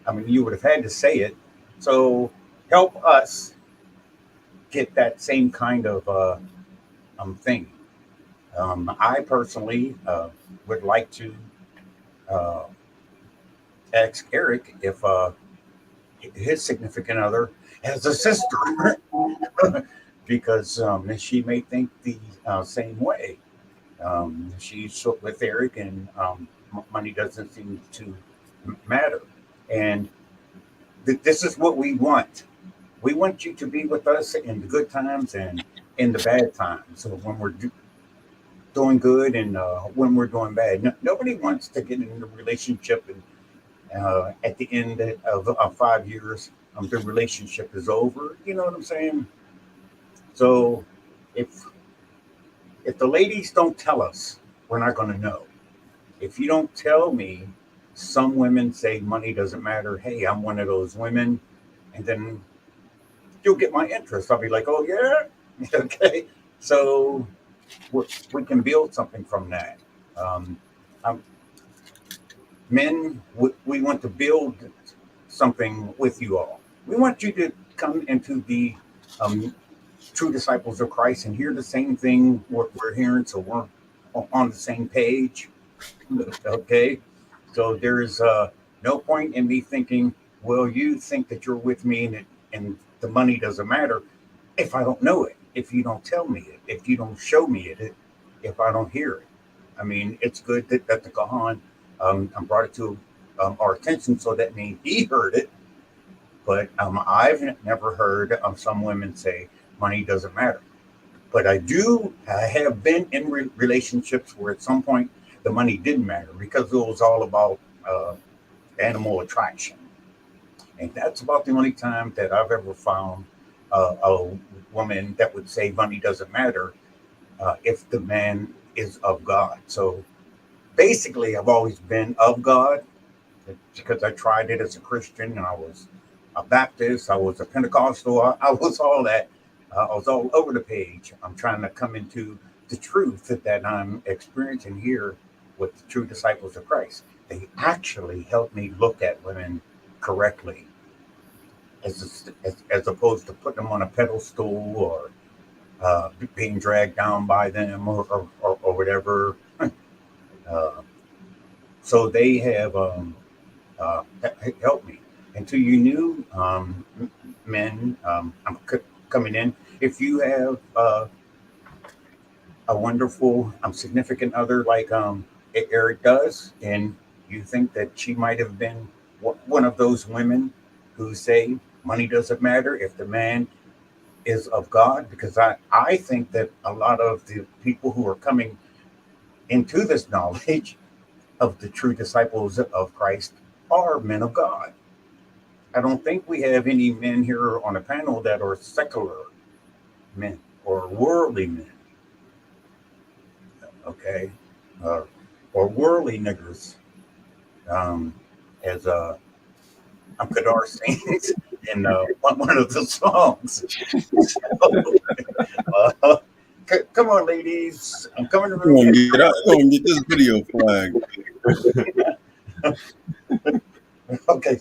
I mean, you would have had to say it. So help us get that same kind of thing. I personally would like to ask Eric if his significant other has a sister, because she may think the same way. She's with Eric, and money doesn't seem to matter. And this is what we want. We want you to be with us in the good times and in the bad times. So when we're doing good and when we're doing bad, nobody wants to get in a relationship and at the end of 5 years, the relationship is over. You know what I'm saying? So if the ladies don't tell us, we're not going to know. If you don't tell me, some women say money doesn't matter. Hey, I'm one of those women. And then you'll get my interest. I'll be like, oh, yeah? Okay. So we can build something from that. Men, we want to build something with you all. We want you to come into the true disciples of Christ and hear the same thing we're hearing, so we're on the same page. Okay? So there's no point in me thinking, well, you think that you're with me and the money doesn't matter if I don't know it, if you don't tell me it, if you don't show me it, if I don't hear it. I mean, it's good that the Kahan brought it to our attention, so that means he heard it. But I've never heard some women say money doesn't matter. But I have been in relationships where at some point the money didn't matter, because it was all about animal attraction. And that's about the only time that I've ever found a woman that would say money doesn't matter if the man is of God. So basically, I've always been of God because I tried it as a Christian, and I was a Baptist, I was a Pentecostal, I was all that. I was all over the page. I'm trying to come into the truth that I'm experiencing here with the true disciples of Christ. They actually help me look at women correctly, as opposed to putting them on a pedestal or being dragged down by them or whatever. So they have helped me. And to you new men, I'm coming in. If you have a wonderful significant other like Eric does, and you think that she might have been one of those women who say money doesn't matter if the man is of God, because I think that a lot of the people who are coming into this knowledge of the true disciples of Christ are men of God. I don't think we have any men here on the panel that are secular men or worldly men, okay, or worldly niggers, as Kadar sings in one of the songs. So, come on, ladies, I'm coming to get this video flag. Okay,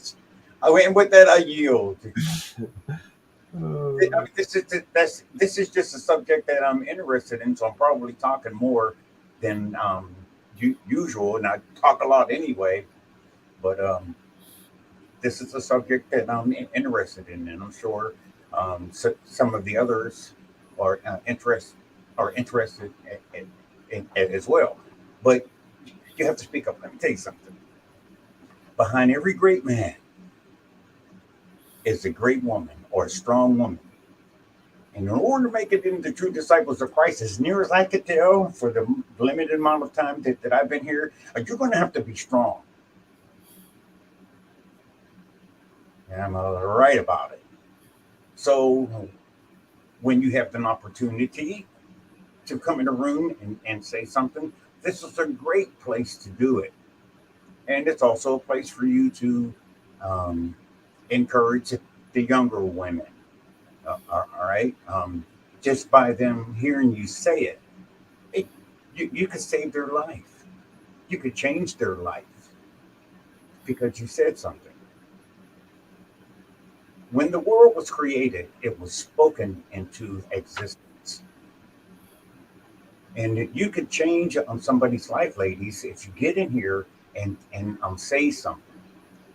and with that, I yield. This is just a subject that I'm interested in, so I'm probably talking more than usual, and I talk a lot anyway. But this is a subject that I'm interested in, and I'm sure some of the others are interested in as well. But you have to speak up. Let me tell you something. Behind every great man is a great woman or a strong woman. And in order to make it into true disciples of Christ, as near as I could tell, for the limited amount of time that I've been here, you're going to have to be strong. And I'm right about it. So when you have an opportunity to come in a room and say something, this is a great place to do it. And it's also a place for you to encourage the younger women. All right. Just by them hearing you say it, you could save their life. You could change their life because you said something. When the world was created, it was spoken into existence. And you could change on somebody's life, ladies, if you get in here and say something.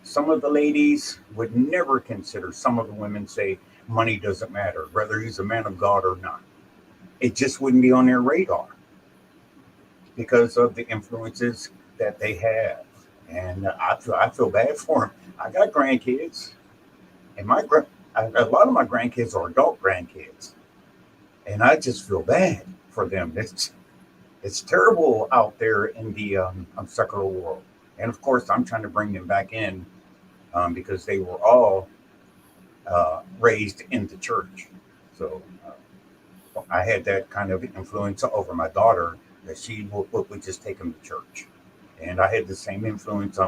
Some of the ladies would never consider, some of the women say money doesn't matter, whether he's a man of God or not. It just wouldn't be on their radar because of the influences that they have. And I feel bad for them. I got grandkids, and a lot of my grandkids are adult grandkids, and I just feel bad for them. It's terrible out there in the secular world. And of course, I'm trying to bring them back in because they were all raised in the church. So I had that kind of influence over my daughter that she would just take them to church. And I had the same influence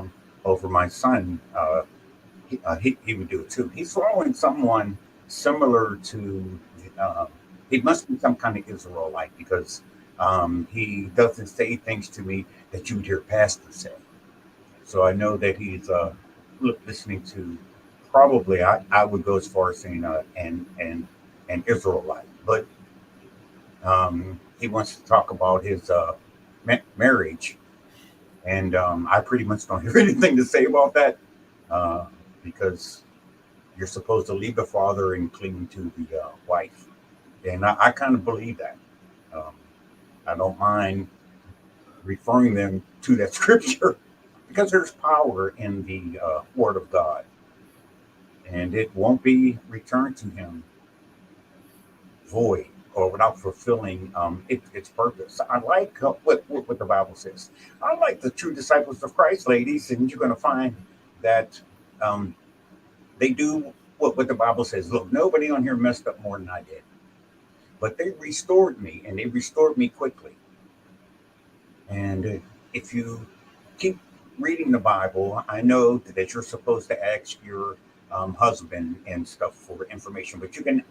over my son. He would do it too. He's following someone similar to, he must be some kind of Israelite because he doesn't say things to me that you would hear pastors say. So I know that he's listening to, probably I would go as far as saying an Israelite, but he wants to talk about his marriage, and I pretty much don't have anything to say about that because you're supposed to leave the father and cling to the wife, and I kind of believe that. I don't mind referring them to that scripture because there's power in the word of God, and it won't be returned to him void or without fulfilling its purpose. I like what the Bible says. I like the true disciples of Christ, ladies, and you're going to find that they do what the Bible says. Look, nobody on here messed up more than I did. But they restored me, and they restored me quickly. And if you keep reading the Bible, I know that you're supposed to ask your husband and stuff for information, but you can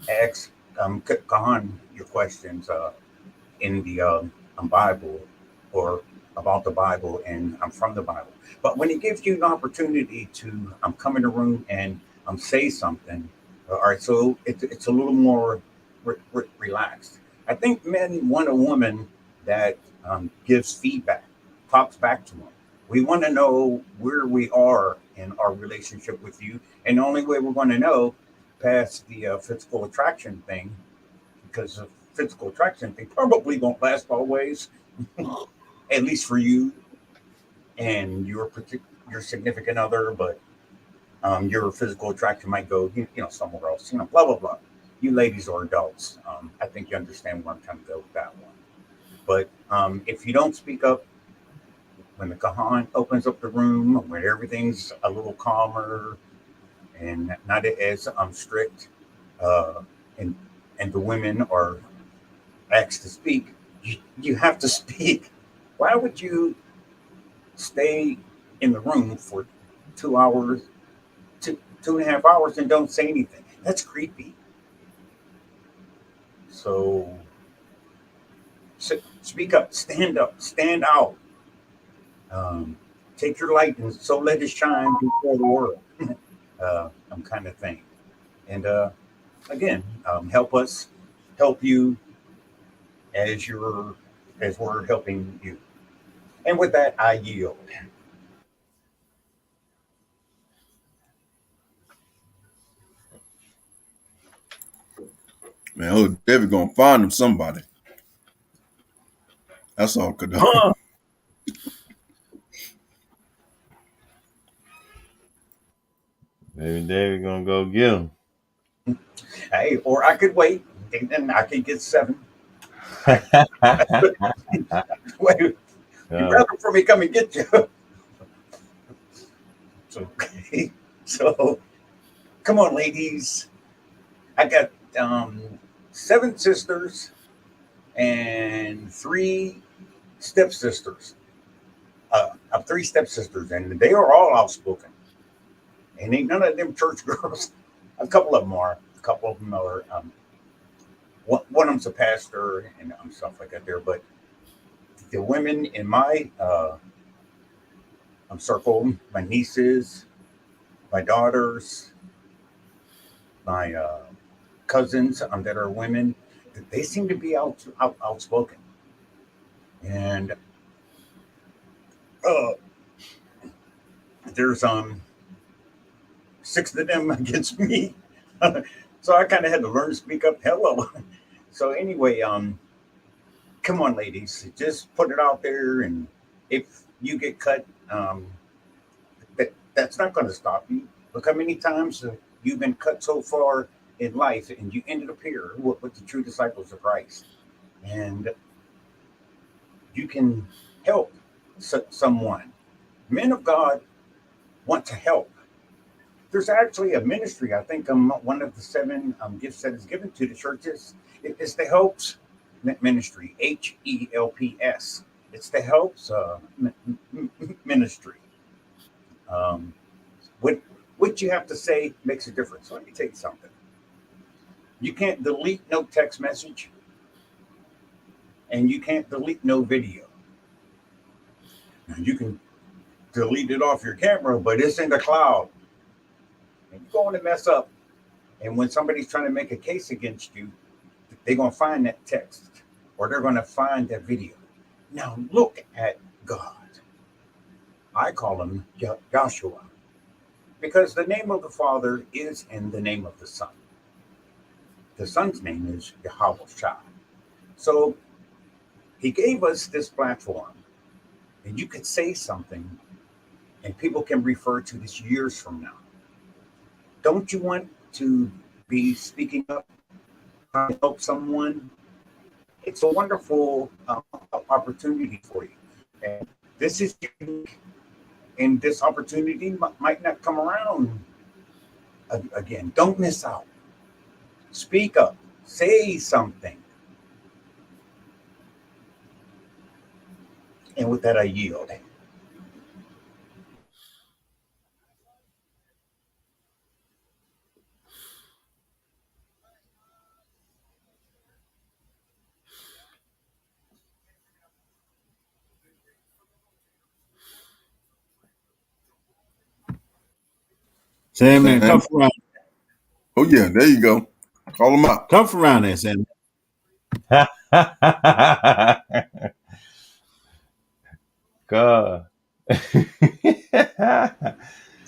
ask Kahan your questions in the Bible or about the Bible and from the Bible. But when he gives you an opportunity to come in the room and say something, all right, so it's a little more relaxed. I think men want a woman that gives feedback, talks back to them. We want to know where we are in our relationship with you. And the only way we're going to know past the physical attraction thing, because of physical attraction thing probably won't last always, at least for you and your significant other, but your physical attraction might go, somewhere else, blah, blah, blah. You ladies are adults. I think you understand where I'm trying to go with that one. But if you don't speak up, when the Kahan opens up the room, where everything's a little calmer and not as strict, and the women are asked to speak, you have to speak. Why would you stay in the room for 2 hours, 2.5 hours, and don't say anything? That's creepy. So speak up, stand out. Take your light and so let it shine before the world. Kind of thing. And again, help you as we're helping you. And with that, I yield. Man, oh, David gonna find him somebody. That's all could do. Maybe David gonna go get him. Hey, or I could wait and I could get 7. Wait, you'd rather for me come and get you. Okay. So come on, ladies. I got 7 sisters and 3 stepsisters. I have 3 stepsisters, and they are all outspoken. And ain't none of them church girls. A couple of them are. A couple of them are. One of them's a pastor and stuff like that there. But the women in my circle, my nieces, my daughters, my cousins that are women, they seem to be outspoken. And there's 6 of them against me. So I kind of had to learn to speak up. Hello. So anyway, come on, ladies, just put it out there. And if you get cut, that's not going to stop you. Look how many times you've been cut so far in life and you ended up here with the true disciples of Christ. And you can help someone. Men of God want to help. There's actually a ministry, I think one of the 7 gifts that is given to the churches. It's the Helps Ministry, HELPS. It's the Helps Ministry. What you have to say makes a difference. Let me tell you something. You can't delete no text message, and you can't delete no video. Now, you can delete it off your camera, but it's in the cloud. And you're going to mess up. And when somebody's trying to make a case against you, they're going to find that text or they're going to find that video. Now look at God. I call him Joshua because the name of the Father is in the name of the Son. The Son's name is Yahweh Shah. So he gave us this platform and you could say something and people can refer to this years from now. Don't you want to be speaking up, trying to help someone? It's a wonderful opportunity for you. And this is unique, and this opportunity might not come around Again, don't miss out. Speak up. Say something. And with that, I yield. Sam, come around. Oh yeah, there you go. Call him out. Come around there, Sam. God.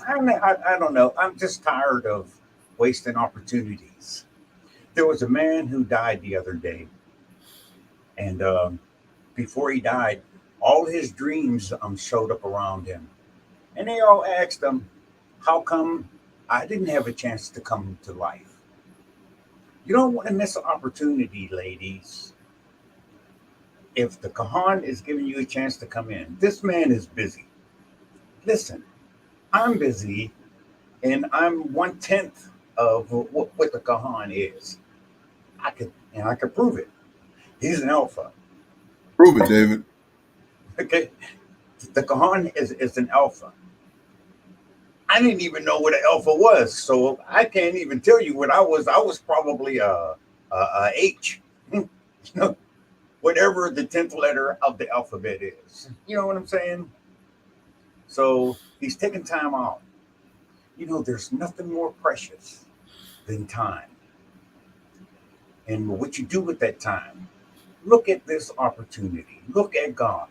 I don't know. I'm just tired of wasting opportunities. There was a man who died the other day, and before he died, all his dreams showed up around him, and they all asked him, "How come I didn't have a chance to come to life?" You don't want to miss an opportunity, ladies. If the Kahan is giving you a chance to come in, this man is busy. Listen, I'm busy, and I'm 1/10 of what the Kahan is. I could prove it. He's an alpha. Prove it, David. Okay, the Kahan is an alpha. I didn't even know what an alpha was, so I can't even tell you what I was. I was probably a H, whatever the 10th letter of the alphabet is. You know what I'm saying? So he's taking time out. There's nothing more precious than time. And what you do with that time, look at this opportunity. Look at God.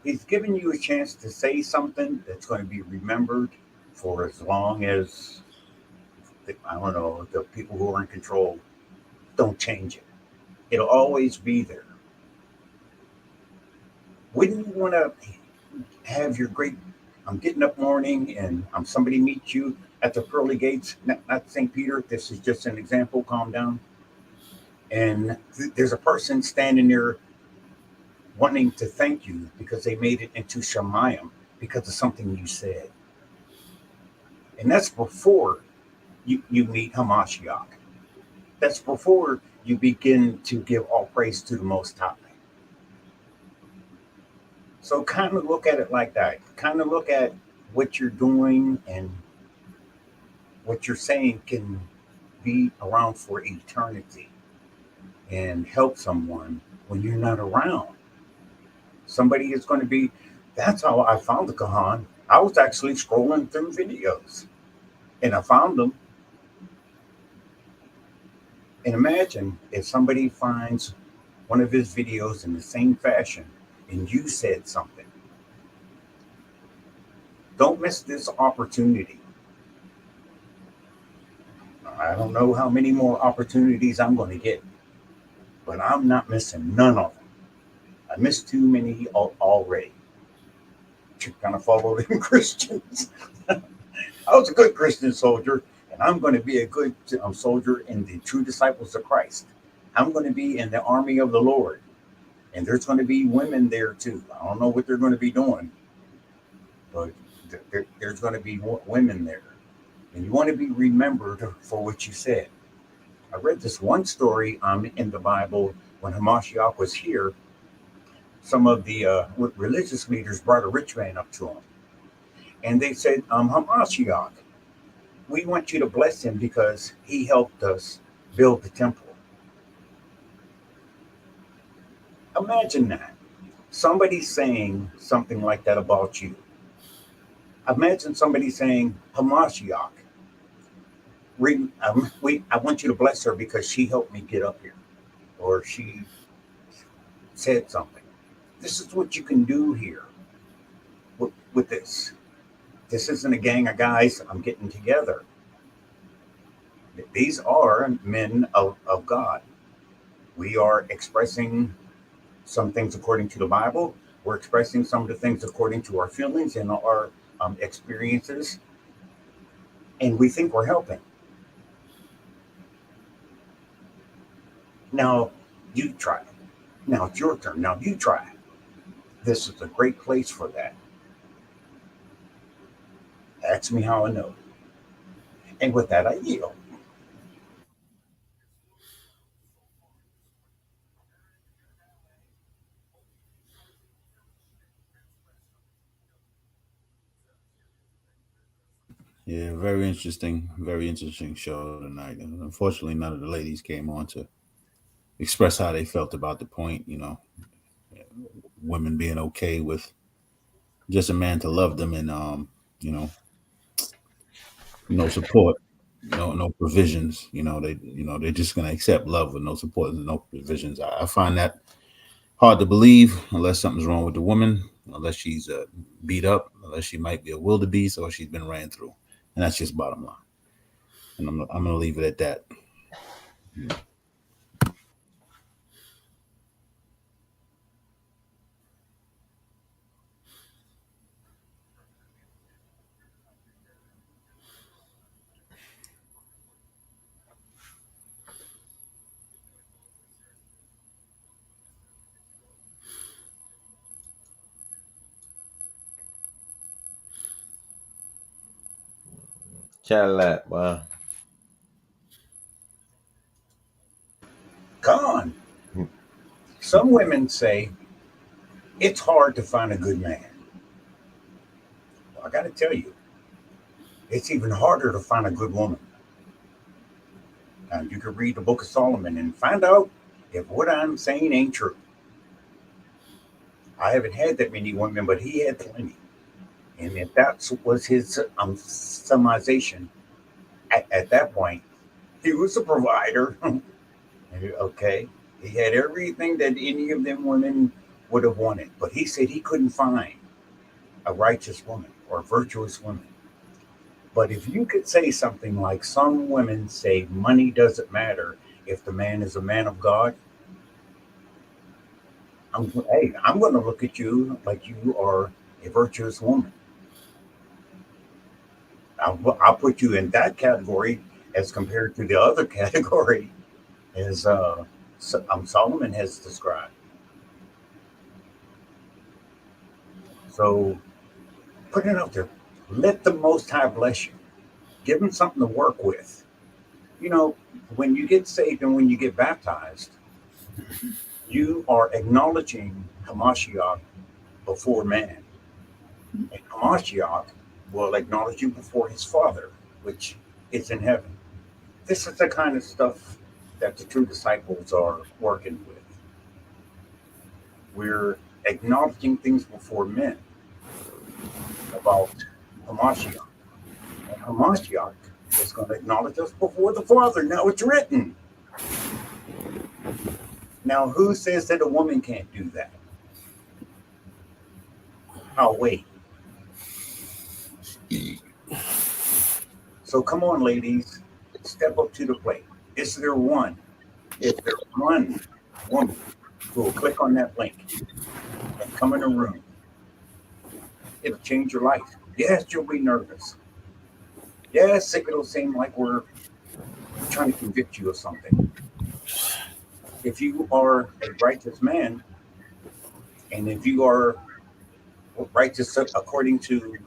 He's giving you a chance to say something that's going to be remembered for as long as, I don't know, the people who are in control don't change it. It'll always be there. Wouldn't you want to have your great, I'm getting up morning and somebody meets you at the pearly gates, not St. Peter, this is just an example, calm down. And there's a person standing there wanting to thank you because they made it into Shemayim because of something you said. And that's before you meet Hamashiach. That's before you begin to give all praise to the Most High. So kind of look at it like that. Kind of look at what you're doing and what you're saying can be around for eternity and help someone when you're not around. Somebody is going to be, that's how I found the Kahan. I was actually scrolling through videos and I found them. And imagine if somebody finds one of his videos in the same fashion and you said something. Don't miss this opportunity. I don't know how many more opportunities I'm going to get, but I'm not missing none of them. I missed too many already. To kind of follow them Christians. I was a good Christian soldier, and I'm going to be a good soldier in the true disciples of Christ. I'm going to be in the army of the Lord. And there's going to be women there too. I don't know what they're going to be doing, but there's going to be women there. And you want to be remembered for what you said. I read this one story in the Bible when Hamashiach was here. Some of the religious leaders brought a rich man up to him. And they said, Hamashiach, we want you to bless him because he helped us build the temple. Imagine that. Somebody saying something like that about you. Imagine somebody saying, Hamashiach, I want you to bless her because she helped me get up here. Or she said something. This is what you can do here with this. This isn't a gang of guys I'm getting together. These are men of God. We are expressing some things according to the Bible. We're expressing some of the things according to our feelings and our experiences. And we think we're helping. Now, you try it. Now it's your turn. Now you try it. This is a great place for that. Ask me how I know. And with that, I yield. Yeah, very interesting show tonight. And unfortunately, none of the ladies came on to express how they felt about the point. Women being okay with just a man to love them and no support, no provisions. They're just gonna accept love with no support and no provisions. I find that hard to believe unless something's wrong with the woman, unless she's beat up, unless she might be a wildebeest or she's been ran through, and that's just bottom line. And I'm gonna leave it at that. Cadillac, wow. Con. Some women say it's hard to find a good man. Well, I got to tell you, it's even harder to find a good woman. And you can read the Book of Solomon and find out if what I'm saying ain't true. I haven't had that many women, but he had plenty. And if that was his summarization, at that point, he was a provider. Okay. He had everything that any of them women would have wanted. But he said he couldn't find a righteous woman or a virtuous woman. But if you could say something like some women say money doesn't matter if the man is a man of God, I'm going to look at you like you are a virtuous woman. I'll put you in that category as compared to the other category as Solomon has described. So put it out there. Let the Most High bless you. Give him something to work with. When you get saved and when you get baptized, you are acknowledging Hamashiach before man. And Hamashiach will acknowledge you before his Father, which is in heaven. This is the kind of stuff that the true disciples are working with. We're acknowledging things before men about Hamashiach. And Hamashiach is going to acknowledge us before the Father. Now it's written. Now, who says that a woman can't do that? I'll wait. So come on, ladies, step up to the plate. Is there one woman who will click on that link and come in a room? It'll change your life. Yes, you'll be nervous. Yes, it'll seem like we're trying to convict you of something. If you are a righteous man, and if you are righteous according to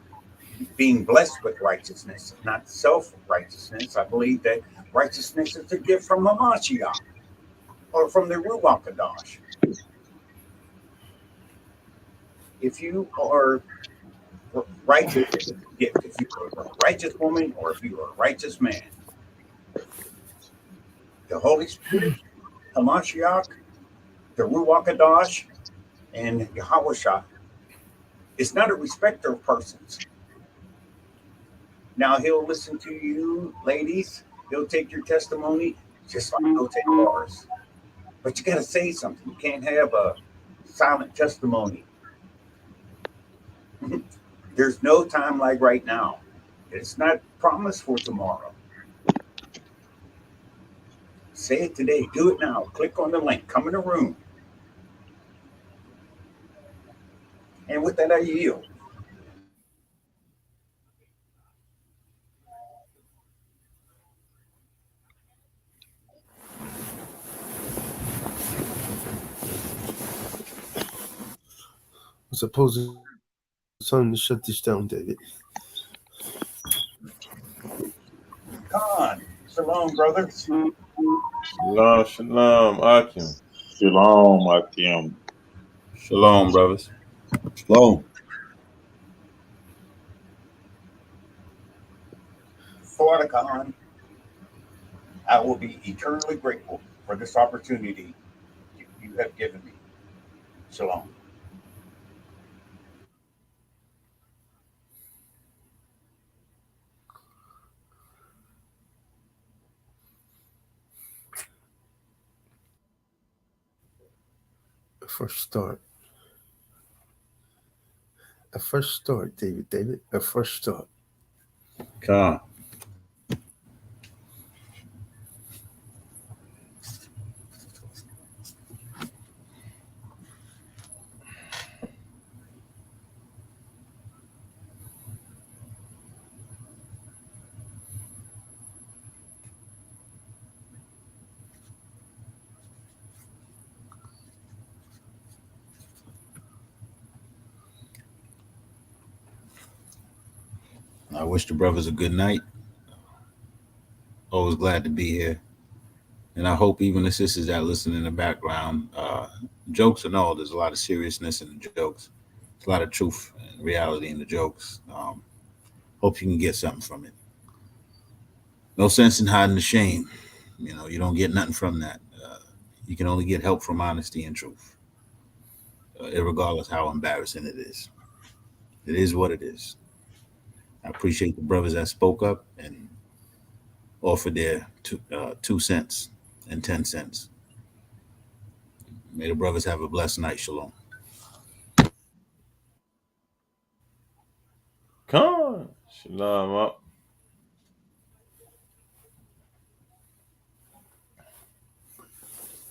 being blessed with righteousness, not self-righteousness, I believe that righteousness is a gift from Hamashiach or from the Ruach Kadosh. If you are righteous, if you are a righteous woman or if you are a righteous man, the Holy Spirit, Hamashiach, the Ruach Kadosh, and Yahweh is not a respecter of persons. Now he'll listen to you, ladies. He'll take your testimony just like he'll take ours. But you got to say something. You can't have a silent testimony. There's no time like right now. It's not promised for tomorrow. Say it today. Do it now. Click on the link. Come in the room. And with that, I yield. I suppose it's time to shut this down, David. Khan. Shalom, brothers. Shalom, shalom, Akim. Shalom, Akim. Shalom, brothers. Shalom. Thought Khan. I will be eternally grateful for this opportunity you have given me. Shalom. A fresh start. A fresh start, David. A fresh start. Khan. I wish the brothers a good night. Always glad to be here. And I hope even the sisters that listen in the background, jokes and all, there's a lot of seriousness in the jokes. There's a lot of truth and reality in the jokes. Hope you can get something from it. No sense in hiding the shame. You don't get nothing from that. You can only get help from honesty and truth, irregardless how embarrassing it is. It is what it is. I appreciate the brothers that spoke up and offered their 2 cents and 10 cents. May the brothers have a blessed night. Shalom. Come on. Shalom up.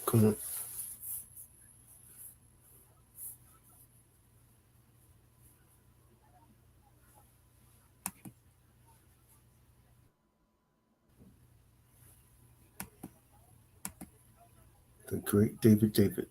Come on. The great David.